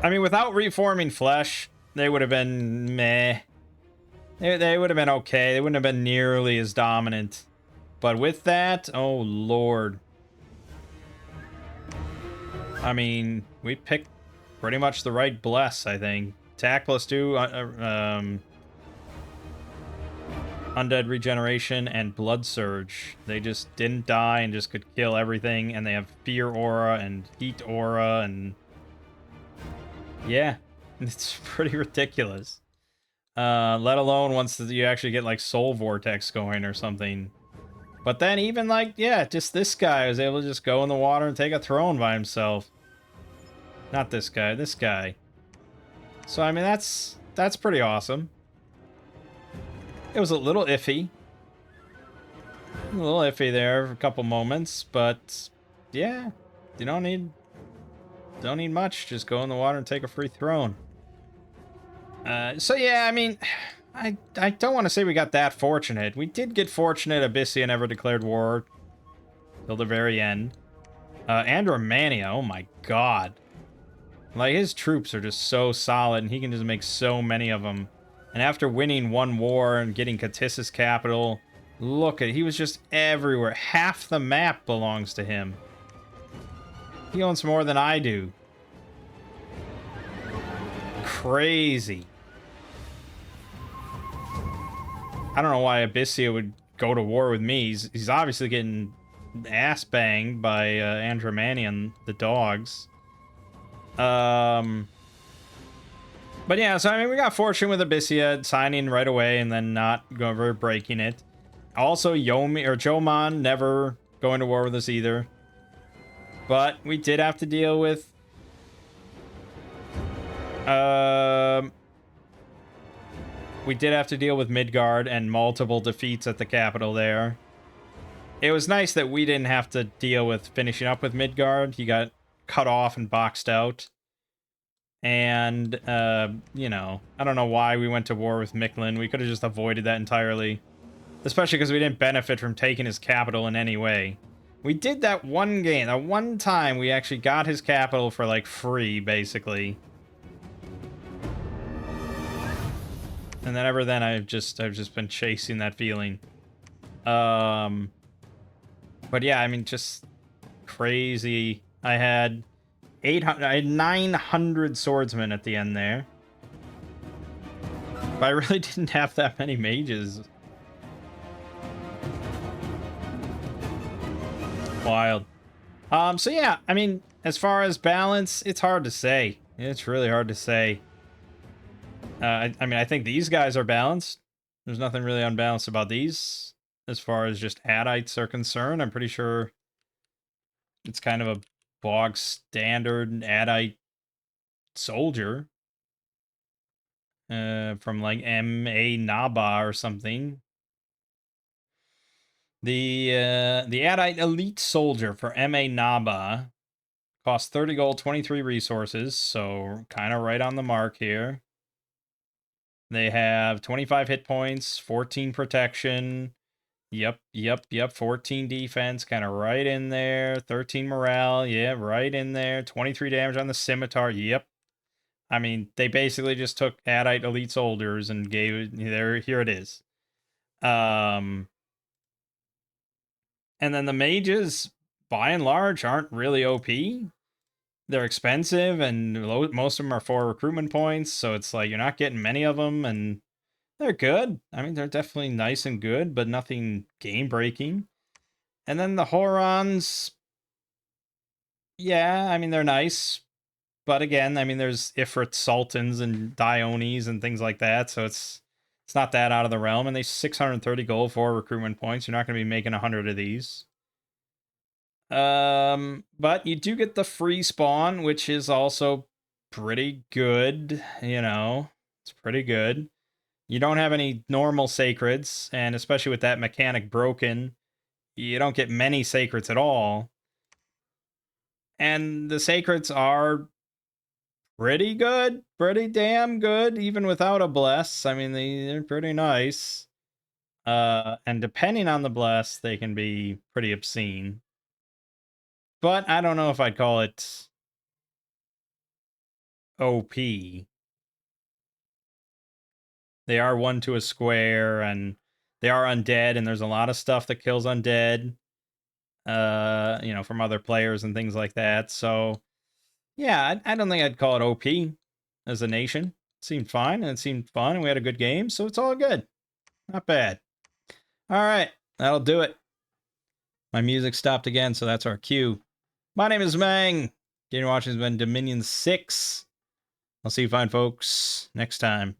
I mean, without reforming flesh, they would have been meh. They would have been okay. They wouldn't have been nearly as dominant. But with that, oh lord. I mean, we picked pretty much the right bless, I think. Attack +2, Undead Regeneration, and Blood Surge. They just didn't die and just could kill everything, and they have Fear Aura and Heat Aura, and... yeah, it's pretty ridiculous. Let alone once you actually get, like, Soul Vortex going or something. But then even, like, yeah, just this guy was able to just go in the water and take a throne by himself. Not this guy, this guy. So, I mean, that's pretty awesome. It was a little iffy. A little iffy there for a couple moments, but yeah, you don't need much. Just go in the water and take a free throne. So yeah, I mean, I don't want to say we got that fortunate. We did get fortunate. Abyssia never declared war till the very end. Andromania, oh my god. Like, his troops are just so solid, and he can just make so many of them. And after winning one war and getting Qadesh capital, look at, he was just everywhere. Half the map belongs to him. He owns more than I do. Crazy. I don't know why Abyssia would go to war with me. He's obviously getting ass banged by Andromania and the dogs. But yeah, so I mean, we got fortune with Abyssia signing right away and then not breaking it. Also, Yomi or Jomon never going to war with us either. But we did have to deal with... we did have to deal with Midgard and multiple defeats at the capital there. It was nice that we didn't have to deal with finishing up with Midgard. He got cut off and boxed out. And, you know, I don't know why we went to war with Micklin. We could have just avoided that entirely. Especially because we didn't benefit from taking his capital in any way. We did that one game. That one time we actually got his capital for, like, free, basically. And then ever then, I've just been chasing that feeling. But yeah, I mean, just crazy. I had 900 swordsmen at the end there. But I really didn't have that many mages. Wild. So yeah, I mean, as far as balance, it's hard to say. It's really hard to say. I mean, I think these guys are balanced. There's nothing really unbalanced about these. As far as just Adites are concerned, I'm pretty sure it's kind of a bog standard Adite soldier. From like M.A. Naba or something. The Adite Elite Soldier for M.A. Naba costs 30 gold, 23 resources, so kind of right on the mark here. They have 25 hit points, 14 protection. Yep. 14 defense, kind of right in there. 13 morale, yeah, right in there. 23 damage on the scimitar, yep. I mean, they basically just took Adite Elite Soldiers and gave it, here it is. And then the mages, by and large, aren't really OP. They're expensive, and most of them are for recruitment points, so it's like you're not getting many of them, and they're good. I mean, they're definitely nice and good, but nothing game-breaking. And then the Horons, yeah, I mean, they're nice. But again, I mean, there's Ifrit Sultans and Diones and things like that, so it's not that out of the realm. And they 630 gold for recruitment points. You're not going to be making 100 of these. But you do get the free spawn, which is also pretty good, you know. It's pretty good. You don't have any normal sacreds, and especially with that mechanic broken, you don't get many sacreds at all. And the sacreds are pretty good, pretty damn good, even without a bless. I mean, they're pretty nice. And depending on the bless, they can be pretty obscene. But I don't know if I'd call it OP. They are 1 to a square, and they are undead, and there's a lot of stuff that kills undead, you know, from other players and things like that. So, yeah, I don't think I'd call it OP as a nation. It seemed fine, and it seemed fun, and we had a good game, so it's all good. Not bad. All right, that'll do it. My music stopped again, so that's our cue. My name is Mangg. Game watching has been Dominion 6. I'll see you fine folks next time.